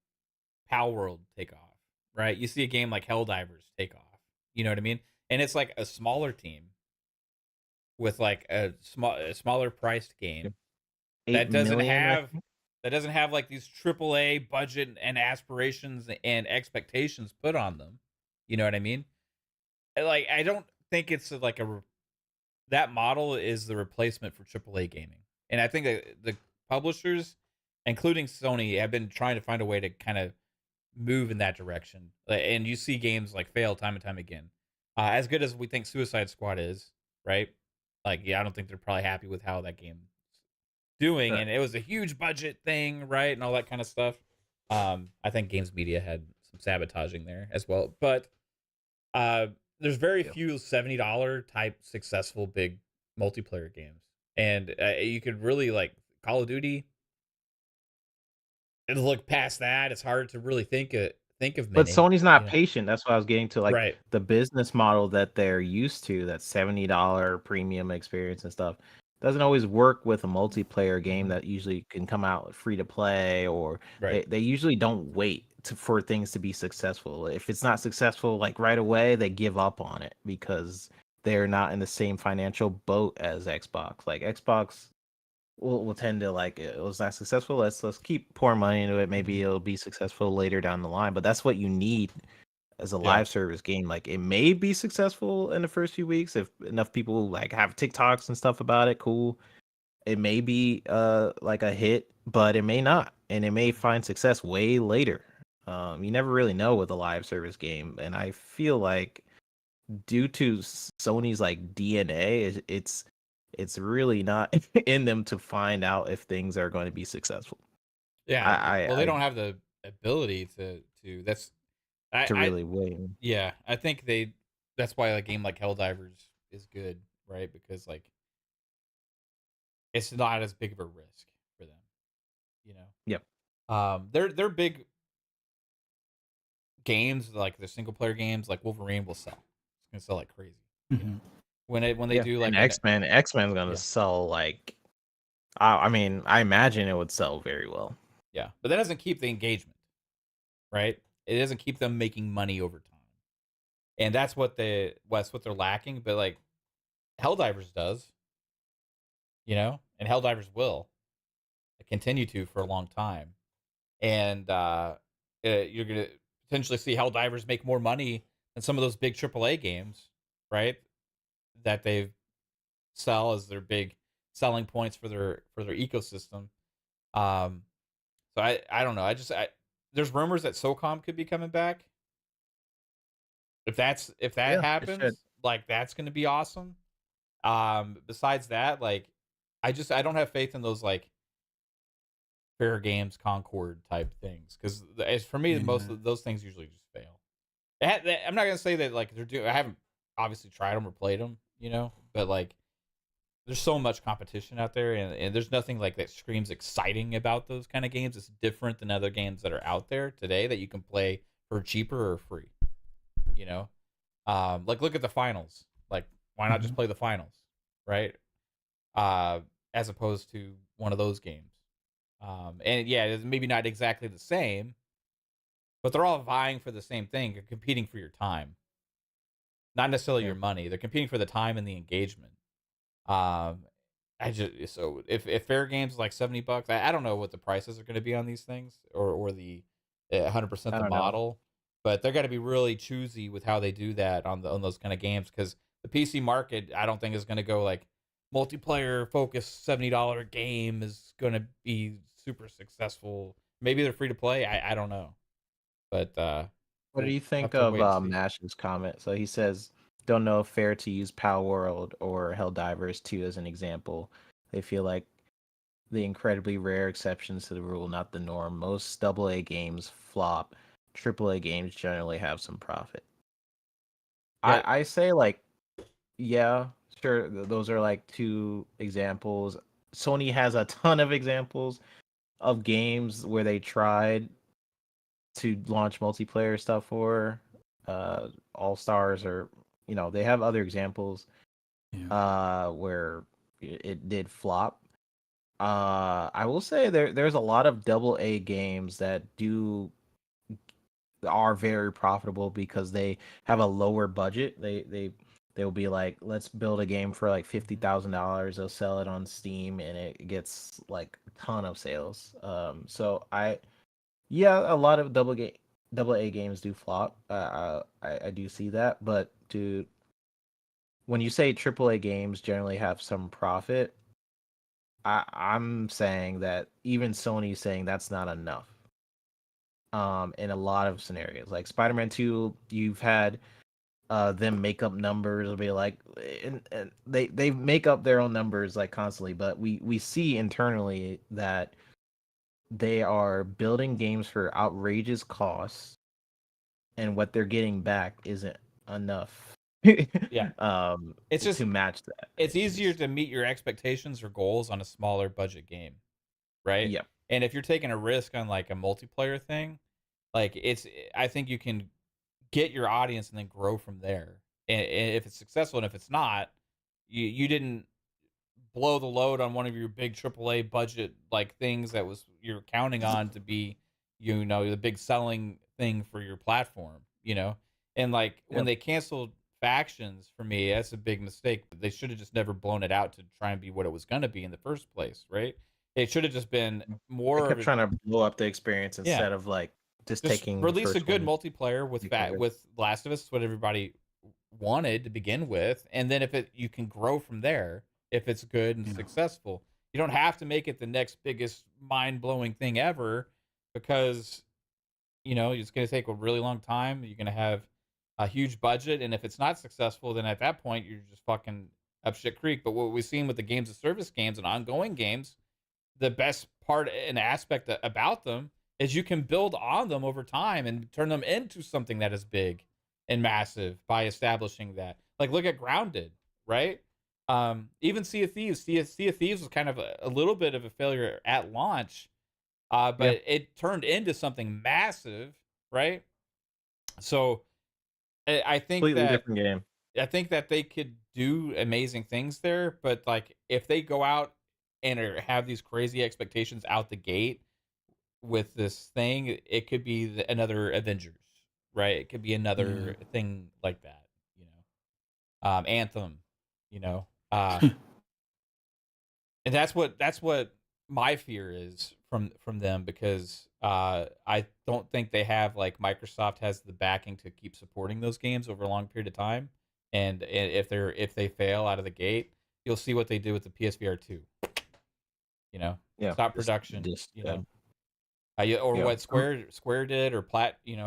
Pal World take off, right? You see a game like Helldivers take off. You know what I mean? And it's like a smaller team with like a smaller priced game that 8 doesn't million, I have think. like these AAA budget and aspirations and expectations put on them. You know what I mean? Like I don't think it's like that model is the replacement for AAA gaming. And I think that the publishers, including Sony, have been trying to find a way to kind of move in that direction. And you see games like fail time and time again. As good as we think Suicide Squad is, right? Like, yeah, I don't think they're probably happy with how that game's doing. Right. And it was a huge budget thing, right? And all that kind of stuff. I think Games Media had some sabotaging there as well. But there's very few $70 type successful big multiplayer games. And you could really like Call of Duty. And look past that, it's hard to really think of But many. Sony's not patient. That's what I was getting to. Like Right. the business model that they're used to, that $70 premium experience and stuff, doesn't always work with a multiplayer game that usually can come out free to play, or Right. they usually don't wait for things to be successful. If it's not successful like right away, they give up on it because they're not in the same financial boat as Xbox. Like Xbox will tend to like, it was not successful, let's keep pouring money into it, maybe it'll be successful later down the line. But that's what you need as a Yeah. live service game, like it may be successful in the first few weeks if enough people like have TikToks and stuff about it. Cool. It may be like a hit, but it may not, and it may find success way later. You never really know with a live service game, and I feel like due to Sony's like DNA, it's really not in them to find out if things are going to be successful. Yeah. Well, they I don't have the ability to. That's to I really wait. yeah. I think that's why a game like Helldivers is good, right? Because like it's not as big of a risk for them, you know. Yep. They're big games, like the single player games, like Wolverine will sell. It's gonna sell like crazy, you know. Mhm. When they Yeah, do and like X Men's gonna yeah, sell like. I mean, I imagine it would sell very well. yeah, but that doesn't keep the engagement, right? It doesn't keep them making money over time, and that's what they're lacking. But like Helldivers does, you know, and Helldivers will continue to for a long time, and you're gonna potentially see Helldivers make more money than some of those big AAA games, right? That they sell as their big selling points for their ecosystem. Um, so I don't know. There's rumors that SOCOM could be coming back. If that Yeah, it should. happens, like that's going to be awesome. Besides that, like I don't have faith in those like fair games Concord type things because as for me, most Yeah. of those things usually just fail. I'm not gonna say that like they're doing. I haven't obviously tried them or played them, you know, but like there's so much competition out there, and there's nothing like that screams exciting about those kind of games. It's different than other games that are out there today that you can play for cheaper or free. You know, like look at the finals. Like, why not just Mhm. play the finals, right? Uh, as opposed to one of those games. And yeah, it's maybe not exactly the same, but they're all vying for the same thing. You're competing for your time, not necessarily Yeah. your money. They're competing for the time and the engagement. Um, I just so if fair games is like $70, I don't know what the prices are going to be on these things or the 100% I the don't know. model, but they're going to be really choosy with how they do that on those kind of games because the PC market I don't think is going to go like multiplayer focused $70 game is going to be super successful. Maybe they're free to play. I don't know, but What do you we'll have think to of wait and see. Nash's comment? So he says, "Don't know if fair to use Power World or Helldivers 2 as an example. They feel like the incredibly rare exceptions to the rule, not the norm. Most AA games flop. AAA games generally have some profit." Yeah, I say like, yeah, sure. Those are like two examples. Sony has a ton of examples of games where they tried to launch multiplayer stuff for All Stars, or they have other examples Yeah. where it did flop. I will say there's a lot of AA games that are very profitable because they have a lower budget. They'll be like, let's build a game for like $50,000. They'll sell it on Steam and it gets like a ton of sales. So yeah, a lot of double A games do flop. I do see that, but dude, when you say triple A games generally have some profit, I'm saying that even Sony's saying that's not enough. In a lot of scenarios, like Spider-Man 2, you've had them make up numbers. It'll be like, and they make up their own numbers like constantly, but we see internally that they are building games for outrageous costs and what they're getting back isn't enough yeah. It's to just match that. it's easier to meet your expectations or goals on a smaller budget game, right? Yeah. And if you're taking a risk on like a multiplayer thing, like I think you can get your audience and then grow from there. And if it's successful and if it's not, you didn't blow the load on one of your big AAA budget like things that was you're counting on to be, the big selling thing for your platform, you know? And like when Yep. they canceled factions for me, that's a big mistake. They should have just never blown it out to try and be what it was gonna be in the first place, right? It should have just been They more of kept a trying to blow up the experience yeah. instead of like just Just taking the release a first good one. multiplayer with Because with Last of Us. What everybody wanted to begin with, and then if you can grow from there, if it's good and Yeah. successful, you don't have to make it the next biggest mind blowing thing ever, because it's going to take a really long time. You're going to have a huge budget, and if it's not successful, then at that point you're just fucking up shit creek. But what we've seen with the games of service games and ongoing games, the best part and aspect about them is you can build on them over time and turn them into something that is big and massive by establishing that. Like, look at Grounded, right? Even Sea of Thieves. Sea of Thieves was kind of a little bit of a failure at launch, but it turned into something massive, right? So I think completely that different game. they could do amazing things there, but like if they go out and have these crazy expectations out the gate with this thing, it could be another Avengers, right? It could be another thing like that, Anthem, you know, uh, and that's what my fear is from them, because I don't think they have, like, Microsoft has the backing to keep supporting those games over a long period of time, and if they fail out of the gate, you'll see what they do with the PSVR 2. Yeah, Stop production, just or yeah. what Square did, or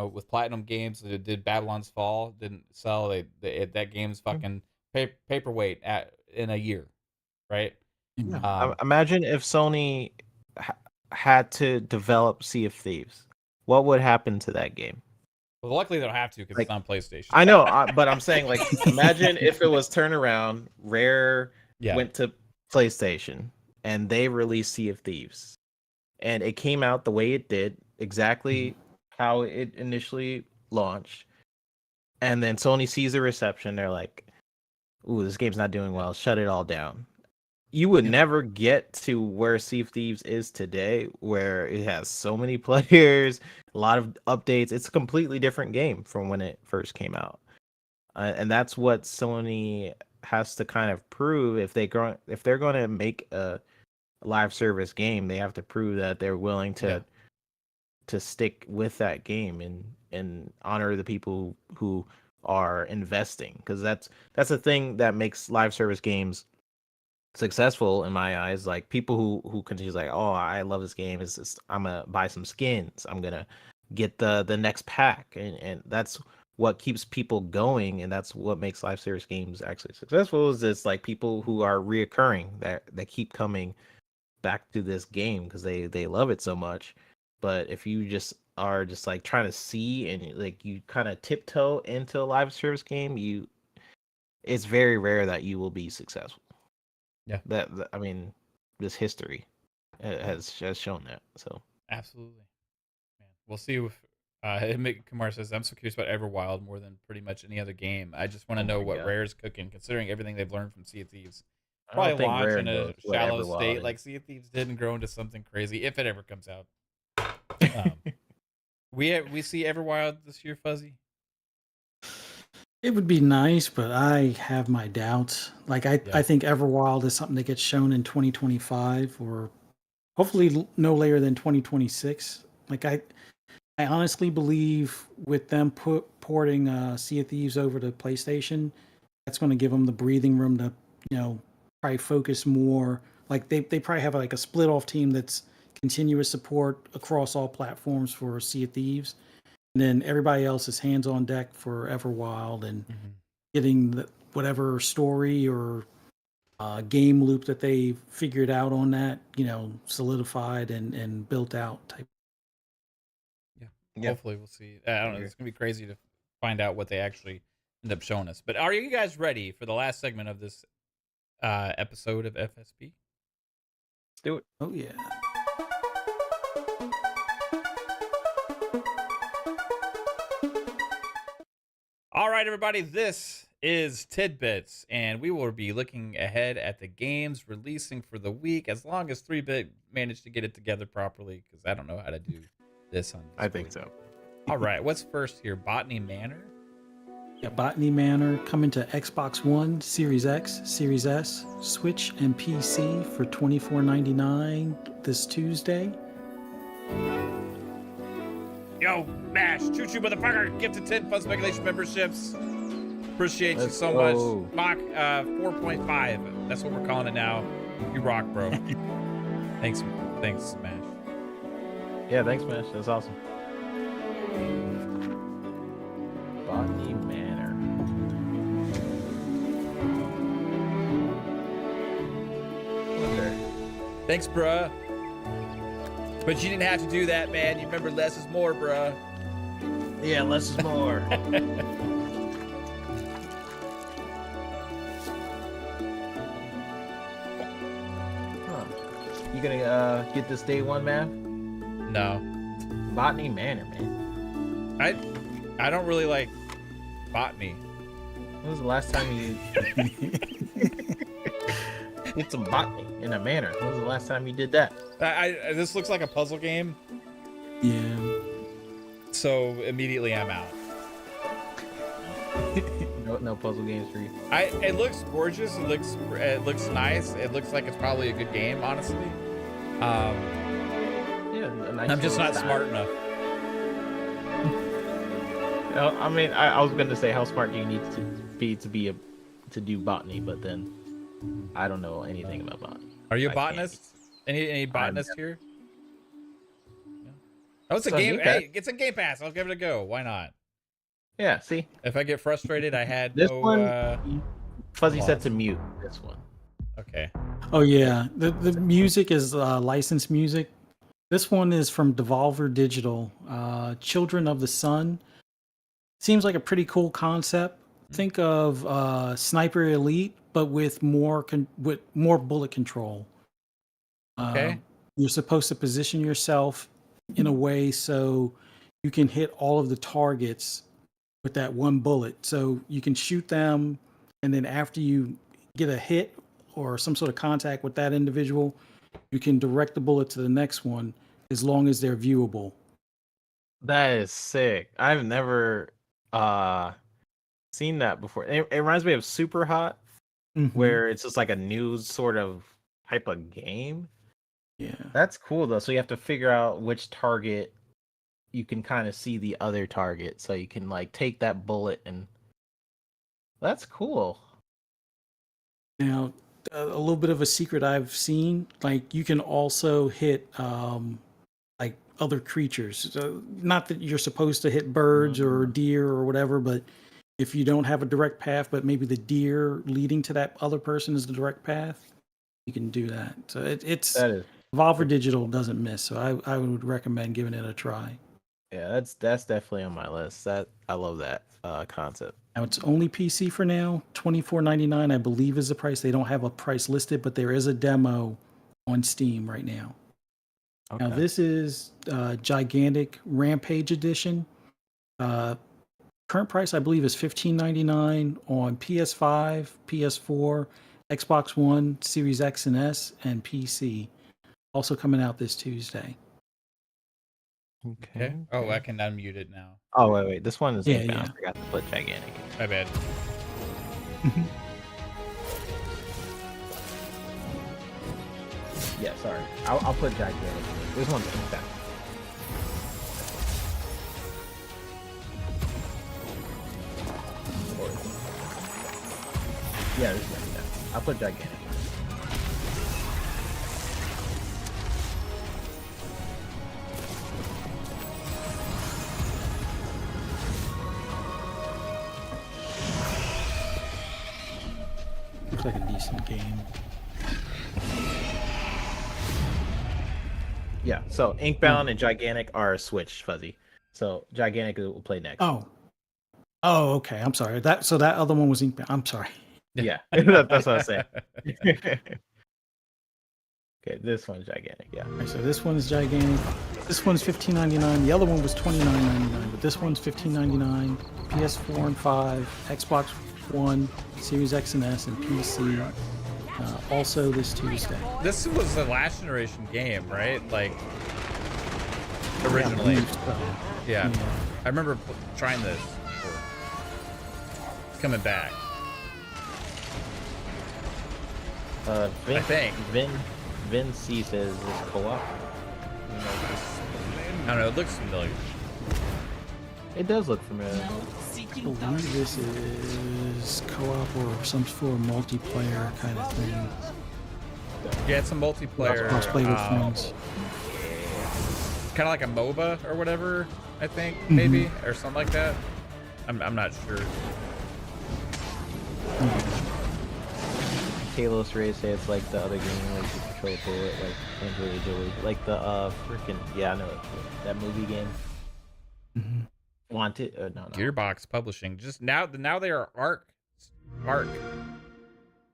with Platinum Games that did Babylon's Fall, didn't sell. That game's fucking paperweight in a year, right? Yeah. Imagine if Sony had to develop Sea of Thieves. What would happen to that game? Well, luckily they don't have to, because it's Like, on PlayStation. I know, but I'm saying, like, imagine if it was turnaround, Rare Yeah. went to PlayStation and they released Sea of Thieves, and it came out the way it did, exactly how it initially launched, and then Sony sees the reception. They're like, "Ooh, this game's not doing well. Shut it all down." You would never get to where Sea of Thieves is today, where it has so many players, a lot of updates. It's a completely different game from when it first came out, and that's what Sony has to kind of prove. If they're going to make a live service game, they have to prove that they're willing to stick with that game and honor the people who are investing, because that's the thing that makes live service games successful in my eyes. Like, people who continue, like, oh, I love this game, is just, I'm gonna buy some skins, I'm gonna get the next pack, and that's what keeps people going, and that's what makes live service games actually successful. Is it's like people who are reoccurring, that keep coming back to this game because they love it so much. But if you just are just like trying to see, and like you kind of tiptoe into a live service game, it's very rare that you will be successful. Yeah. I mean, this history has shown that. So Absolutely. Man, we'll see if Kumar says, I'm so curious about Everwild more than pretty much any other game. I just want to know my what God. Rare's cooking, considering everything they've learned from Sea of Thieves. I don't Probably think launch Rare in a knows what shallow Everwild state is. like Sea of Thieves did and grow into something crazy, if it ever comes out. We see Everwild this year, Fuzzy? It would be nice, but I have my doubts. Like, I think Everwild is something that gets shown in 2025, or hopefully no later than 2026. Like, I honestly believe with them porting Sea of Thieves over to PlayStation, that's going to give them the breathing room to, probably focus more. Like, they probably have like a split off team that's continuous support across all platforms for Sea of Thieves, and then everybody else is hands on deck for Everwild and getting whatever story or game loop that they figured out on that, solidified and built out type. Yeah. Hopefully we'll see. I don't know. It's going to be crazy to find out what they actually end up showing us. But are you guys ready for the last segment of this episode of FSP? Let's do it. Oh, yeah. All right, everybody, this is Tidbits, and we will be looking ahead at the games releasing for the week, as long as 3-Bit managed to get it together properly, because I don't know how to do this on Discord. I think so. All right, what's first here? Botany Manor? Yeah, Botany Manor coming to Xbox One, Series X, Series S, Switch, and PC for $24.99 this Tuesday. Yo, Mash, choo choo, motherfucker. Gifted 10 Fun Speculation memberships. Appreciate you so much. Mach 4.5. That's what we're calling it now. You rock, bro. Thanks, Smash. Yeah, thanks, Smash. That's awesome. Botany Manor. Wonder. Thanks, bruh. But you didn't have to do that, man. You remember less is more, bruh. Yeah, less is more. You gonna get this day one, man? No. Botany Manor, man. I don't really like botany. When was the last time you did some botany in a manor? When was the last time you did that? This looks like a puzzle game, Yeah. so immediately I'm out. No puzzle games for you. It looks gorgeous. It looks nice. It looks like it's probably a good game, honestly. Yeah, a nice I'm just little not style. smart enough. I mean, I was going to say, how smart do you need to be to do botany? But then, I don't know anything about botany. Are you a I botanist? Any botanists here? No? Oh, it's a So game. Game Pass. Hey, it's a Game Pass. I'll give it a go. Why not? Yeah, see, If I get frustrated, I had this no. one, Fuzzy pause. set to mute. This one. Okay. Oh yeah, the music is licensed music. This one is from Devolver Digital. Children of the Sun. Seems like a pretty cool concept. Think of Sniper Elite, but with more bullet control. Okay. You're supposed to position yourself in a way so you can hit all of the targets with that one bullet. So you can shoot them, and then after you get a hit or some sort of contact with that individual, you can direct the bullet to the next one as long as they're viewable. That is sick. I've never seen that before. It reminds me of Super Hot, where it's just like a new sort of type of game. Yeah. That's cool though. So you have to figure out which target you can kind of see the other target, so you can like take that bullet and. That's cool. Now, a little bit of a secret I've seen, like you can also hit like other creatures. So, not that you're supposed to hit birds or deer or whatever, but if you don't have a direct path, but maybe the deer leading to that other person is the direct path, you can do that. So it's That is. Volver Digital doesn't miss. So I would recommend giving it a try. Yeah, that's definitely on my list. That I love that concept. Now it's only PC for now. $24.99, I believe, is the price. They don't have a price listed, but there is a demo on Steam right now. Okay. Now this is Gigantic Rampage Edition. Current price, I believe, is $15.99 on PS5, PS4, Xbox One, Series X and S, and PC. Also coming out this Tuesday. Okay. Oh, I can unmute it now. Oh wait, this one is Yeah, inbound. yeah. I forgot to put Gigantic. My bad. Yeah, sorry. I'll put Gigantic. This one's inbound. Yeah, this one's inbound. I'll put Gigantic. Looks like a decent game. Yeah, so Inkbound and Gigantic are switched, Fuzzy. So Gigantic will play next. Oh, okay. I'm sorry. That other one was Inkbound. I'm sorry. Yeah, that's what I was saying. Okay, this one's Gigantic, yeah. All right, so this one is Gigantic. This one's $15.99. The other one was $29.99, but this one's $15.99. PS4 and 5, Xbox One, Series X and S, and PC. Also this Tuesday. This was a last generation game, right? Like originally. Yeah. I remember trying this before. It's coming back. I think. Vin C says it's co-op. I don't know. It looks familiar. It does look familiar. I believe this is co-op or some sort of multiplayer kind of thing. Yeah, it's a multiplayer. Cross-play with friends. Kind of like a MOBA or whatever, I think, maybe, or something like that. I'm not sure. Kalos Ray say it's like the other game, like you control a bullet, like Angelina Jolie, like the freaking I know it, that movie game. Wanted? No. Gearbox Publishing. Just now they are Arc.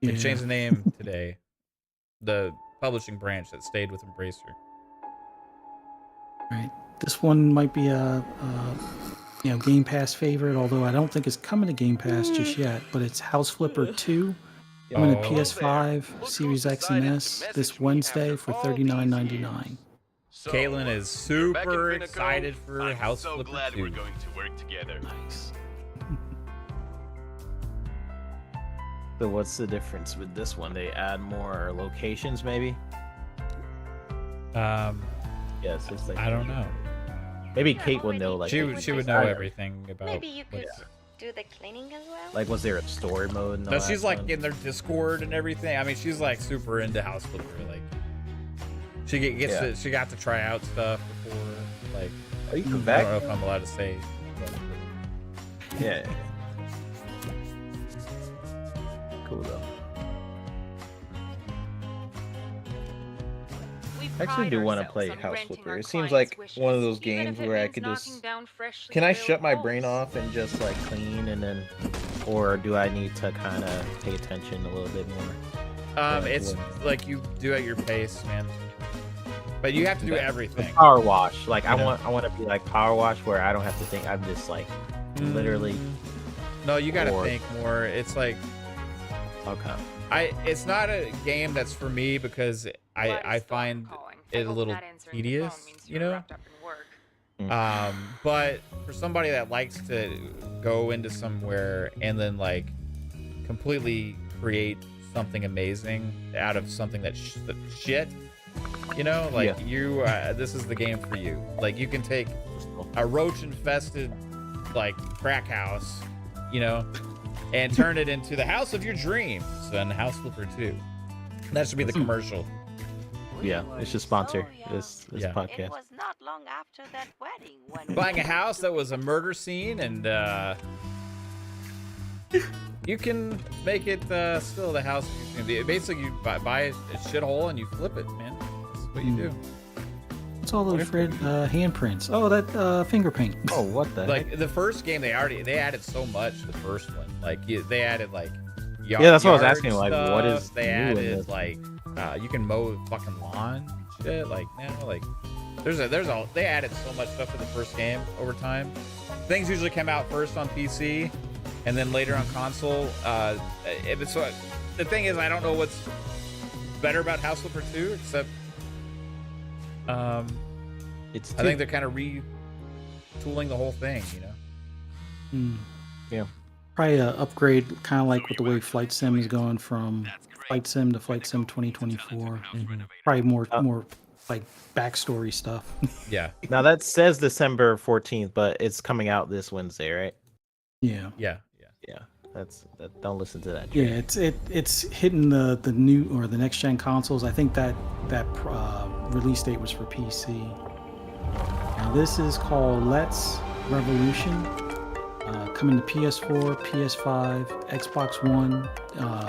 They changed the name today. The publishing branch that stayed with Embracer. Right. This one might be a Game Pass favorite, although I don't think it's coming to Game Pass just yet. But it's House Flipper 2 coming to PS5, Series X and S this Wednesday for $39.99. Caitlin is super excited for House Flipper 2. We're going to work together. Nice. So what's the difference with this one? They add more locations, maybe? Yes, it's like I don't know. maybe Kate would know. Like She would know everything about. Maybe you could do the cleaning as well. Like, was there a story mode? And all No, that she's like fun? in their Discord and everything. I mean, she's like super into House Flipper. Like, she gets to, she got to try out stuff before. Like, Are you I don't back? know if I'm allowed to say. Yeah. Cool though. I actually do want to play House Flipper. It seems like one of those games where I could just... Can I shut my brain off and just like clean and then... Or do I need to kind of pay attention a little bit more? It's like you do at your pace, man. But you have to do everything. Power wash. Like I want to be like power wash where I don't have to think. I'm just like literally... No, you gotta think more. It's like... Okay. It's not a game that's for me because I find it a little tedious, you know? But for somebody that likes to go into somewhere and then like completely create something amazing out of something that's shit, you know, like you, this is the game for you. Like you can take a roach infested like crack house, you know, and turn it into the house of your dreams and House Flipper 2. That should be the commercial. Yeah, it should sponsor this It podcast. was not long after that wedding when Buying a house that was a murder scene and you can make it still the house of your dreams. Basically, you buy a shithole and you flip it, man. That's what you do. What's all those red handprints? Oh, that finger paint. Oh, what the Like heck? the first game, they added so much. The first one, like they added like Yeah, that's what I was yard asking, like, what is stuff. They new in added this? like you can mow fucking lawn and shit. Like now, like they added so much stuff to the first game over time. Things usually come out first on PC and then later on console. The thing is, I don't know what's better about House Flipper 2 except I think they're kind of retooling the whole thing, you know. Yeah. Probably a upgrade, kind of like with the way Flight Sim is going from Flight Sim to Flight Sim 2024. Probably more like backstory stuff. Yeah. Now that says December 14th, but it's coming out this Wednesday, right? Yeah. Yeah. Yeah. Don't listen to that. Yeah, it's hitting the new or the next gen consoles. I think that release date was for PC. Now this is called Let's Revolution. Coming to PS4, PS5, Xbox One,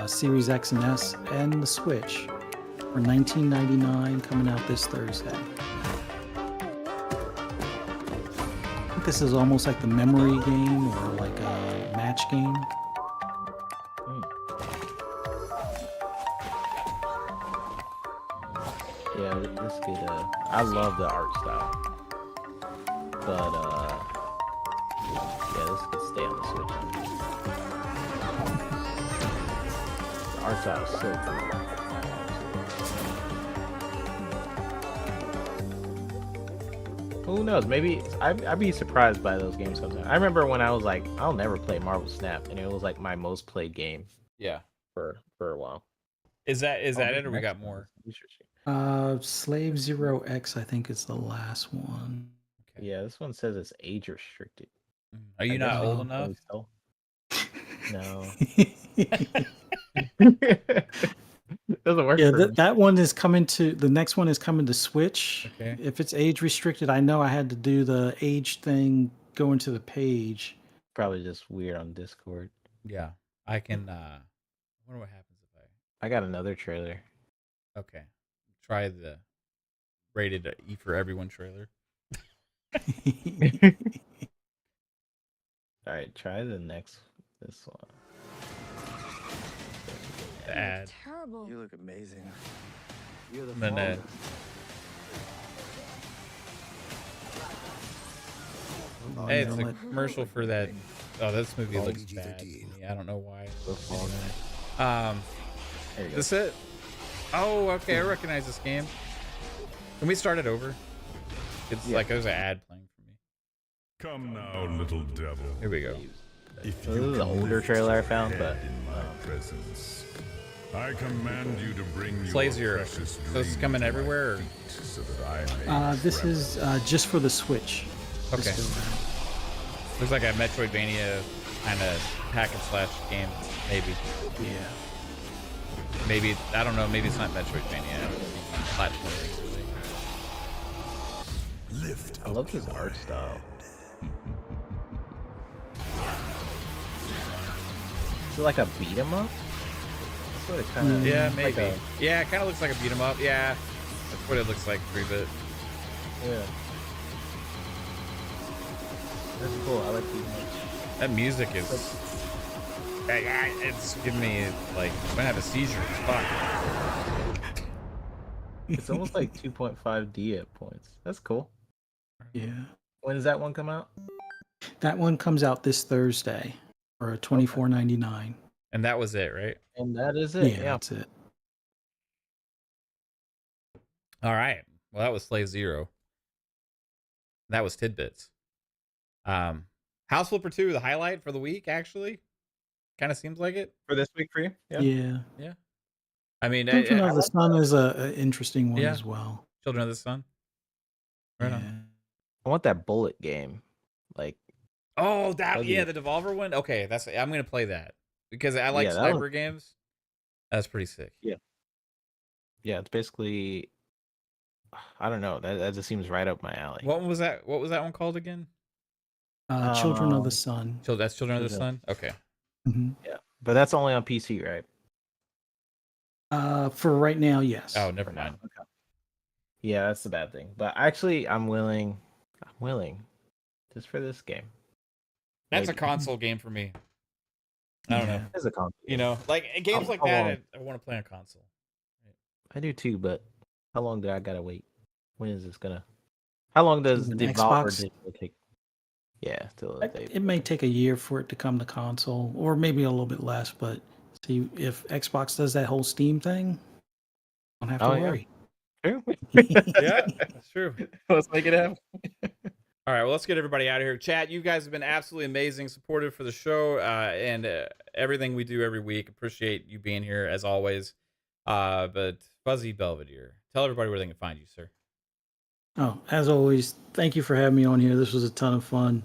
Series X and S, and the Switch for $19.99, coming out this Thursday. I think this is almost like the memory game or like a match game. Yeah, this could. I love the art style, but yeah, this could stay on the Switch. The art style is so cool. Who knows? Maybe I'd be surprised by those games sometimes. I remember when I was like, I'll never play Marvel Snap, and it was like my most played game Yeah. for a while. Is that it, or we got more? Slave Zero X, I think, is the last one. Okay. Yeah, this one says it's age restricted. Are you I not guess old we enough? can No. Doesn't work Yeah, for me. that one is coming to the next one is coming to Switch. Okay. If it's age restricted, I know I had to do the age thing going to the page. Probably just weird on Discord. Yeah, I can. I wonder what happens if I got another trailer. I. Okay, try the rated E for everyone trailer. All right, try this one. The ad. Terrible. You look amazing. You're the And then father. Oh, hey, no, it's a it- commercial for that. Oh, this movie All looks PG-13. bad to me. I don't know why. The Fall Guy. There you go. This it? Oh, okay. I recognize this game. Can we start it over? It's like there's an ad playing for me. Come now, little devil. Here we go. If This is the older trailer I found, but in my presence, I command you to bring your Slay Zero. precious So this is dream coming to my everywhere, or- feet so that I may this is just for the Switch. Okay. This go around. Looks like a Metroidvania kind of hack and slash game. Maybe. Yeah. Maybe. I don't know. Maybe it's not Metroidvania. Platforming. lift I love his art style. Is it like a beat 'em up? That's what it kind of. Yeah, like maybe. Yeah, it kind of looks like a beat 'em up. Yeah, that's what it looks like. 3-bit. Yeah. That's cool. I like beat 'em ups. That music is. It's giving me like I'm gonna have a seizure. Fuck. It's almost like 2.5D at points. That's cool. Yeah. When does that one come out? That one comes out this Thursday for $24.99. And that was it, right? And that is it. Yeah, Yeah. that's it. All right. Well, that was Slay Zero. That was Tidbits. House Flipper 2, the highlight for the week, actually. Kind of seems like it. For this week for you? Yeah. I mean, Children I of the like Sun is a interesting one Yeah. as well. Children of the Sun. Right Yeah. on. I want that bullet game. Like, Oh, that That'd yeah, be- the Devolver one. Okay, I'm gonna play that because I like Yeah, that sniper one- games. That's pretty sick. yeah, it's basically. I don't know. That just seems right up my alley. What was that? What was that one called again? Children of Um, the Sun. That's Children of the Children Sun. Okay. hmm But that's only on PC, right? For right now, yes. Oh, never For now. mind. Okay. Yeah, that's the bad thing. But actually, I'm willing, just for this game. That's Like, a console game for me. I don't know. Yeah. As a console. You know, like games How- like how that, long? I want to play on console. I do too, but how long do I gotta wait? When is this gonna? How long does An Devolver Xbox? Digital take? Yeah, till It may take a year for it to come to console, or maybe a little bit less. But see, if Xbox does that whole Steam thing, don't have to Oh, yeah. worry. True. Yeah, that's true. Let's make it happen. All right, well, let's get everybody out of here. Chat, you guys have been absolutely amazing, supportive for the show and everything we do every week. Appreciate you being here as always. But Fuzzy Belvedere, tell everybody where they can find you, sir. Oh, as always, thank you for having me on here. This was a ton of fun.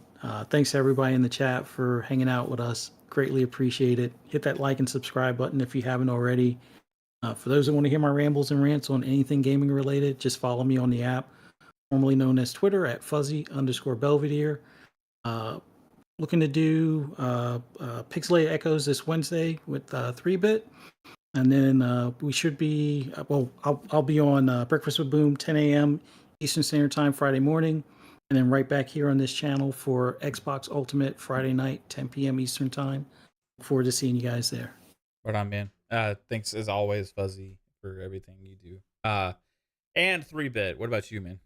Thanks to everybody in the chat for hanging out with us. Greatly appreciate it. Hit that like and subscribe button if you haven't already. For those that want to hear my rambles and rants on anything gaming related, just follow me on the app, formerly known as Twitter at Fuzzy_Belvedere. Looking to do Pixelated Echoes this Wednesday with 3-bit. And then we should be, I'll be on Breakfast with Boom, 10 a.m. Eastern Standard Time Friday morning. And then right back here on this channel for Xbox Ultimate Friday night, 10 p.m. Eastern Time. Look forward to seeing you guys there. Right on, man. Thanks as always, Fuzzy, for everything you do. And 3-bit. What about you, man?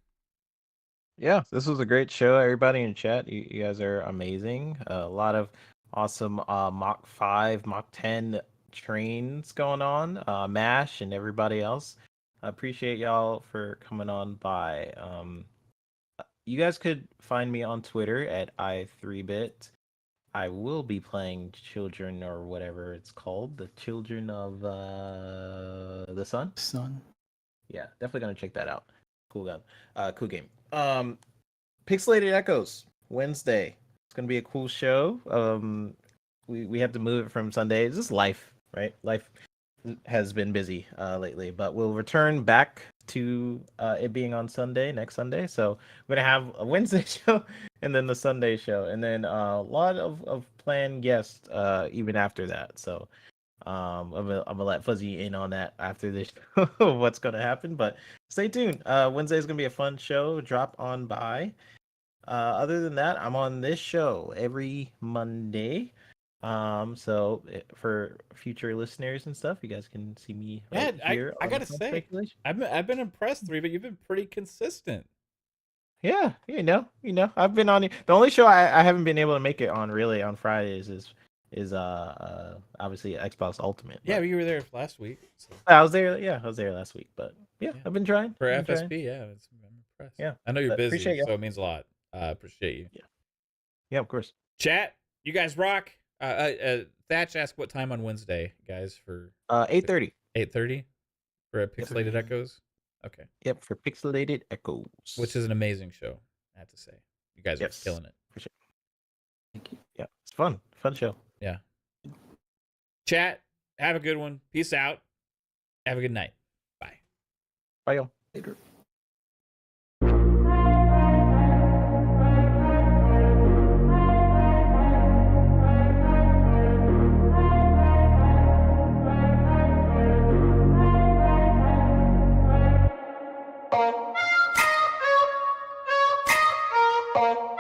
Yeah, this was a great show. Everybody in chat, you guys are amazing. A lot of awesome Mach 5, Mach 10 trains going on. MASH and everybody else. I appreciate y'all for coming on by. You guys could find me on Twitter at i3bit. I will be playing Children or whatever it's called, the Children of the Sun. Son. Yeah, definitely gonna check that out. Cool gun. Cool game. Pixelated Echoes Wednesday. It's gonna be a cool show. We had to move it from Sunday. It's just life, right? Life has been busy lately, but we'll return back to it being on Sunday, next Sunday. So we're gonna have a Wednesday show and then the Sunday show, and then a lot of planned guests even after that. So I'm gonna let Fuzzy in on that after this what's gonna happen, but stay tuned. Wednesday is gonna be a fun show. Drop on by. Other than that, I'm on this show every Monday. So for future listeners and stuff, you guys can see me right here. I on gotta Fun say, Speculation. I've been impressed, Three, but you've been pretty consistent. Yeah, you know, I've been on it. The only show I haven't been able to make it on really on Fridays is obviously Xbox Ultimate. Yeah, but you were there last week. So. I was there. Yeah, I was there last week. But yeah, Yeah. I've been trying For I've been FSP, trying. yeah, I'm impressed. Yeah, I know you're but busy, appreciate you. so it means a lot. Appreciate you. Yeah, of course. Chat, you guys rock. Thatch asked what time on Wednesday, guys, for 8:30. 8:30 for Pixelated Echoes. Okay, Yep, for Pixelated Echoes, which is an amazing show, I have to say. You guys are Yes. killing it. for sure. Thank you. Yeah, it's fun show. Yeah. Chat, have a good one. Peace out. Have a good night. Bye. Bye, y'all. Later. Oh.